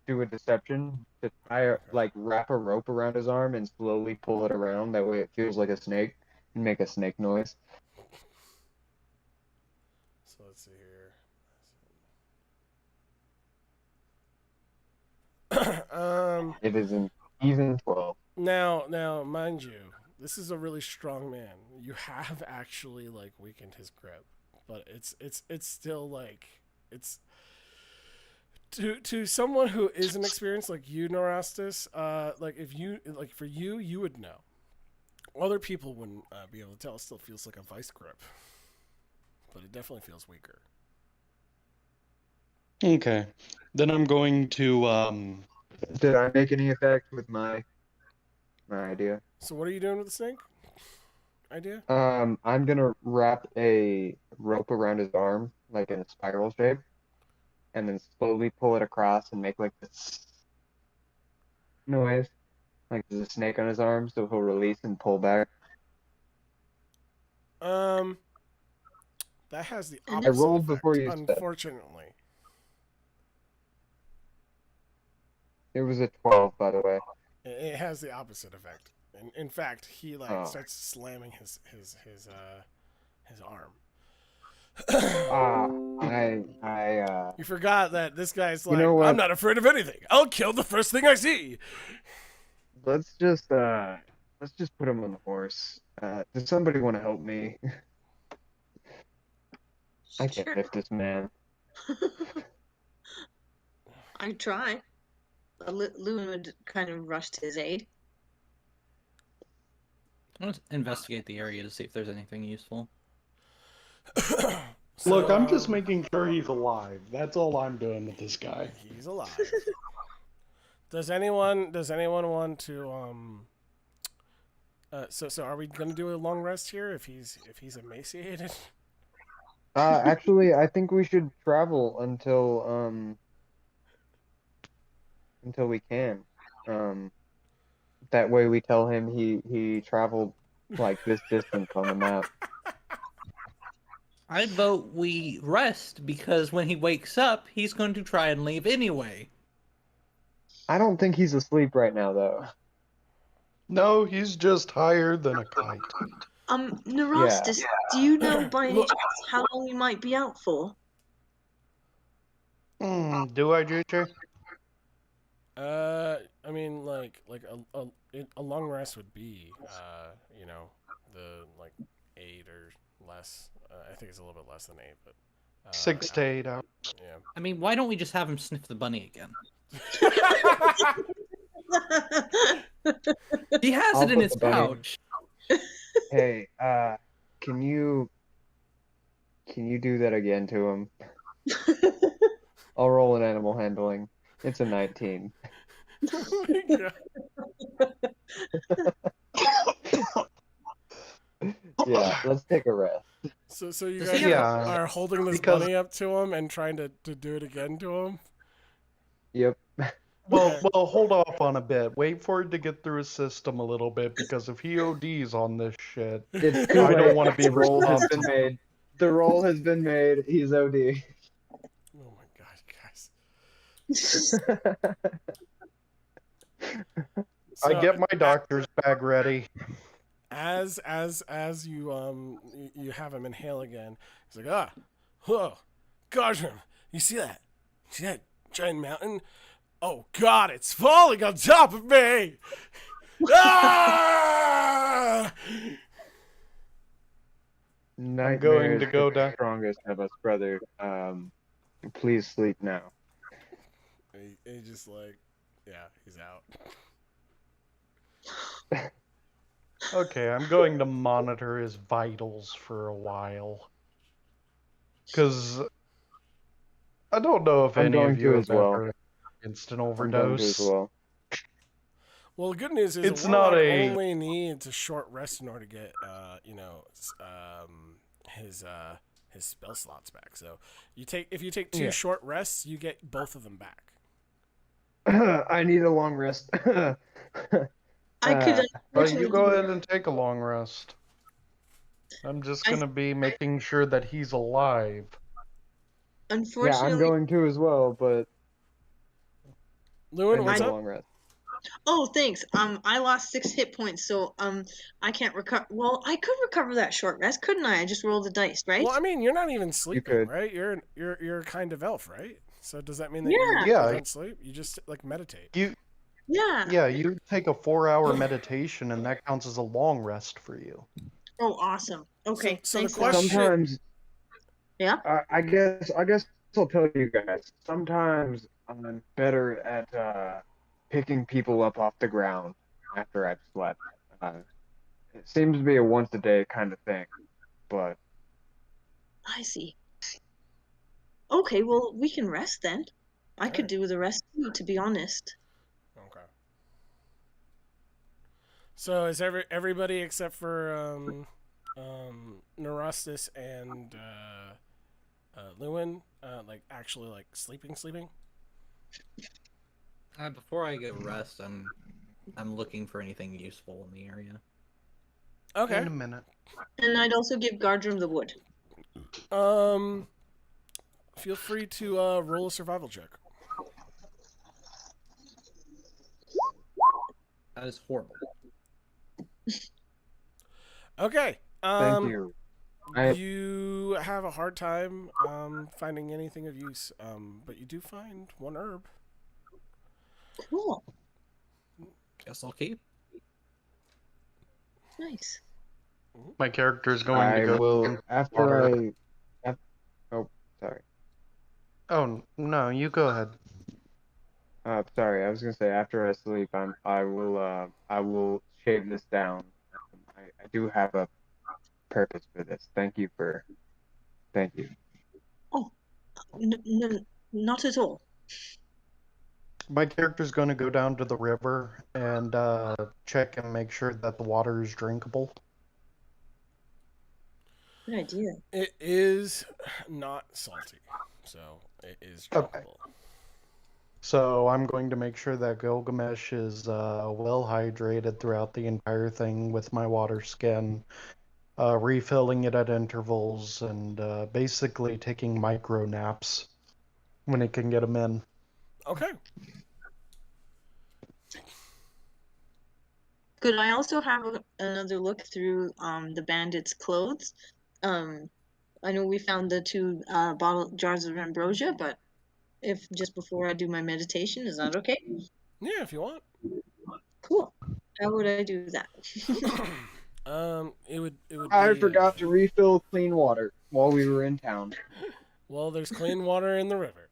do a deception to wrap a rope around his arm and slowly pull it around. That way it feels like a snake and make a snake noise. So let's see here. It is an even 12. Now, mind you, this is a really strong man. You have actually like weakened his grip, but it's still like it's to someone who isn't experienced like you, Norastus. Like if you like for you, you would know. Other people wouldn't be able to tell. It still feels like a vice grip, but it definitely feels weaker. Okay. Then I'm going to Did I make any effect with my idea? So what are you doing with the snake? Idea? I'm gonna wrap a rope around his arm, like in a spiral shape, and then slowly pull it across and make like this noise, like there's a snake on his arm, so he'll release and pull back. That has the I opposite rolled effect, before you said. unfortunately. It was a 12, by the way. It has the opposite effect. In fact, he starts slamming his arm. I You forgot that this guy's like, You know what? I'm not afraid of anything. I'll kill the first thing I see. let's just put him on the horse. Does somebody want to help me? I can't Sure. lift this man. I try. Lewin would kind of rush to his aid. Let's investigate the area to see if there's anything useful. look, I'm So, just making sure he's alive. That's all I'm doing with this guy. He's alive. Does anyone want to so are we gonna do a long rest here if he's emaciated? Actually, I think we should travel until we can. That way we tell him he traveled like this distance on the map. I vote we rest because when he wakes up, he's going to try and leave anyway. I don't think he's asleep right now, though. No, he's just higher than a kite. Neurostis, do you know by any Look- chance how long you might be out for? Do I, JJ? I mean, like a long rest would be, you know, the like 8 or less. I think it's a little bit less than 8, but 6 to 8 hours. yeah. I mean, why don't we just have him sniff the bunny again? He has I'll it in put his the bunny- pouch. Hey, can you do that again to him? I'll roll an animal handling. It's a 19. Oh my God. Yeah, let's take a rest. So you Does guys he have are holding this because- bunny up to him and trying to do it again to him. Yep. Well, hold off on a bit. Wait for it to get through his system a little bit, because if he ODs on this shit, It's too I don't late. want to be The roll has been responsible. made. The roll has been made. He's OD. Oh my God, guys. I So, get my doctor's bag ready. as you have him inhale again, he's like, oh, gosh, you see that? See that giant mountain? Oh God, it's falling on top of me! Ah! Nightmares to go are the down. strongest of us, brother. Please sleep now. He just like, yeah, he's out. Okay, I'm going to monitor his vitals for a while. Because I don't know if I'm any going of you to have as well. ever instant I'm going to as overdose. well. Well, the good news is It's a warlock not a- only needs a short rest in order to get, his spell slots back. So if you take 2 Yeah. short rests, you get both of them back. I need a long rest. I could Uh, But you unfortunately go do ahead and take a long rest. I'm just I- going to be making sure that he's alive. Yeah, unfortunately. I'm going to as well, but I Lewin, need what's a up? long rest. Oh, thanks. I lost 6 hit points, so I can't recover. Well, I could recover that short rest, couldn't I? I just rolled the dice, right? Well, I mean, you're not even sleeping, could. right? You're a kind of elf, right? So does that mean that Yeah. you Yeah. don't sleep? You just like meditate. Yeah. You take a 4-hour meditation, and that counts as a long rest for you. Oh, awesome. Okay. So the thanks, Lewin. question- Sometimes, Yeah. I guess I'll tell you guys. Sometimes I'm better at picking people up off the ground after I've slept. It seems to be a once a day kind of thing, but I see. Okay, well, we can rest then. I could Alright. do the rest too, to be honest. Okay. So is everybody except for Neurostis and Lewin like actually like sleeping? Before I get rest, I'm looking for anything useful in the area. Okay. In a minute. And I'd also give Gardrum the wood. Feel free to roll a survival check. That is horrible. Okay. thank you. You have a hard time finding anything of use, but you do find one herb. Cool. Guess I'll keep. Nice. My character is going I to go. will after oh, sorry. Oh, no, you go ahead. Sorry. I was gonna say after I sleep, I will shave this down. I do have a purpose for this. Thank you. Not at all. My character's going to go down to the river and check and make sure that the water is drinkable. Good idea. It is not salty, so it is Okay. drinkable. So I'm going to make sure that Gilgamesh is well hydrated throughout the entire thing with my water skin, refilling it at intervals, and basically taking micro naps when he can get them in. Okay. Could I also have another look through the bandits' clothes? I know we found the two bottle jars of ambrosia, but if just before I do my meditation, is that okay? Yeah, if you want. Cool. How would I do that? It would I be. forgot to refill clean water while we were in town. Well, there's clean water in the river.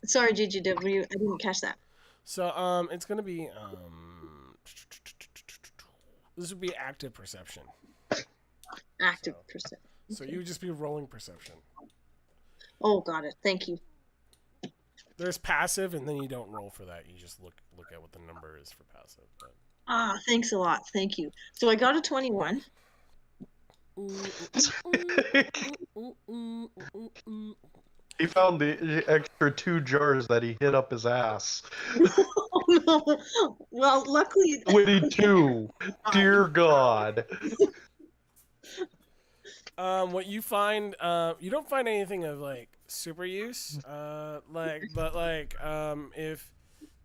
Sorry, GGW, I didn't catch that. So it's gonna be this would be active perception. Active So- percent. So you would just be rolling perception. Oh, got it. Thank you. There's passive, and then you don't roll for that. You just look at what the number is for passive. But... Ah, thanks a lot. Thank you. So I got a 21. He found the extra 2 jars that he hit up his ass. Oh no. Well, luckily 22. Dear God. What you find, you don't find anything of like super use.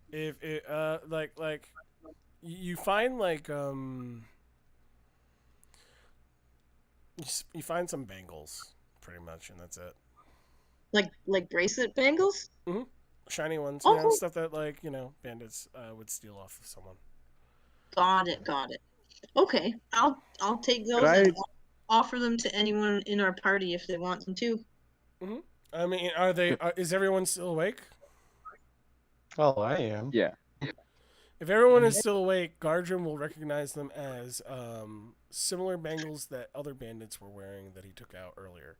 If it, you find like you find some bangles, pretty much, and that's it. like bracelet bangles? Shiny ones, Oh, you know, cool. stuff that like bandits would steal off of someone. Got it. Okay. I'll take those I- and offer them to anyone in our party if they want them too. I mean, are they? Is everyone still awake? Well, I am. Yeah. If everyone is still awake, Gardrum will recognize them as similar bangles that other bandits were wearing that he took out earlier.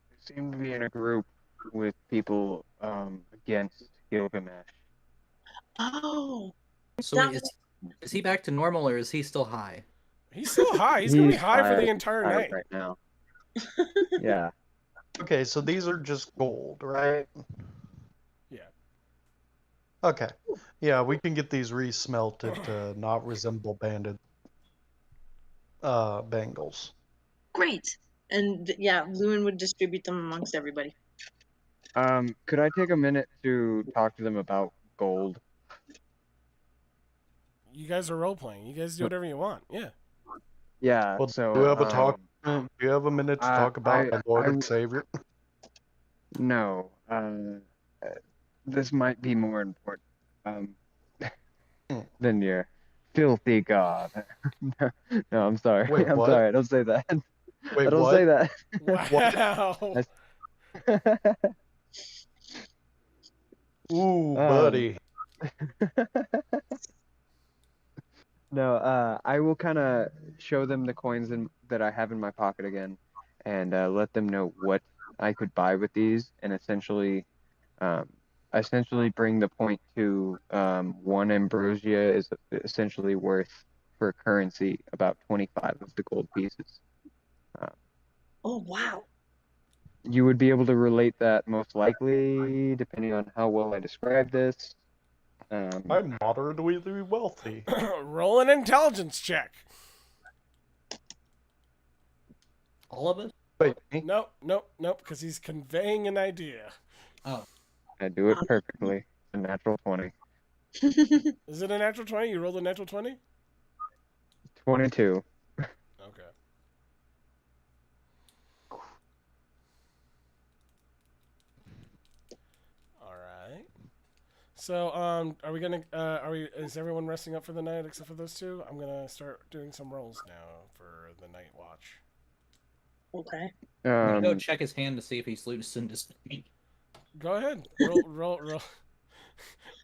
They seem to be in a group with people against Gilgamesh. Oh, So that wait, is he back to normal or is he still high? He's still high. He's gonna be high for the He's entire high night. right now. Yeah. Okay, so these are just gold, right? Yeah. Okay. Yeah, we can get these resmelted to not resemble banded bangles. great. And yeah, Lewin would distribute them amongst everybody. Could I take a minute to talk to them about gold? You guys are role playing. You guys do whatever you want. Yeah. Yeah. Well, So do you have a talk? Do you have a minute to talk about our Lord and Savior? No. This might be more important than your filthy god. No, I'm sorry. Wait, I'm what? sorry. Don't say that. Wait, I don't what? say that. Wow. Ooh, buddy. No, I will kind of show them the coins that I have in my pocket again, and let them know what I could buy with these, and essentially bring the point to one ambrosia is essentially worth for currency about 25 of the gold pieces. Oh wow. You would be able to relate that most likely, depending on how well I describe this. I'm moderately wealthy. Roll an intelligence check. All of us? Wait, me? Nope, because he's conveying an idea. Oh, I do it perfectly. A natural 20. Is it a natural 20? You rolled a natural 20? 22. Okay. All right. So, is everyone resting up for the night except for those two? I'm gonna start doing some rolls now for the night watch. Okay. I'm gonna go Um, check his hand to see if he's loosened his feet. Go ahead.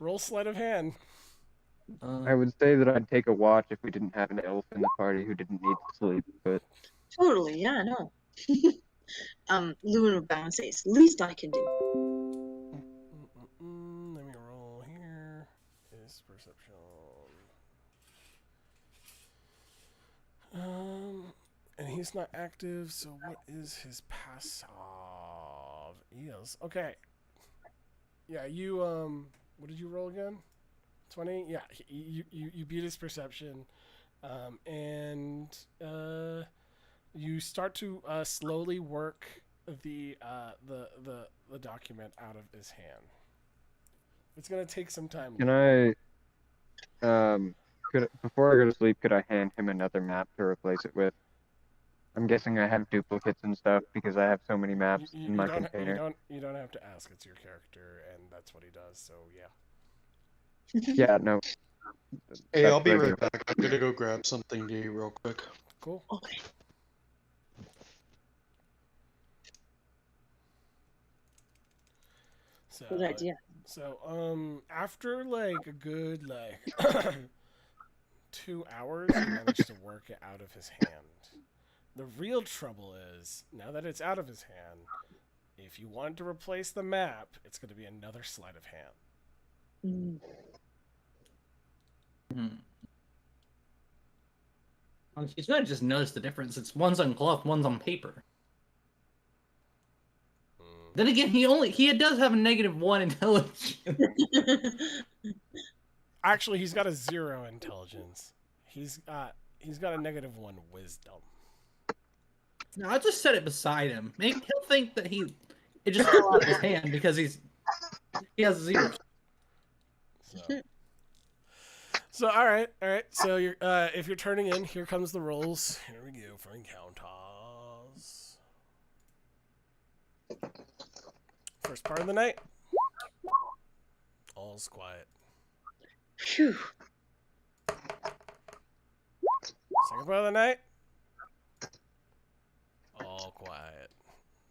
Roll sleight of hand. I would say that I'd take a watch if we didn't have an elf in the party who didn't need to sleep, but Totally. Yeah. No. Lewin would bow and say, "It's the least I can do." Let me roll here. Is perception. And he's not active, so what is his passive? Yes. Okay. Yeah, you what did you roll again? 20? Yeah, you beat his perception. And you start to slowly work the document out of his hand. It's gonna take some time. Can before I go to sleep, could I hand him another map to replace it with? I'm guessing I have duplicates and stuff because I have so many maps You, in you my don't container. you don't have to ask. It's your character, and that's what he does. So yeah. Yeah, no. Hey, That's I'll be what I right do. back. I'm gonna go grab something to eat real quick. Cool. Okay. So, Good idea. So after like a good 2 hours, you manage to work it out of his hand. The real trouble is now that it's out of his hand. If you want to replace the map, it's going to be another sleight of hand. Mm. Well, he's gonna just notice the difference. It's one's on cloth, one's on paper. Then again, he does have a -1 intelligence. Actually, he's got a 0 intelligence. He's got a -1 wisdom. No, I'll just set it beside him. Maybe he'll think that it just fell out of his hand because he has 0. So all right. So you're if you're turning in, here comes the rolls. Here we go for encounters. First part of the night. All's quiet. Phew. Second part of the night. All quiet.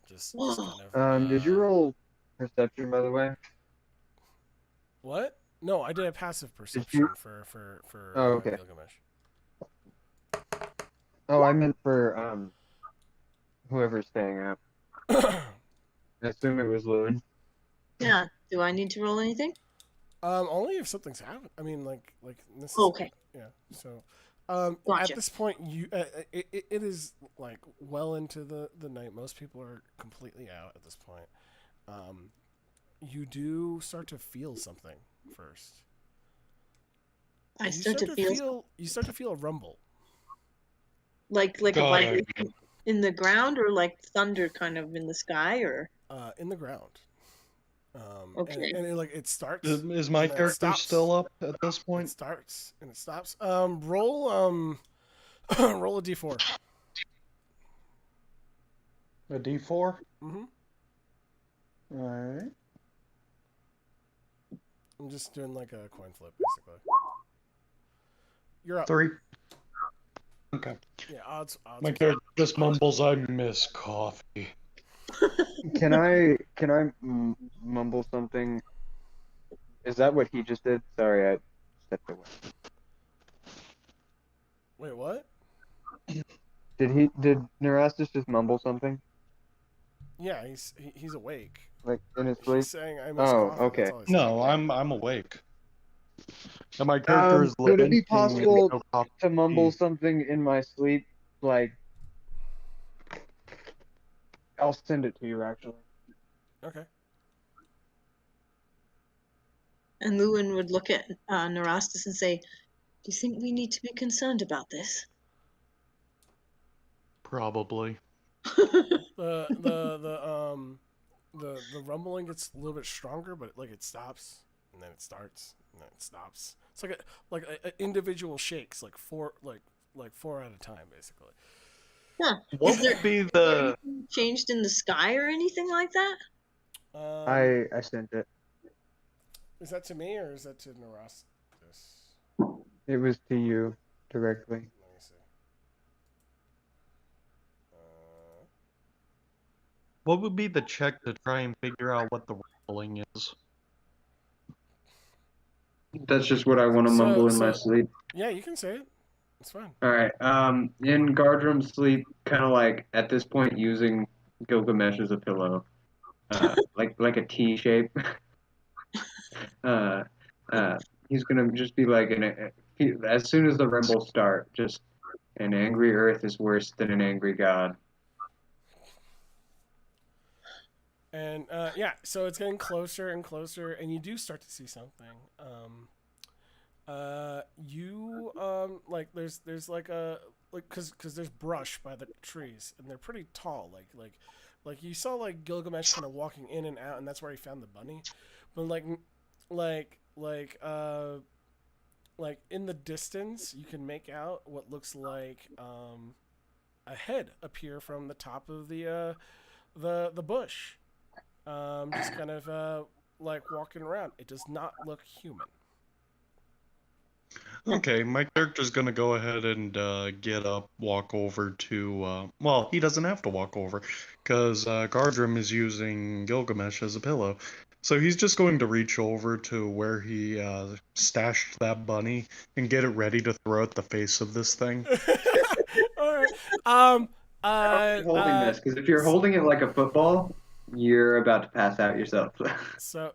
Just kind of. Did you roll perception, by the way? What? No, I did a passive perception for Oh, okay. Gilgamesh. Oh, I meant for whoever's staying up. I assume it was Lewin. Yeah. Do I need to roll anything? Only if something's happened. I mean, like this. Is, Okay. Yeah. So, Gotcha. at this point, it is like well into the night. Most people are completely out at this point. You do start to feel something first. I start to feel You start to feel a rumble. like a God, vibration in the ground, or like thunder kind of in the sky, or In the ground. Okay. And it starts. Is my and then it character stops. still up at this It point? starts and it stops. Roll roll a d4. A D4? Mm-hmm. Alright. I'm just doing like a coin flip, basically. You're up. 3. Okay. Yeah, odds. My are- character just mumbles, I miss coffee. Can I mumble something? Is that what he just did? Sorry, I stepped away. Wait, what? Did Nerastus just mumble something? Yeah, he's awake. Like in his sleep? He's saying, "I miss Oh, coffee." okay. That's all he said. No, I'm awake. And my character is Could it be lamenting possible no coffee. to mumble something in my sleep? Like, I'll send it to you actually. Okay. and Lewin would look at Nerastus and say, "Do you think we need to be concerned about this?" Probably. The rumbling gets a little bit stronger, but like it stops and then it starts and then it stops. It's like a individual shakes, like four at a time, basically. Huh. What Is there would be the... anything changed in the sky or anything like that? I sent it. Is that to me or is that to Nerastus? It was to you directly. Let me see. What would be the check to try and figure out what the rumbling is? That's just what I want to mumble in my sleep. Yeah, you can say it. It's fine. All right. In Gardrum's sleep, kind of like at this point using Gilgamesh as a pillow, like a T shape. He's gonna just be like as soon as the rumbles start, just an angry earth is worse than an angry god. And yeah, so it's getting closer and closer, and you do start to see something. Like there's like a because there's brush by the trees, and they're pretty tall. Like you saw like Gilgamesh kind of walking in and out, and that's where he found the bunny. But like like like uh like in the distance you can make out what looks like a head appear from the top of the bush, just kind of like walking around. It does not look human. Okay, my character's gonna go ahead and get up, walk over to. Well, he doesn't have to walk over, because Gardrum is using Gilgamesh as a pillow. So he's just going to reach over to where he stashed that bunny and get it ready to throw at the face of this thing. All right. Holding this, because if you're holding it like a football, you're about to pass out yourself. So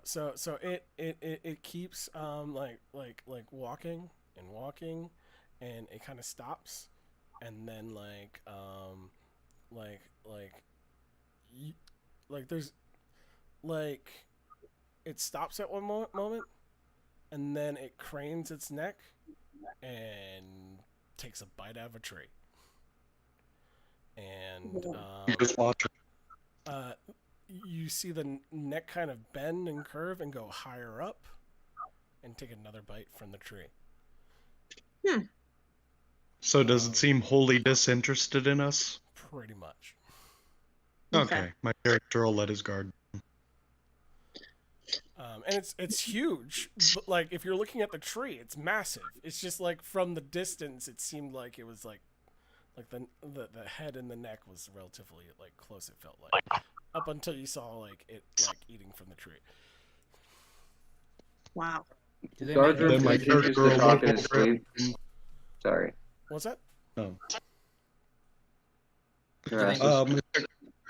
it keeps like walking and walking, and it kind of stops, and then like y- like there's like it stops at one moment, and then it cranes its neck and takes a bite out of a tree. And You just watch it. uh, you see the neck kind of bend and curve and go higher up and take another bite from the tree. So does it seem wholly disinterested in us? Pretty much. Okay, my character will let his guard. And it's huge. But like if you're looking at the tree, it's massive. It's just like from the distance, it seemed like it was like the head and the neck was relatively like close. It felt like up until you saw like it like eating from the tree. Wow. Do they Gardrum Then my continues character to talk in will his sleep. Sorry. What's that? No. Harass Uh, us.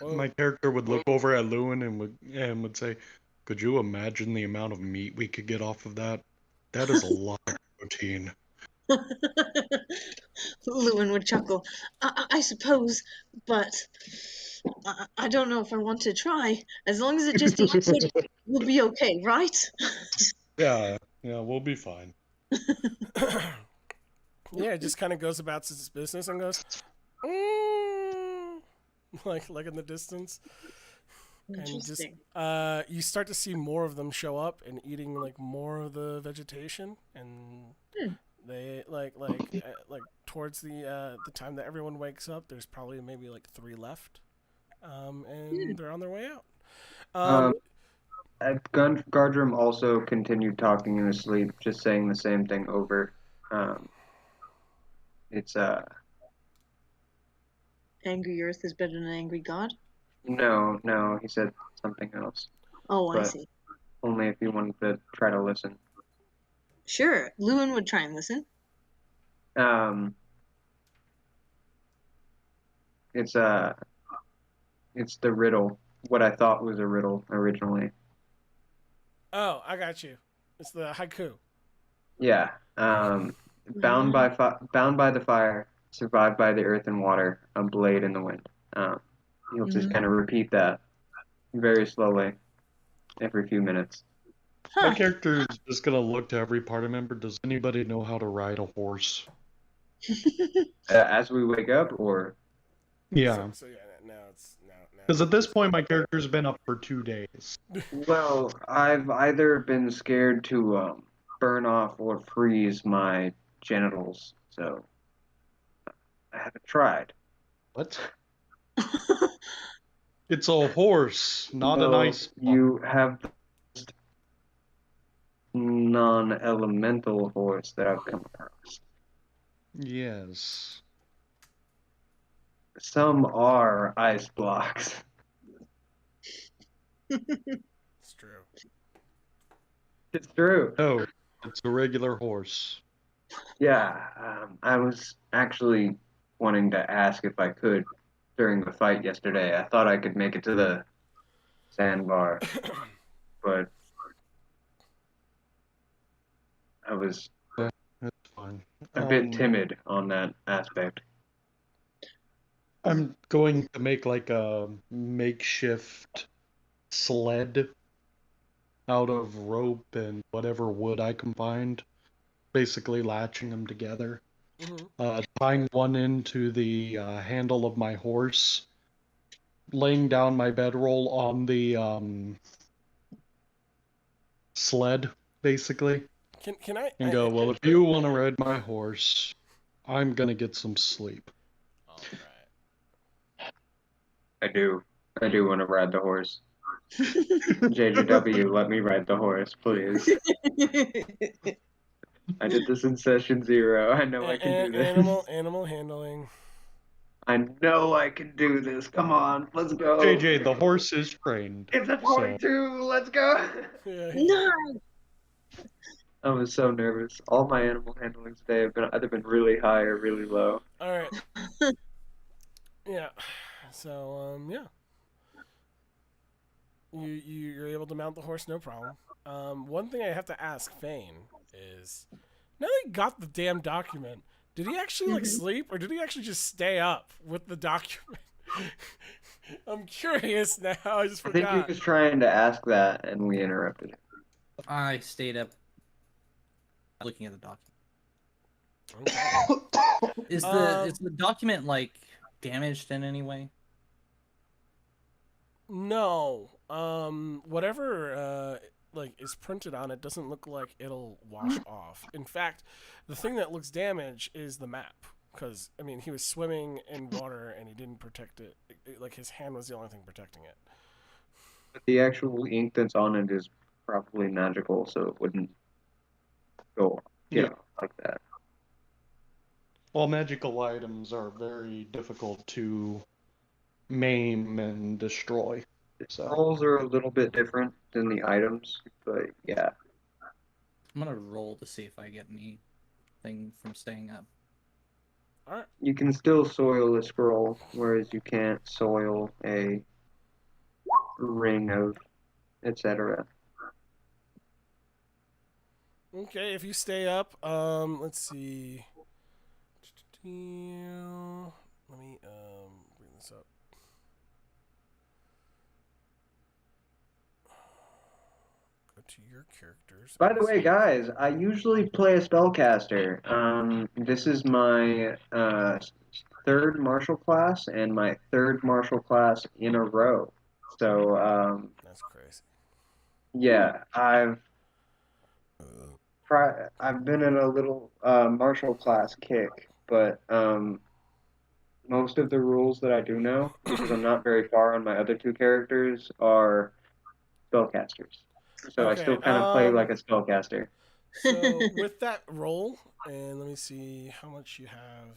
My character would look over at Lewin and would say, "Could you imagine the amount of meat we could get off of that? That is a lot of protein." Lewin would chuckle. I suppose, but I don't know if I want to try. As long as it just eats it, we'll be okay, right? Yeah, we'll be fine. Yeah, it just kind of goes about its business and goes, "Mm," like in the distance. And just Interesting. you start to see more of them show up and eating like more of the vegetation, and they like towards the time that everyone wakes up, there's probably maybe like 3 left, and they're on their way out. Um, Gardrum also continued talking in his sleep, just saying the same thing over. It's Angry Earth is better than Angry God? no, he said something else, Oh, I but see. only if you wanted to try to listen. Sure, Lewin would try and listen. Um, it's the riddle. What I thought was a riddle originally. Oh, I got you. It's the haiku. Yeah. Bound by the fire, survived by the earth and water, a blade in the wind. You'll just kind of repeat that very slowly every few minutes. My Huh. character is just gonna look to every party member. Does anybody know how to ride a horse? As we wake up, or Yeah, So yeah, now it's now. because at this point my character's been up for 2 days. well, I've either been scared to burn off or freeze my genitals, so I haven't tried. What? It's a horse, not an No, ice. you have non-elemental horse that I've come across. Yes. Some are ice blocks. It's true. It's true. No, it's a regular horse. Yeah, I was actually wanting to ask if I could during the fight yesterday. I thought I could make it to the sandbar, but I was That's fine. a bit timid on that aspect. I'm going to make like a makeshift sled out of rope and whatever wood I can find, basically latching them together. Tying one into the handle of my horse, laying down my bedroll on the sled, basically, Can I? and go, well, if you want to ride my horse, I'm gonna get some sleep. All right. I do want to ride the horse. JJW, let me ride the horse, please. I did this in session 0. I know I can do this. Animal handling. I know I can do this. Come on, let's go. JJ, the horse is trained. It's a 22. Let's go. Yeah. Nice. I was so nervous. All my animal handling today have been either been really high or really low. All right. Yeah. So yeah. You're able to mount the horse, no problem. One thing I have to ask Fane is, now that he got the damn document, did he actually like sleep, or did he actually just stay up with the document? I'm curious now. I just I think forgot. he was trying to ask that, and we interrupted him. I stayed up looking at the document. Okay. Is the document like damaged in any way? No. Whatever like is printed on it doesn't look like it'll wash off. In fact, the thing that looks damaged is the map, because I mean he was swimming in water and he didn't protect it. Like his hand was the only thing protecting it. But the actual ink that's on it is probably magical, so it wouldn't go like that. Well, magical items are very difficult to maim and destroy. The So scrolls are a little bit different than the items, but yeah. I'm gonna roll to see if I get anything from staying up. All right. You can still soil a scroll, whereas you can't soil a ring of etc. Okay, if you stay up, let's see. Let me bring this up. Go to your characters. By the way, guys, I usually play a spellcaster. This is my third martial class and my third martial class in a row. So That's crazy. yeah, I've been in a little martial class kick, but most of the rules that I do know, because I'm not very far on my other two characters, are spellcasters. So I Okay, still kind of play like a spellcaster. So with that roll, and let me see how much you have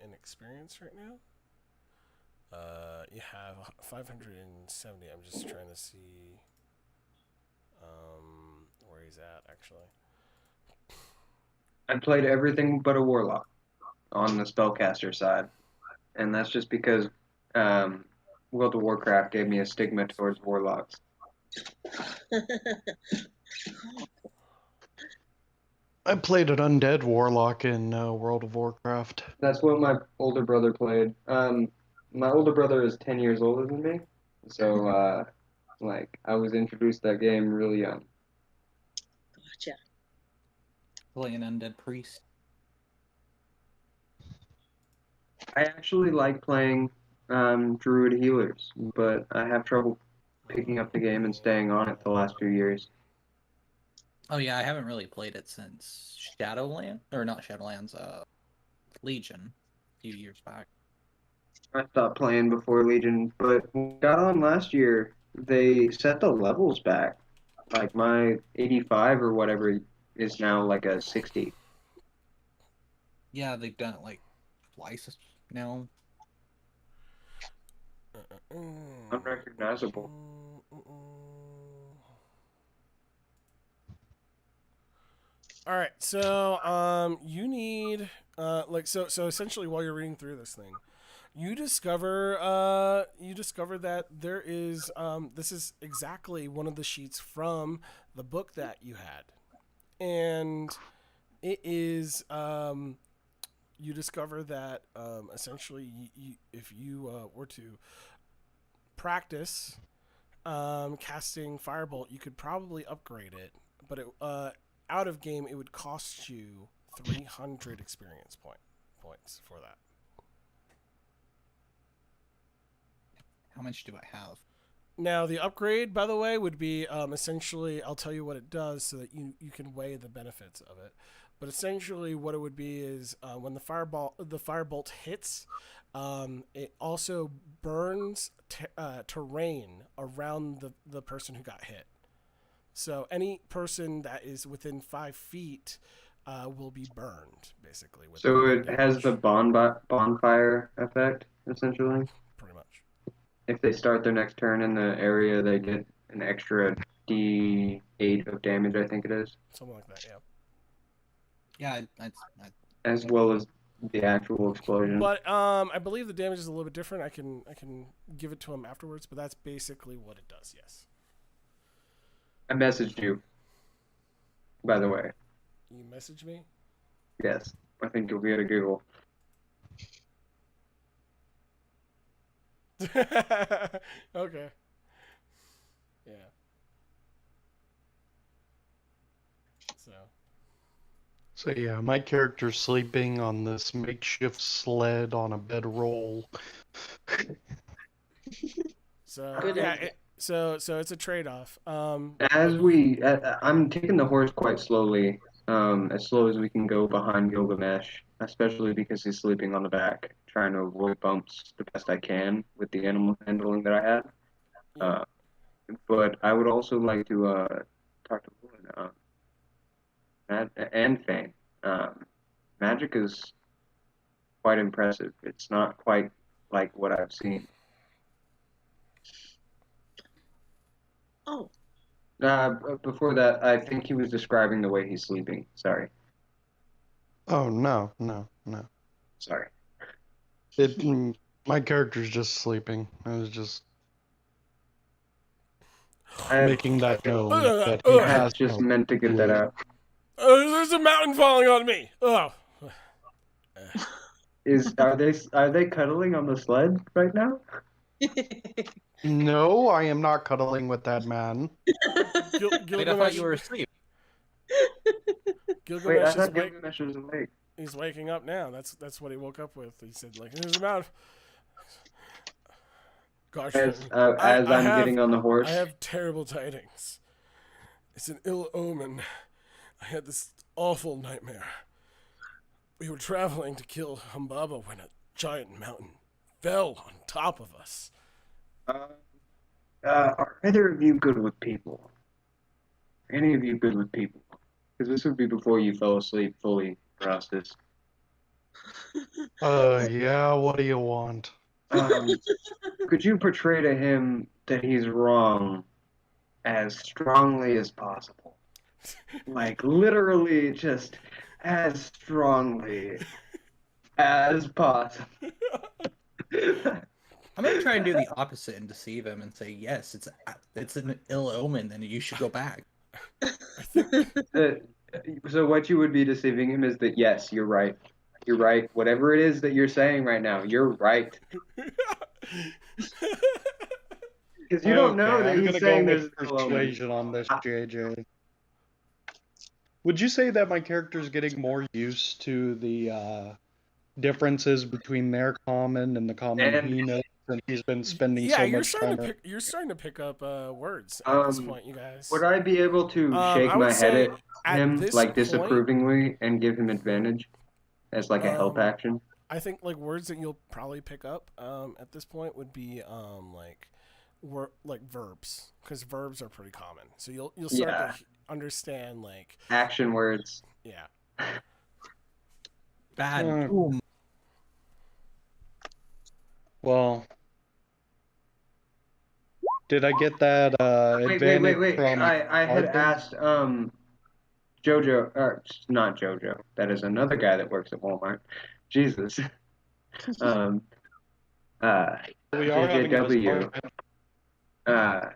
in experience right now. You have 570. I'm just trying to see where he's at actually. I played everything but a warlock on the spellcaster side, and that's just because World of Warcraft gave me a stigma towards warlocks. I played an undead warlock in World of Warcraft. That's what my older brother played. My older brother is 10 years older than me, so like I was introduced to that game really young. Gotcha. Play an undead priest. I actually like playing druid healers, but I have trouble picking up the game and staying on it the last few years. Oh yeah, I haven't really played it since Shadowland, or not Shadowlands, Legion, a few years back. I stopped playing before Legion, but when we got on last year, they set the levels back. Like my 85 or whatever is now like a 60. Yeah, they've done it like twice now. Unrecognizable. All right, so you need so essentially while you're reading through this thing, you discover that there is this is exactly one of the sheets from the book that you had, and it is you discover that essentially if you were to practice casting Firebolt, you could probably upgrade it, but it out of game it would cost you 300 experience points for that. How much do I have? Now the upgrade, by the way, would be essentially. I'll tell you what it does so that you can weigh the benefits of it. But essentially, what it would be is when the firebolt hits, it also burns terrain around the person who got hit. So any person that is within 5 feet will be burned, basically. With So burning it has damage, the bonfire effect, essentially. pretty much. If they start their next turn in the area, they get an extra D8 of damage, I think it is, Something like that, yeah. Yeah, as well as the actual explosion. But I believe the damage is a little bit different. I can give it to him afterwards, but that's basically what it does. Yes. I messaged you, by the way. You message me. Yes, I think you'll get a Google. Okay. Yeah. So. So yeah, my character's sleeping on this makeshift sled on a bedroll. So Good yeah. idea. So it's a trade-off. I'm taking the horse quite slowly, as slow as we can go behind Gilgamesh, especially because he's sleeping on the back, trying to avoid bumps the best I can with the animal handling that I have. Uh, but I would also like to talk to Luna, and Fane. Magic is quite impressive. It's not quite like what I've seen. Oh, Before that, I think he was describing the way he's sleeping. Sorry. Oh no. Sorry. My character's just sleeping. I was just I making that known that I he I has just no meant to get that sleep. out. There's a mountain falling on me. Oh. Are they cuddling on the sled right now? No, I am not cuddling with that man. wait, I Gilgamesh, thought you were asleep. Wait, I Gilgamesh is thought Gilgamesh was awake. he's waking up now. That's what he woke up with. He said like there's a mountain. Gosh, As I I'm have- getting on the horse. I have terrible tidings. It's an ill omen. I had this awful nightmare. We were traveling to kill Humbaba when a giant mountain fell on top of us. Are either of you good with people? Are any of you good with people? Because this would be before you fell asleep fully, Rastus. Yeah, what do you want? Could you portray to him that he's wrong as strongly as possible? Like, literally, just as strongly as possible. I'm gonna try and do the opposite and deceive him and say, yes, it's an ill omen, and you should go back. So what you would be deceiving him is that, yes, you're right. You're right. Whatever it is that you're saying right now, you're right. Because you don't know Okay, that I'm he's gonna saying go there's with no omen. persuasion on this, JJ. Would you say that my character's getting more used to the differences between their common and the common And- he knows, and he's been spending Yeah, so you're much starting time? you're starting to pick up words at this Um, point, you guys. Would I be able to shake I would my say head at at him, this like, point- disapprovingly and give him advantage as, like, a help Um, action? I think like words that you'll probably pick up at this point would be like verbs, because verbs are pretty common. So you'll start Yeah. to understand like Action words. yeah. Bad. Hmm. Boom. Well, did I get that advantage Wait. from I had Arthur? asked Jojo, or not Jojo. That is another guy that works at Walmart. Jesus. Um, We are having a JJW. discussion.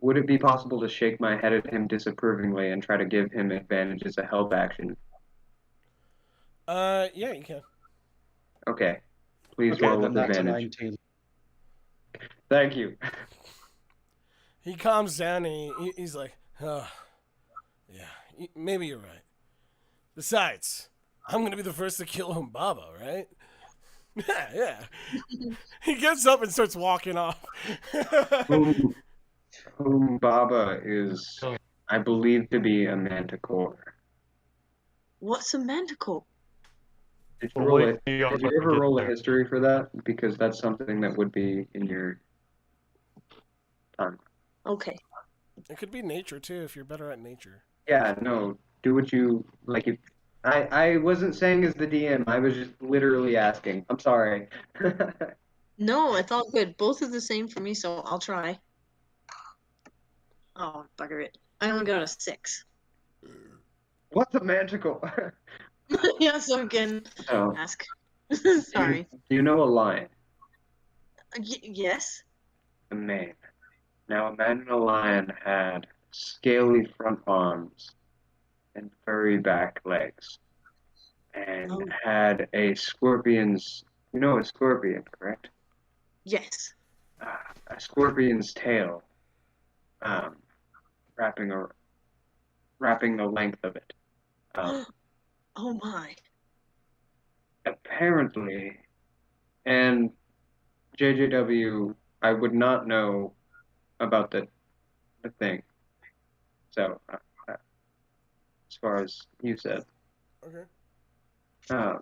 Would it be possible to shake my head at him disapprovingly and try to give him advantage as a help action? Yeah, you can. Okay. Please Okay, roll then with that's a advantage. 19. Thank you. He calms down and he's like, oh, yeah, maybe you're right. Besides, I'm gonna be the first to kill Humbaba, right? Yeah. He gets up and starts walking off. Whom Baba is, I believe, to be a manticore. What's a manticore? Did you, Well, roll wait, it? Did you I'll ever get roll a there. history for that? Because that's something that would be in your time. Okay. It could be nature too if you're better at nature. Yeah, no. Do what you like. If I wasn't saying as the DM, I was just literally asking. I'm sorry. No, it's all good. Both are the same for me, so I'll try. Oh, bugger it. I only got a 6. What's a manticore? Yeah, so I can Oh, ask. do Sorry. you know a lion? Yes? A mane. Now imagine a lion had scaly front arms and furry back legs, and Oh, had a scorpion's. You know a scorpion, correct? yes. A scorpion's tail, um, wrapping a wrapping the length of it. Um, Oh my. apparently, and JJW, I would not know about the thing. So, as far as you said, Okay. uh,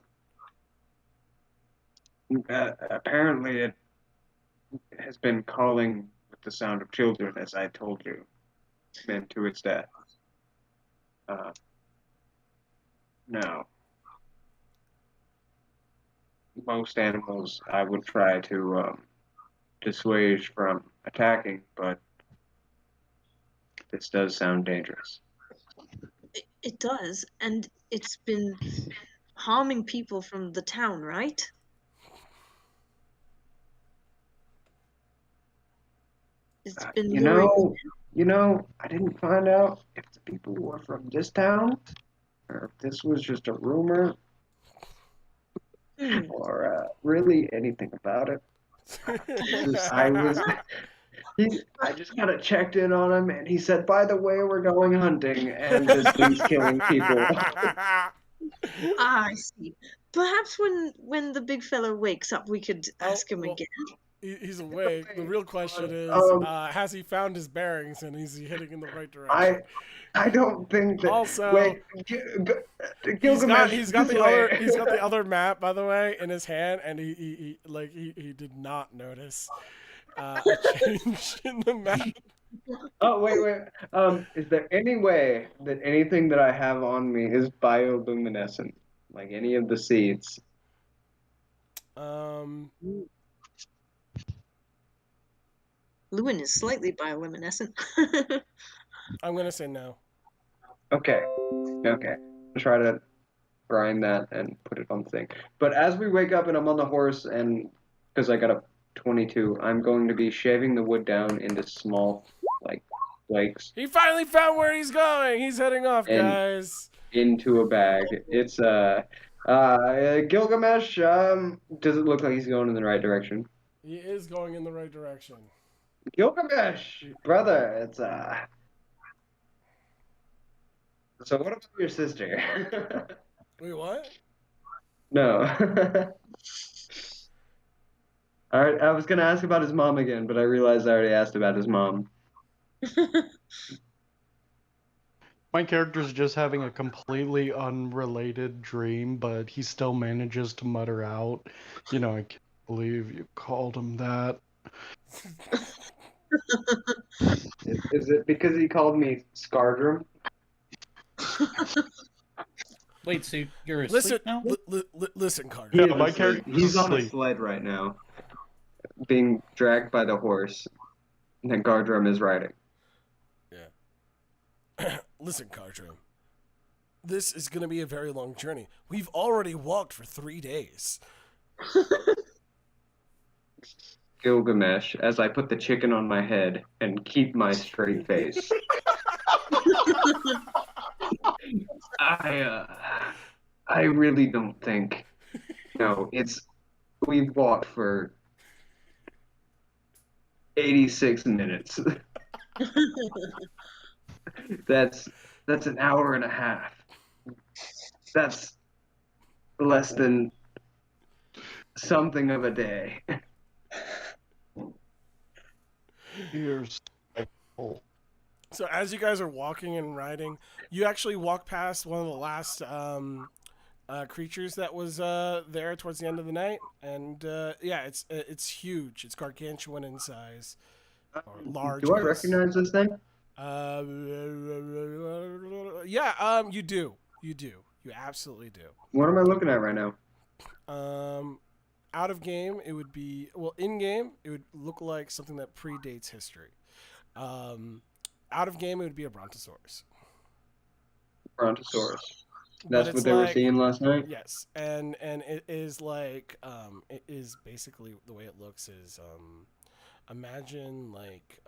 apparently it has been calling with the sound of children, as I told you, men to its death. No, most animals I would try to dissuade from attacking, but this does sound dangerous. It does, and it's been harming people from the town, right? It's been You luring. know, I didn't find out if the people were from this town or if this was just a rumor Hmm. or really anything about it. I was, I just kind of checked in on him, and he said, "By the way, we're going hunting," and just keeps killing people. Ah, I see. Perhaps when the big fella wakes up, we could ask him well, again. he's awake. The real question is, has he found his bearings and is he heading in the right direction? I don't think that. Also, Wait, Gilgamesh. he's got this the way. other map, by the way, in his hand, and he did not notice a change in the map. Oh wait. Is there any way that anything that I have on me is bioluminescent, like any of the seeds? Lewin is slightly bioluminescent. I'm gonna say no. Okay. Try to grind that and put it on the thing. But as we wake up and I'm on the horse, and because I got a 22, I'm going to be shaving the wood down into small, like, flakes He finally found where he's going. He's heading off, and guys. into a bag. It's Gilgamesh. Does it look like he's going in the right direction? He is going in the right direction. Gilgamesh, brother. It's So what about your sister? Wait, what? No. All right, I was gonna ask about his mom again, but I realized I already asked about his mom. My character's just having a completely unrelated dream, but he still manages to mutter out, I can't believe you called him that. Is it because he called me Scardrum? Wait, so you're Listen, asleep now? listen, Carter. He is my asleep. character's He's on a asleep. sled right now, being dragged by the horse that Gardrum is riding. Yeah. Listen, Cardrum. This is gonna be a very long journey. We've already walked for 3 days. Gilgamesh, as I put the chicken on my head and keep my straight face. I really don't think. No, we've walked for 86 minutes. That's an hour and a half. That's less than something of a day. Here's oh, So as you guys are walking and riding, you actually walk past one of the last creatures that was there towards the end of the night, and yeah, it's huge. It's gargantuan in size, or large. Do I I guess. recognize this thing? Yeah, you do. You do. You absolutely do. What am I looking at right now? Out of game, it would be, well, in game, it would look like something that predates history. Out of game, it would be a Brontosaurus. Brontosaurus. But That's it's what they were like- seeing last night? Yes, and it is like it is basically the way it looks is imagine like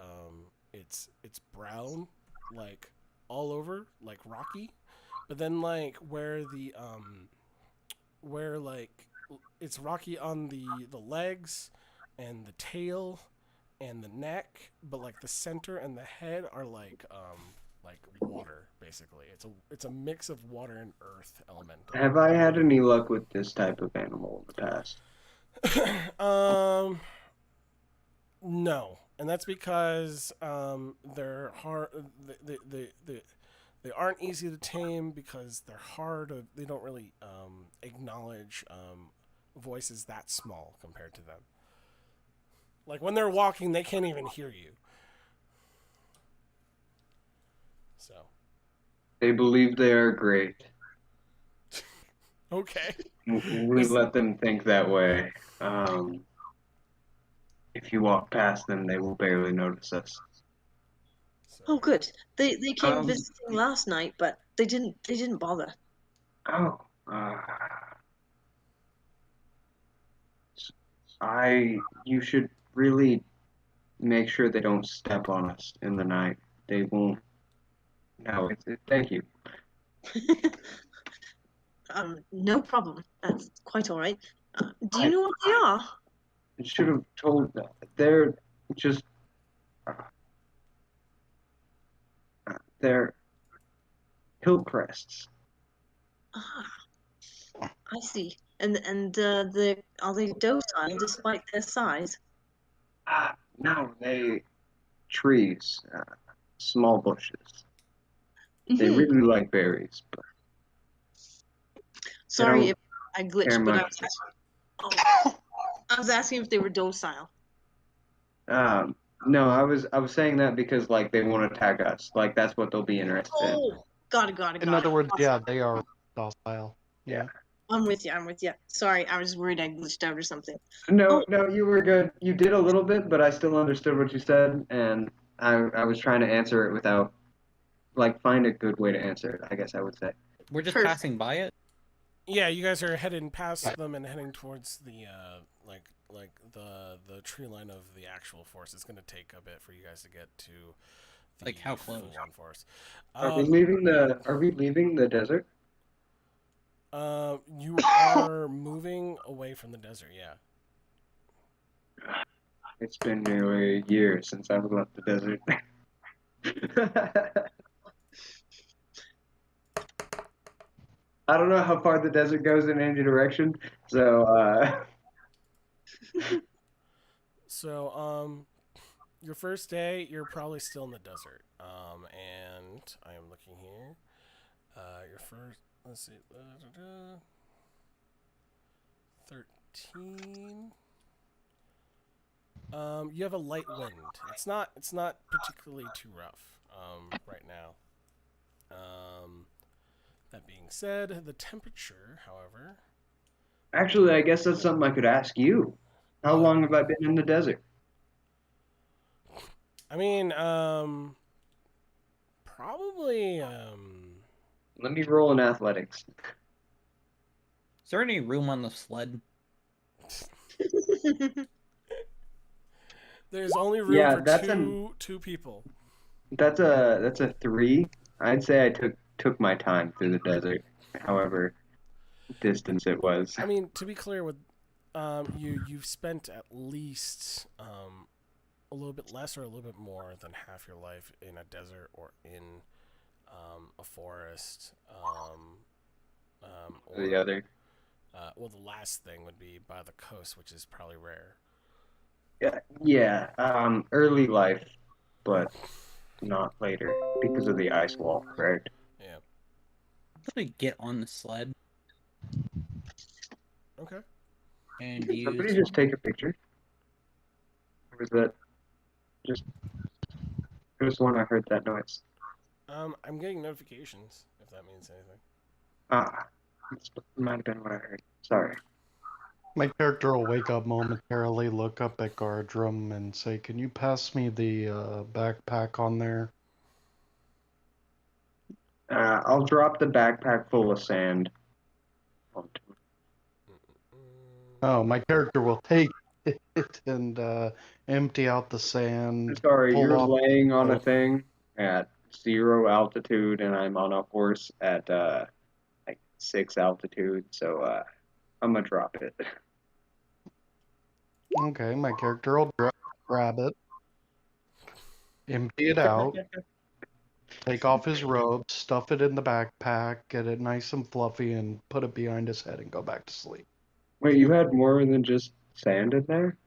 it's brown, like all over, like rocky, but then like where like it's rocky on the legs and the tail and the neck, but like the center and the head are like water. Basically, it's a mix of water and earth elemental. Have I had any luck with this type of animal in the past? No, and that's because they're hard. They aren't easy to tame because they're hard. They don't really acknowledge voices that small compared to them. Like when they're walking, they can't even hear you. So. They believe they are great. Okay. We let them think that way. If you walk past them, they will barely notice us. So, Oh, good. They came Um, visiting last night, but they didn't bother. Oh, you should really make sure they don't step on us in the night. They won't. No, thank you. No problem. That's quite all right. Do you I- know what they are? I should have told them. They're just. They're hillcrests. Ah, I see. And are they docile despite their size? No, trees, small bushes. They Mhm. really like berries, but Sorry don't if I care glitched, but much. I was asking if they were docile. No, I was saying that because like they won't attack us. Like that's what they'll be interested in. Oh, got it. in other words, yeah, they are docile. Yeah. I'm with you. Sorry, I was worried I glitched out or something. No, you were good. You did a little bit, but I still understood what you said, and I was trying to answer it without like find a good way to answer it, I guess I would say. We're just Perfect. passing by it. yeah, you guys are heading past them and heading towards the like the tree line of the actual forest. It's going to take a bit for you guys to get to the Like, how close? full-on forest. Are we leaving the desert? You are moving away from the desert, yeah. It's been nearly a year since I've left the desert. I don't know how far the desert goes in any direction, so So, your first day, you're probably still in the desert. And I am looking here. Your first, let's see, 13. You have a light wind. It's not particularly too rough, right now. That being said, the temperature, however, actually, I guess that's something I could ask you. How long have I been in the desert? I mean, probably, Let me roll in athletics. Is there any room on the sled? there's only room Yeah, for that's two people. That's a 3. I'd say I took my time through the desert, however distance it was. I mean, to be clear, with you've spent at least a little bit less or a little bit more than half your life in a desert or in a forest, The other. well, the last thing would be by the coast, which is probably rare. Yeah. Early life, but not later because of the ice wall, correct? Yeah. How do we get on the sled Okay. and Did somebody use? just take a picture? Or was that just when I heard that noise? I'm getting notifications, if that means anything. Ah, that might have been what I heard. Sorry. My character will wake up momentarily, look up at Gardrum, and say, "Can you pass me the backpack on there?" I'll drop the backpack full of sand onto it. Oh, my character will take it and empty out the sand, Sorry, pull you're off. laying on a thing at 0 altitude, and I'm on a horse at like 6 altitude, so I'm gonna drop it. Okay, my character will grab it, empty it out, take off his robe, stuff it in the backpack, get it nice and fluffy, and put it behind his head and go back to sleep. Wait, you had more than just sand in there?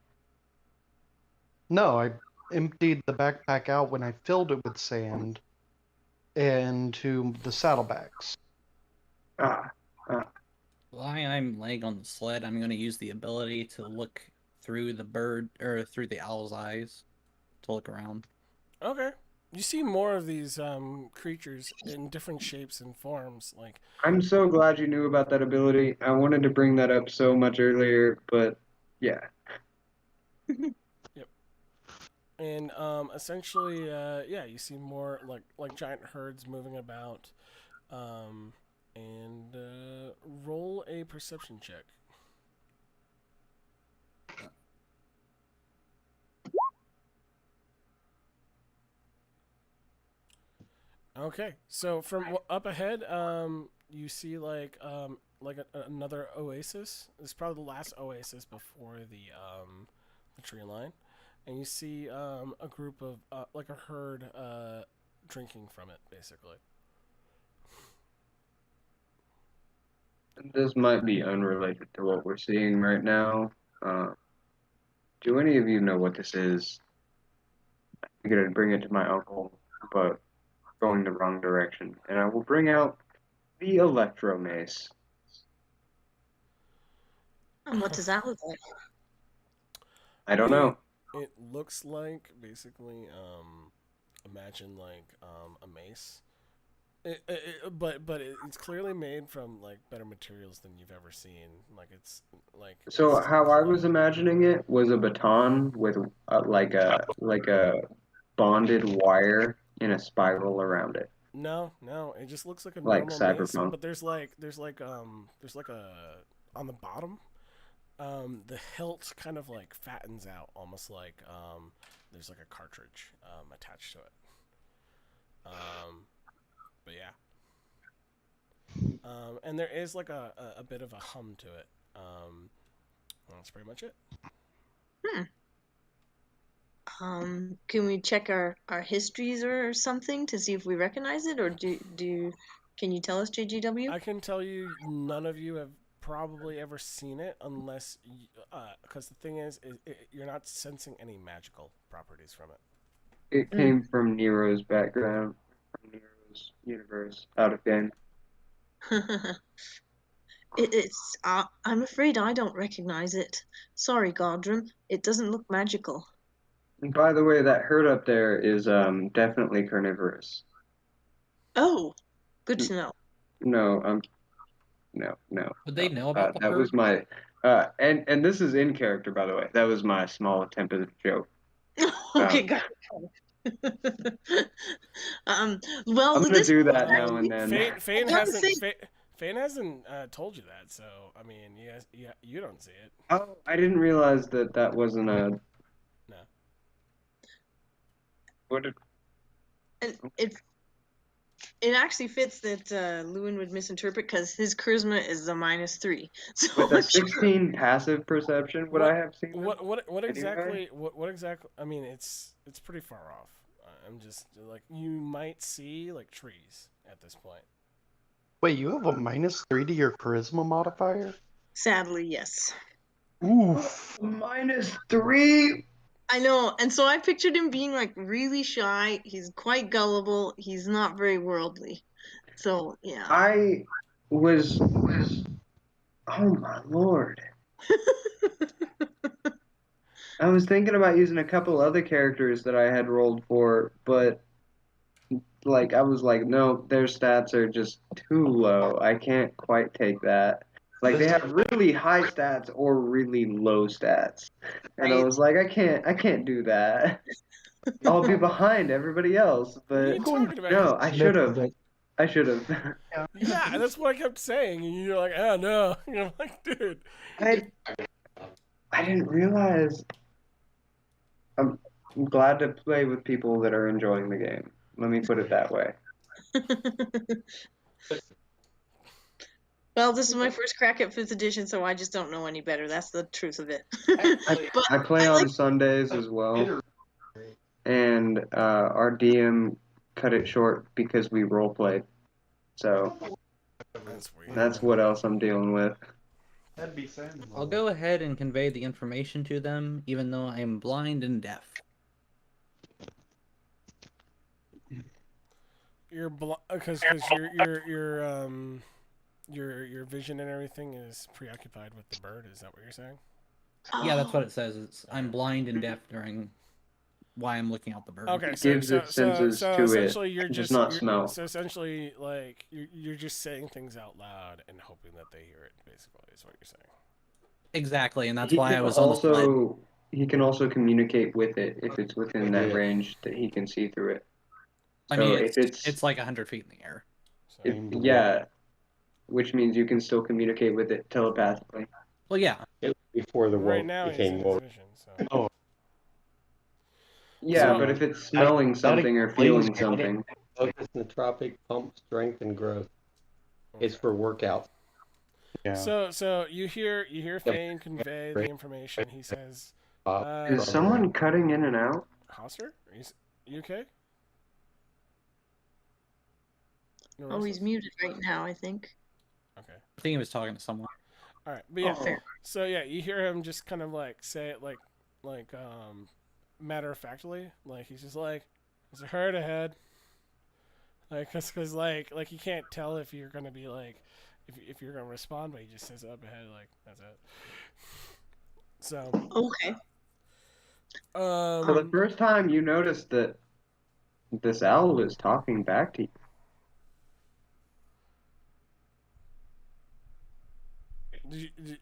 No, I emptied the backpack out when I filled it with sand into the saddlebags. Ah, While I'm laying on the sled, I'm going to use the ability to look through the bird or through the owl's eyes to look around. Okay. You see more of these creatures in different shapes and forms. Like, I'm so glad you knew about that ability. I wanted to bring that up so much earlier, but yeah. and essentially, yeah, you see more like giant herds moving about. And roll a perception check. Okay, so from up ahead, you see like another oasis. It's probably the last oasis before the tree line, and you see a group of like a herd drinking from it, basically. This might be unrelated to what we're seeing right now. Do any of you know what this is? I'm gonna bring it to my uncle, but going the wrong direction. And I will bring out the electro mace. And what does that look like? I don't know. It looks like basically imagine like a mace. But it's clearly made from like better materials than you've ever seen. Like it's like So it's how I like- was imagining it was a baton with like a bonded wire in a spiral around it, no, it just looks like a like normal mace. cyberpunk. But there's like a on the bottom, the hilt kind of like fattens out, almost like there's like a cartridge attached to it. But yeah. And there is like a bit of a hum to it. That's pretty much it. Can we check our histories or something to see if we recognize it, or can you tell us, JGW? I can tell you, none of you have probably ever seen it, unless because the thing is you're not sensing any magical properties from it. It came from Nero's background, from Nero's universe, out of game. I'm afraid I don't recognize it. Sorry, Gardrum. It doesn't look magical. And by the way, that herd up there is definitely carnivorous. Oh, good to know. No, no. Would they know about the That herd? was my and this is in character, by the way. That was my small attempt at a joke. Okay, got it. Well, I'm with gonna this do one, that now and then. Fane I gotta say- Fane hasn't told you that, so I mean, you don't see it. Oh, I didn't realize that wasn't a. No. What did, and it actually fits that Lewin would misinterpret because his charisma is a -3. So with a I'm sure- 16 passive perception, would I have seen them? What Anyway? exactly? What exactly? I mean, it's pretty far off. I'm just like, you might see like trees at this point. Wait, you have a -3 to your charisma modifier? Sadly, yes. Oof. -3. I know, and so I pictured him being like really shy. He's quite gullible. He's not very worldly. So yeah. I was. Oh my lord. I was thinking about using a couple other characters that I had rolled for, but like I was like, no, their stats are just too low. I can't quite take that. Like they have really high stats or really low stats, and I Right. was like, I can't do that. I'll be behind everybody else. What are But you talking about? no, I should have. I should have. Yeah, that's what I kept saying, and you're like, oh no. And I'm like, dude. I didn't realize. I'm glad to play with people that are enjoying the game. Let me put it that way. Well, this is my first crack at 5th edition, so I just don't know any better. That's the truth of it. I play I on like- Sundays as well, and our DM cut it short because we role played. So That's weird. that's what else I'm dealing with. That'd be sad. I'll go ahead and convey the information to them, even though I am blind and deaf. You're because your vision and everything is preoccupied with the bird. Is that what you're saying? Yeah, that's what it says. I'm blind and deaf during why I'm looking out the bird. Okay, It so gives its senses to it, essentially you're does just not you're- smell. So essentially, like you're just saying things out loud and hoping that they hear it. Basically, is what you're saying. Exactly, and that's He why I can was on the sled. also he can also communicate with it if it's within that Yeah. range that he can see through it. I So mean, if it's like 100 feet in the air. So, yeah, which means you can still communicate with it telepathically. Well, yeah. Before the right world now he's became in his woke. vision. So. Yeah, So- but if it's smelling something or feeling something, Focus, nootropic, pump, strength, and growth. It's for workouts. Yeah. So you hear Fane convey the information. He says, is someone cutting in and out? Hosser? You okay? No Oh, he's restless? muted right now, I think. Okay. I think he was talking to someone. All right, but yeah. Fair. So yeah, you hear him just kind of like say it like matter of factly, like he's just like, "There's a herd ahead." Like, cause like you can't tell if you're gonna be like, if you're gonna respond, but he just says up ahead, like that's it. So Okay. For the first time, you noticed that this owl is talking back to you.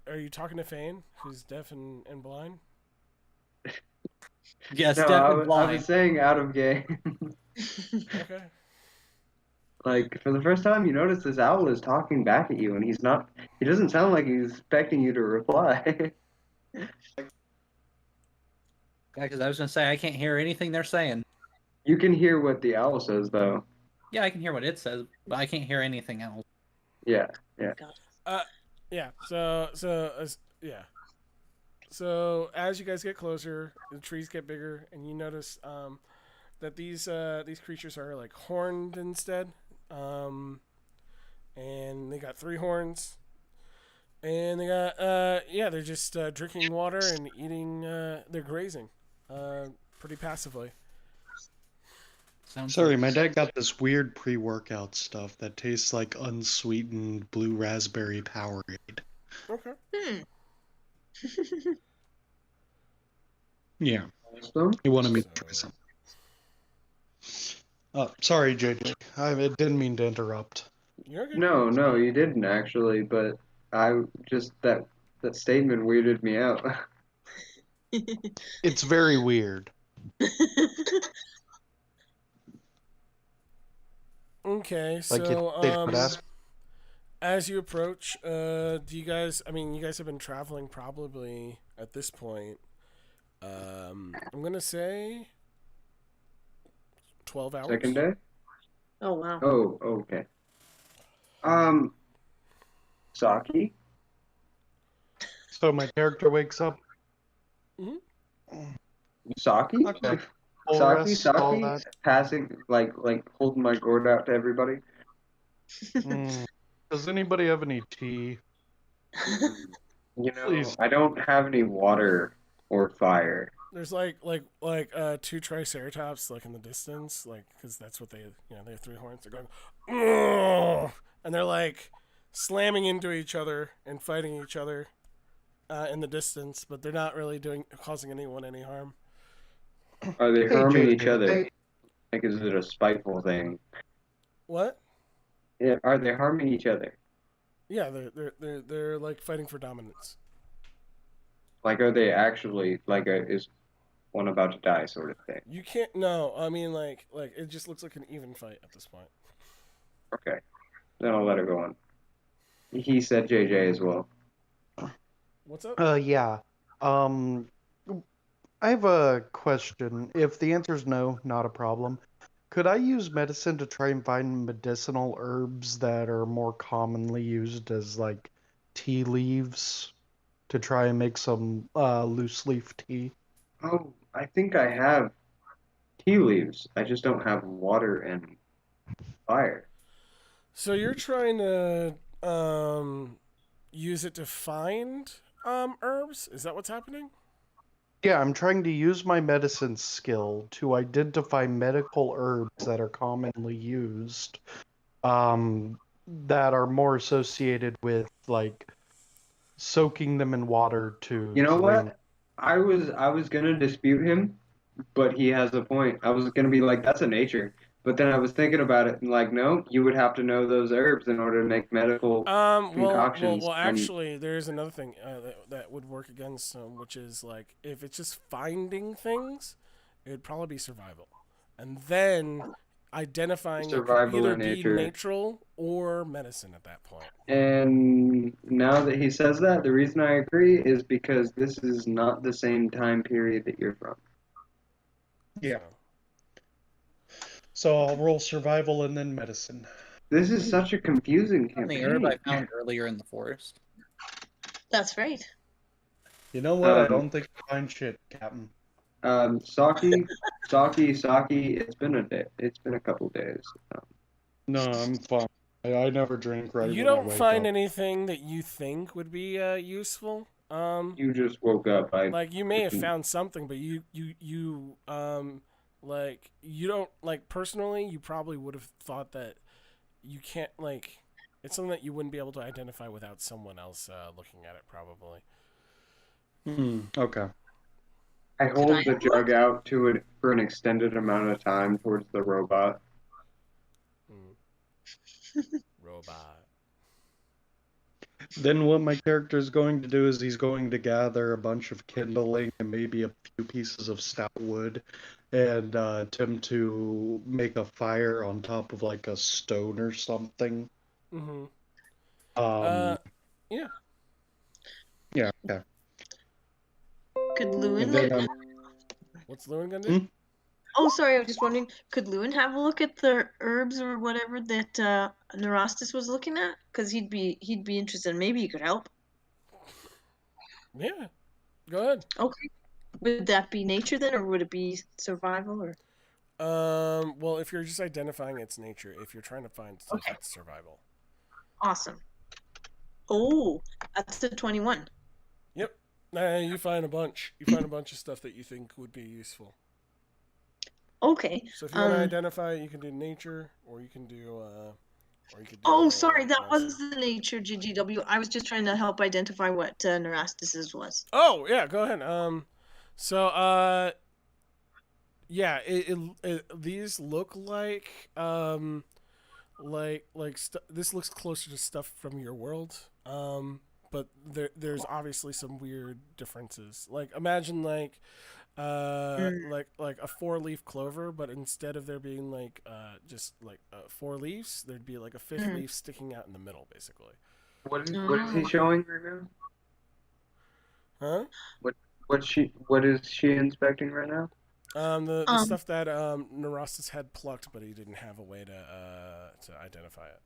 Are you talking to Fane, who's deaf and blind? Yes, No, deaf I and was blind. saying out of game. Okay. Like, for the first time, you notice this owl is talking back at you, and he doesn't sound like he's expecting you to reply. Yeah, because I was gonna say I can't hear anything they're saying. You can hear what the owl says, though. Yeah, I can hear what it says, but I can't hear anything else. Yeah. Yeah. Yeah. So as you guys get closer, the trees get bigger, and you notice that these creatures are like horned instead, and they got 3 horns, and they got they're just drinking water and eating. They're grazing, pretty passively. Sounds Sorry, my dad got this weird pre-workout stuff that tastes like unsweetened blue raspberry Powerade. Okay. Yeah, So, he wanted me to try some. Sorry, JJ. I didn't mean to interrupt. You're okay. no, you didn't actually, but I just that statement weirded me out. It's very weird. Okay. Like So they would ask. as you approach, do you guys? I mean, you guys have been traveling probably at this point. I'm gonna say 12 hours. Second day? Oh wow. Oh, okay. Saki? So my character wakes up. Saki? Okay. Saki, Rest, all Saki, that. passing, like holding my gourd out to everybody. Does anybody have any tea? You know, Please. I don't have any water or fire. There's two triceratops like in the distance, like because that's what they they have 3 horns. They're going, "Ugh!" And they're like slamming into each other and fighting each other in the distance, but they're not really causing anyone any harm. Are they Hey, harming each JJ, other? Like, is it a spiteful thing? What? Yeah, are they harming each other? Yeah, they're like fighting for dominance. Like, are they actually is one about to die sort of thing? You can't. No, I mean like it just looks like an even fight at this point. Okay, then I'll let it go on. He said JJ as well. What's up? Yeah. Um, I have a question. If the answer is no, not a problem. Could I use medicine to try and find medicinal herbs that are more commonly used as like tea leaves to try and make some loose leaf tea? Oh, I think I have tea leaves. I just don't have water and fire. So you're trying to use it to find herbs? Is that what's happening? Yeah, I'm trying to use my medicine skill to identify medical herbs that are commonly used, that are more associated with like soaking them in water to You know drink. what? I was gonna dispute him, but he has a point. I was gonna be like, that's a nature. But then I was thinking about it and like, no, you would have to know those herbs in order to make medical concoctions. And Actually, there's another thing that would work against them, which is like if it's just finding things, it would probably be survival, and then identifying it could survival either in be nature. natural or medicine at that point. And now that he says that, the reason I agree is because this is not the same time period that you're from. Yeah. So I'll roll survival and then medicine. This is such a confusing On the herb I campaign. found earlier in the forest. That's right. You know what? I Um, don't think I find shit, Captain. Saki, it's been a day. It's been a couple days. No, I'm fine. I never drink right You when I don't wake find up. anything that you think would be useful. You just woke up. Like you may have found something, but like you don't like personally. You probably would have thought that you can't like. It's something that you wouldn't be able to identify without someone else looking at it. Probably. Okay. I Could hold I the have jug out to it for an extended amount of time towards the robot. Robot. Then what my character is going to do is he's going to gather a bunch of kindling and maybe a few pieces of stout wood and attempt to make a fire on top of like a stone or something. Mm-hmm. Yeah. Yeah, okay. Could And Lewin then What's Lewin gonna do? Oh, sorry, I was just wondering, could Lewin have a look at the herbs or whatever that Nerastus was looking at? Because he'd be interested. Maybe he could help. Yeah. Go ahead. Okay. Would that be nature then, or would it be survival? Or Well, if you're just identifying its nature, if you're trying to find stuff, Okay. it's survival. Awesome. Oh, that's a 21. Yep. You find a bunch. You find a bunch of stuff that you think would be useful. Okay. So if you want to identify it, you can do nature, or you can do, Oh, sorry, that medicine. was the nature GGW. I was just trying to help identify what Nerastus's was. Oh yeah, go ahead. Yeah, these look like this looks closer to stuff from your world. But there's obviously some weird differences. Like imagine like a 4-leaf clover, but instead of there being like just like 4 leaves, there'd be like a 5th leaf sticking out in the middle, basically. What is he showing right now? Huh? What is she inspecting right now? The stuff that Nerastus had plucked, but he didn't have a way to identify it.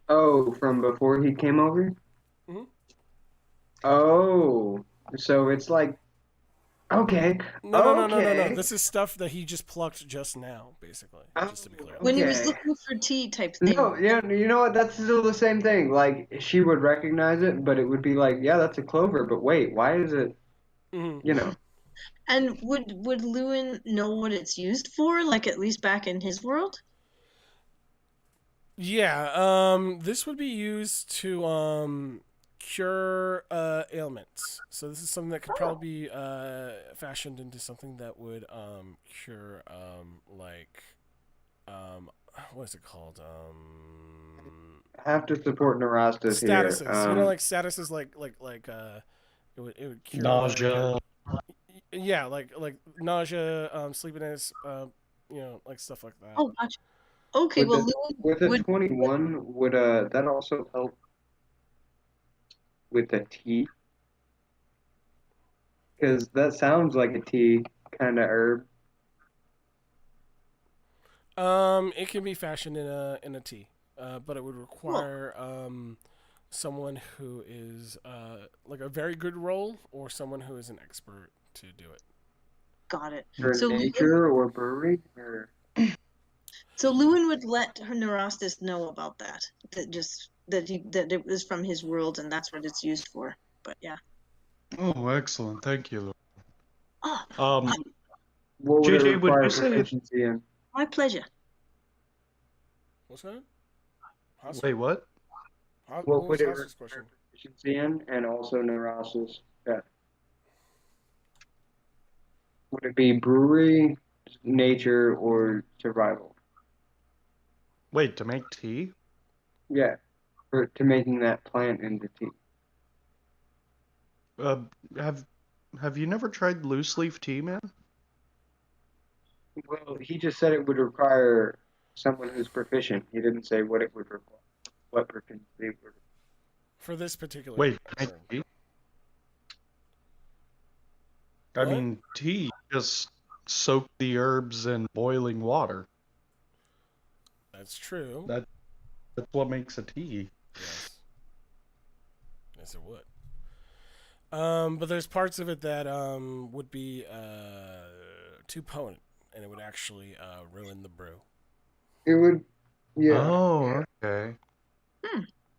Oh, from before he came over? Mhm. Oh, so it's like Okay. No. Okay. This is stuff that he just plucked just now, basically. Just to be clear. When he was Okay. looking for tea type thing. No, yeah, you know what? That's still the same thing. Like she would recognize it, but it would be like, yeah, that's a clover. But wait, why is it? Mhm. You know. And would Lewin know what it's used for? Like at least back in his world? Yeah, this would be used to cure ailments. So this is something that could probably be fashioned into something that would cure like what is it called? I have to support Narastas here. Statuses. You know, like statuses like it would cure Nausea. yeah, like nausea, sleepiness, you know, like stuff like that. Oh, gotcha. Okay, with well, the, Lewin with a would 21, would that also help with the tea? Because that sounds like a tea kind of herb. It can be fashioned in a tea, but it would require someone who is like a very good role or someone who is an expert to do it. got it. For So Lewin, nature or brewery or so Lewin would let her Nerastus know about that. That it was from his world and that's what it's used for. But yeah. Oh, excellent. Thank you. Oh, Um, what would it JJ, would require you say it? proficiency in? my pleasure. What's that? Haas? Wait, what? What What was would it Haas's require question? proficiency in, and also Narassus? Yeah. Would it be brewery, nature, or survival? Wait, to make tea? Yeah, to making that plant into tea. Uh, have have you never tried loose leaf tea, man? Well, he just said it would require someone who's proficient. He didn't say what it would require, what proficiency it would. For this particular Wait, can I term. tea? I What? mean, tea. Just soak the herbs in boiling water. That's true. That's what makes a tea. Yes. Yes, it would. But there's parts of it that would be too potent, and it would actually ruin the brew. It would, yeah. Oh, okay.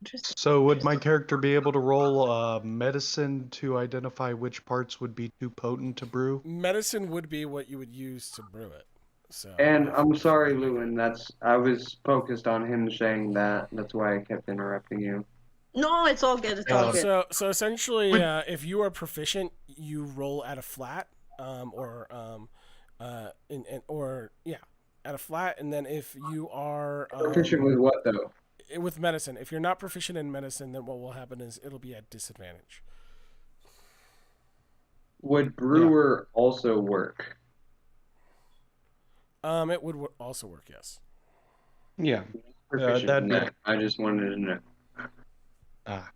Interesting. So would my character be able to roll medicine to identify which parts would be too potent to brew? Medicine would be what you would use to brew it. So. And I'm if sorry, you were to make Lewin. I was focused on him saying that. That's why I kept interrupting you. No, it's all good. It's all good. So essentially, if you are proficient, you roll at a flat, or at a flat, and then if you are Proficient with what though? with medicine, if you're not proficient in medicine, then what will happen is it'll be at disadvantage. Would brewer also work? It would also work, yes. Yeah. Proficient that'd in be- that. I just wanted to know. Ah.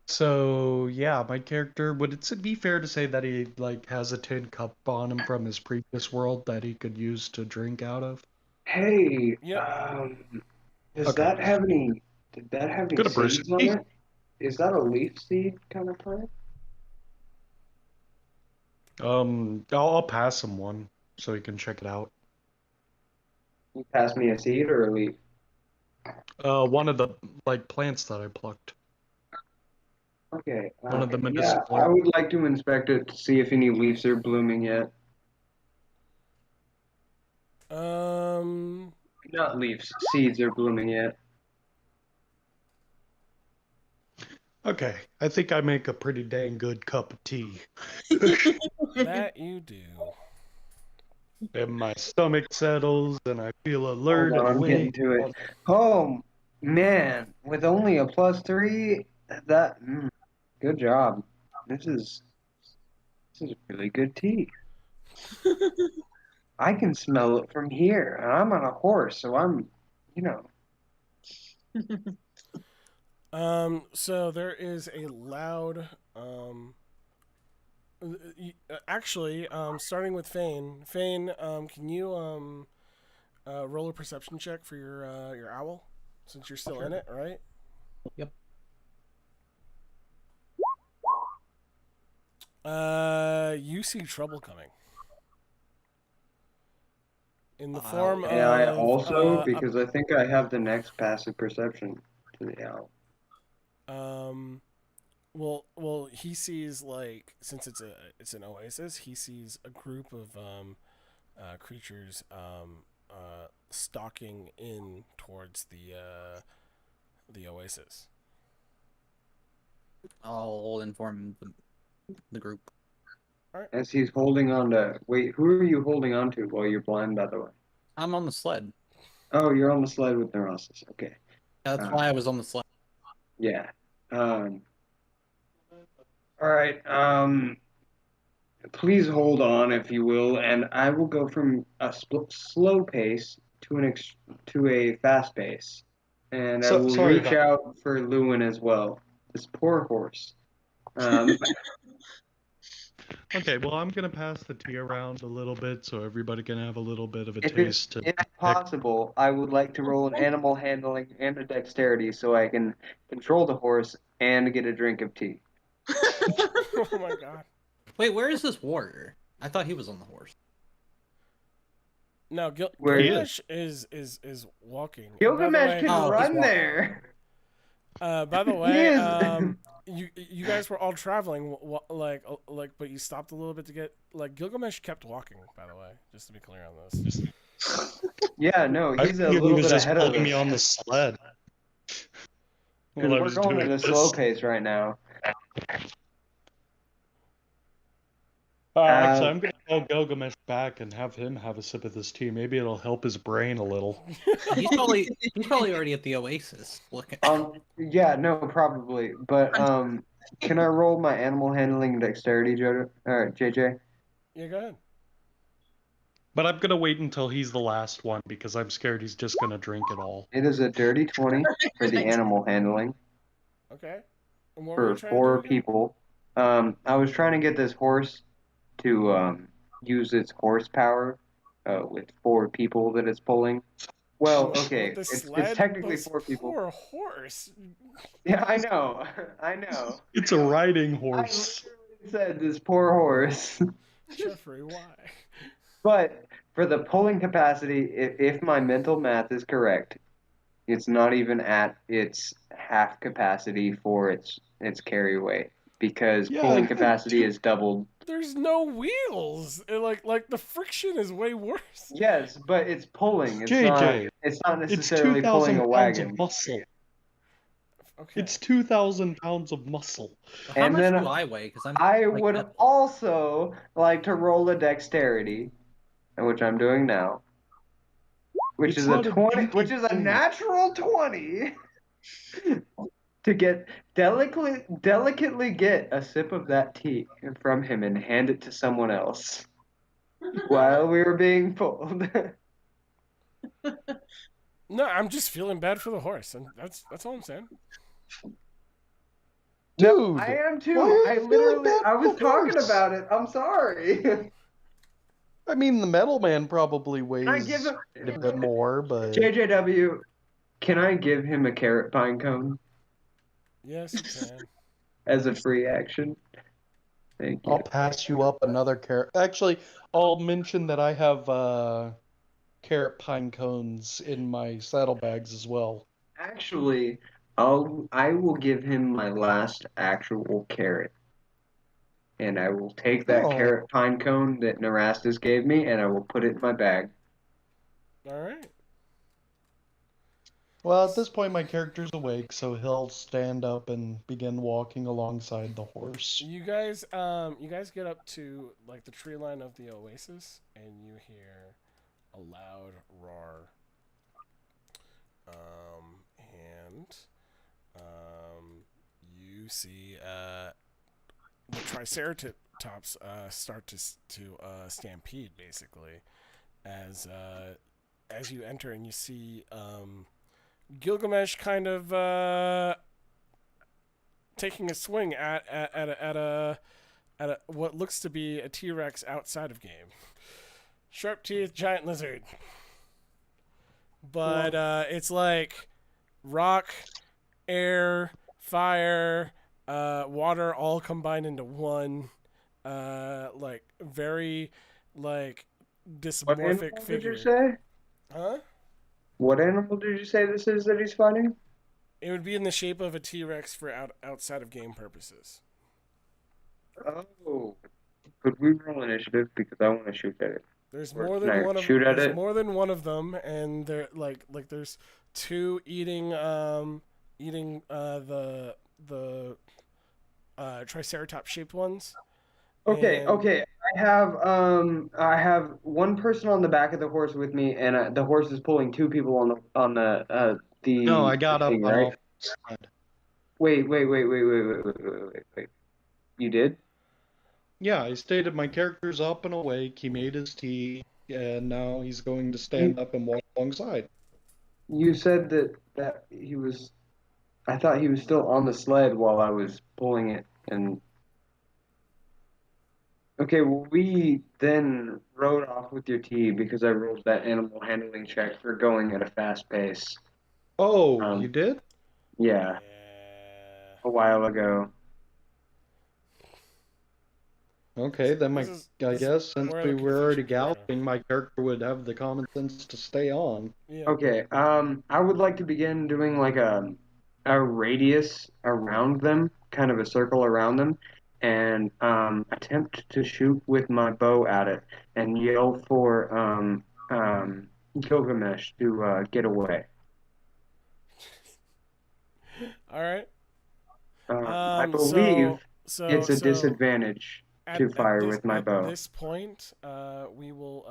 So yeah, my character, would it be fair to say that he like has a tin cup on him from his previous world that he could use to drink out of? Hey, Yep. does Okay. that have any? Did that have any Good seeds on it? Is that a leaf seed kind of plant? I'll pass him one so he can check it out. You pass me a seed or a leaf? One of the like plants that I plucked. Okay. One of the Yeah, medicinal. I would like to inspect it to see if any leaves are blooming yet. Not leaves, seeds are blooming yet. Okay, I think I make a pretty dang good cup of tea. That you do. And my stomach settles, and I feel alert Hold on, and I'm getting to it. Oh man, with only a +3, good job. This is really good tea. I can smell it from here, and I'm on a horse, so I'm, you know. So there is a loud, actually, starting with Fane. Fane, can you roll a perception check for your owl, since you're still in it, right? Yep. You see trouble coming in the form And I of also, because I think I have the next passive perception to the owl. Well, he sees, like, since it's an oasis, he sees a group of creatures stalking in towards the oasis. I'll inform the group. As he's holding on to... Wait, who are you holding on to while you're blind, by the way? I'm on the sled. Oh, you're on the sled with Neurosis. Okay. That's why I was on the sled. Yeah. All right. Please hold on, if you will, and I will go from a slow pace to a fast pace, and I will Sorry, reach out for Lewin as well. This poor horse. Okay, well, I'm gonna pass the tea around a little bit so everybody can have a little bit of a If taste. if possible, I would like to roll an animal handling and a dexterity so I can control the horse and get a drink of tea. Oh my god. Wait, where is this warrior? I thought he was on the horse. No, Where he Gilgamesh is walking. Gilgamesh can Oh, he's run walking. there. By the He way, is. you guys were all traveling, like, but you stopped a little bit to get, like, Gilgamesh kept walking. By the way, just to be clear on this. Yeah, no, I he's a figured he little was bit just ahead of pulling me us. on the sled. Because While I we're was going doing at a this. slow pace right now. Actually, I'm gonna call Gilgamesh back and have him have a sip of this tea. Maybe it'll help his brain a little. He's probably already at the oasis. Look. Yeah, no, probably. But can I roll my animal handling and dexterity, JJ? Yeah, go ahead. But I'm gonna wait until he's the last one because I'm scared he's just gonna drink it all. It is a dirty 20 for the animal handling Okay. And what were you for trying to do 4 again? people. I was trying to get this horse to use its horsepower with 4 people that it's pulling. Well, okay, The it's sled technically was 4 people. poor horse. Yeah, I know, I know. It's a riding I horse. literally said this poor horse. Jeffrey, why? But for the pulling capacity, if my mental math is correct, it's not even at its half capacity for its carry weight because Yeah, pulling capacity is doubled. There's no wheels. Like the friction is way worse. Yes, but it's pulling. It's JJ, It's not it's necessarily 2,000 pulling a pounds wagon. of muscle. Okay. It's 2,000 pounds of muscle. How And much then do I weigh? Because I like would that. also like to roll a dexterity, which I'm doing now. Which It's is a not a 20, dinky which is a thing. natural 20 to get delicately get a sip of that tea from him and hand it to someone else while we were being pulled. No, I'm just feeling bad for the horse, and that's all I'm saying. No, I am too. why are you I feeling literally, bad I for was the talking horse? about it. I'm sorry. I mean, the metal man probably weighs I give him a bit more, but JJW. Can I give him a carrot pine cone Yes, you can. as a free action? Thank you. I'll pass you up another carrot. Actually, I'll mention that I have carrot pine cones in my saddlebags as well. Actually, I will give him my last actual carrot. And I will take that Oh. carrot pine cone that Nerastus gave me and I will put it in my bag. All right. Well, at this point, my character's awake, so he'll stand up and begin walking alongside the horse. You guys get up to, like, the tree line of the oasis, and you hear a loud roar. You see the Triceratops start to stampede, basically, as you enter, and you see Gilgamesh kind of taking a swing at a what looks to be a T-Rex outside of game. Sharp teeth, giant lizard. But it's like rock, air, fire, water all combined into one. like very like What dysmorphic animal figure. did you say? Huh? What animal did you say this is that he's fighting? It would be in the shape of a T-Rex for outside of game purposes. Oh, could we roll initiative because I want to shoot at it? There's Or more can than I one of shoot at there's it? more than one of them, and they're like there's two eating the triceratops shaped ones. Okay, And- okay. I have one person on the back of the horse with me, and the horse is pulling two people on the No, I got up thing, on right? all side. Wait. You did? Yeah, I stated my character's up and awake. He made his tea, and now he's going to stand up and walk alongside. You said that he was. I thought he was still on the sled while I was pulling it, and okay, well, we then rode off with your tea because I rolled that animal handling check for going at a fast pace. Oh, you did? Yeah, a while ago. Okay, then This is- I this is guess since where we the were already confusion came from. galloping, my character would have the common sense to stay on. Yeah. Okay, I would like to begin doing like a radius around them, kind of a circle around them, and attempt to shoot with my bow at it and yell for Gilgamesh to get away. All right. I believe it's a so disadvantage to fire with my bow. At this point, we will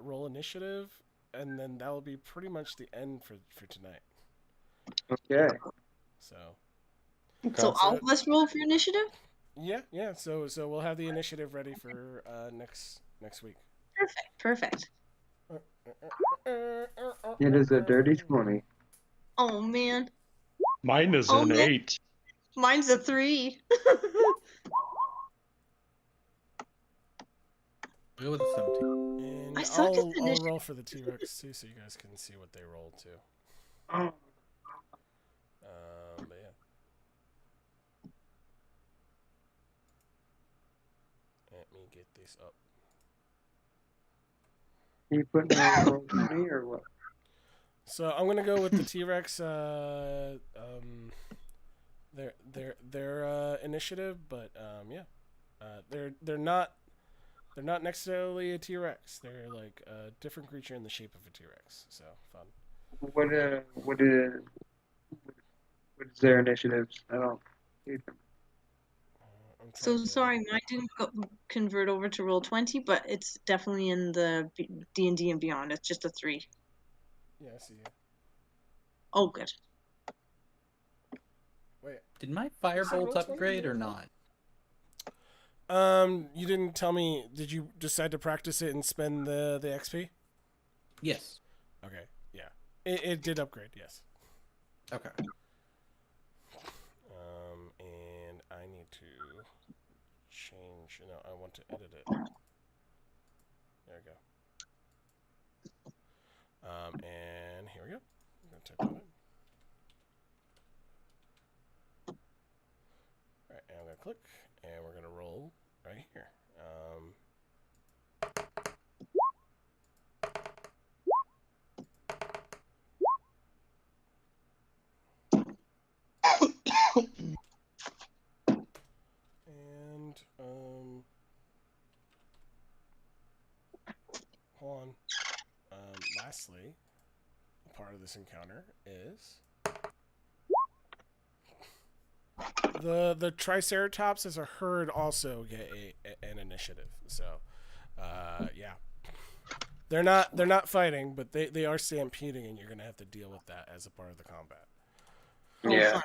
roll initiative, and then that will be pretty much the end for tonight. Okay. So So all of us roll for initiative? yeah. So we'll have the initiative ready for next week. Perfect. It is a dirty 20. Oh man. Mine is Oh, an man. 8. Mine's a 3. Go with a 17. And I suck at I'll initiative. roll for the T-Rex too, so you guys can see what they roll too. Oh, But yeah. Let me get this up. you putting on roll 20 or what? So I'm gonna go with the T-Rex. Their initiative, but yeah, they're not necessarily a T-Rex. They're like a different creature in the shape of a T-Rex. So fun. What is their initiatives? I don't see them. I'm So trying to- sorry, mine didn't convert over to roll 20, but it's definitely in the D&D and Beyond. It's just a 3. Yeah, I see. Oh, good. Wait. Did my firebolt roll 20 upgrade or again? not? You didn't tell me. Did you decide to practice it and spend the XP? Yes. Okay. Yeah. It did upgrade. Yes. Okay. And I need to change. No, I want to edit it. There we go. And here we go. I'm gonna type that in. Alright, and I'm gonna click, and we're gonna roll right here. And hold on. Lastly, part of this encounter is the Triceratops as a herd also get an initiative. So, yeah, they're not fighting, but they are stampeding, and you're gonna have to deal with that as a part of the combat. Yeah.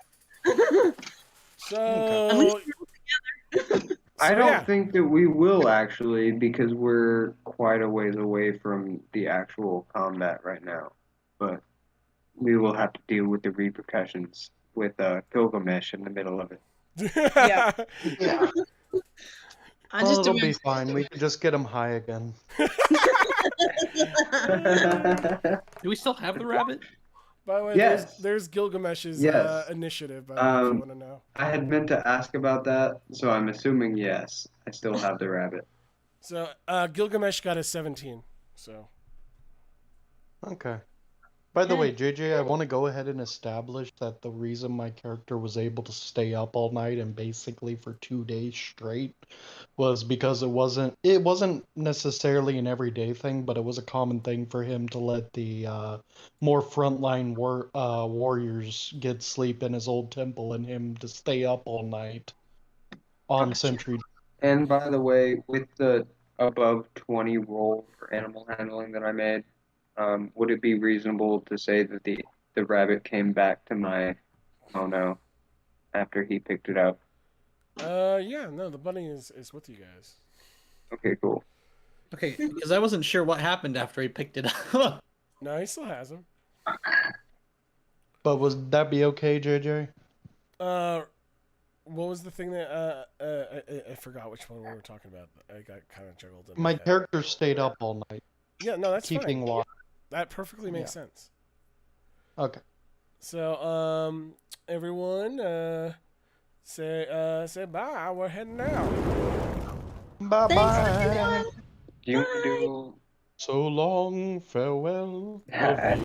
So, At least I so, don't yeah. think that we will actually because we're quite a ways away from the actual combat right now. But we will have to deal with the repercussions with Gilgamesh in the middle of it. Yeah. Yeah. I Oh, just it'll be imagine. fine. We can just get him high again. Do we still have the rabbit? By the way, Yes. there's Gilgamesh's Yes. initiative, by the way, if you want to know. I had meant to ask about that, so I'm assuming yes. I still have the rabbit. So Gilgamesh got a 17. So Okay. By the Okay. way, JJ, I want to go ahead and establish that the reason my character was able to stay up all night and basically for 2 days straight was because it wasn't necessarily an everyday thing, but it was a common thing for him to let the more frontline warriors get sleep in his old temple and him to stay up all night on Gotcha. sentry. And by the way, with the above 20 roll for animal handling that I made, would it be reasonable to say that the rabbit came back to my oh no after he picked it up? yeah, no, the bunny is with you guys. Okay, cool. Okay, because I wasn't sure what happened after he picked it up. No, he still has him. But would that be okay, JJ? What was the thing that I forgot which one we were talking about. I got kind of juggled in My head. character stayed up all night, Yeah, no, that's keeping fine. watch. That perfectly makes sense. Okay. So, everyone, say bye. We're heading out. Bye Thanks, bye. everyone. Do you Bye. do? So long, farewell. Yeah.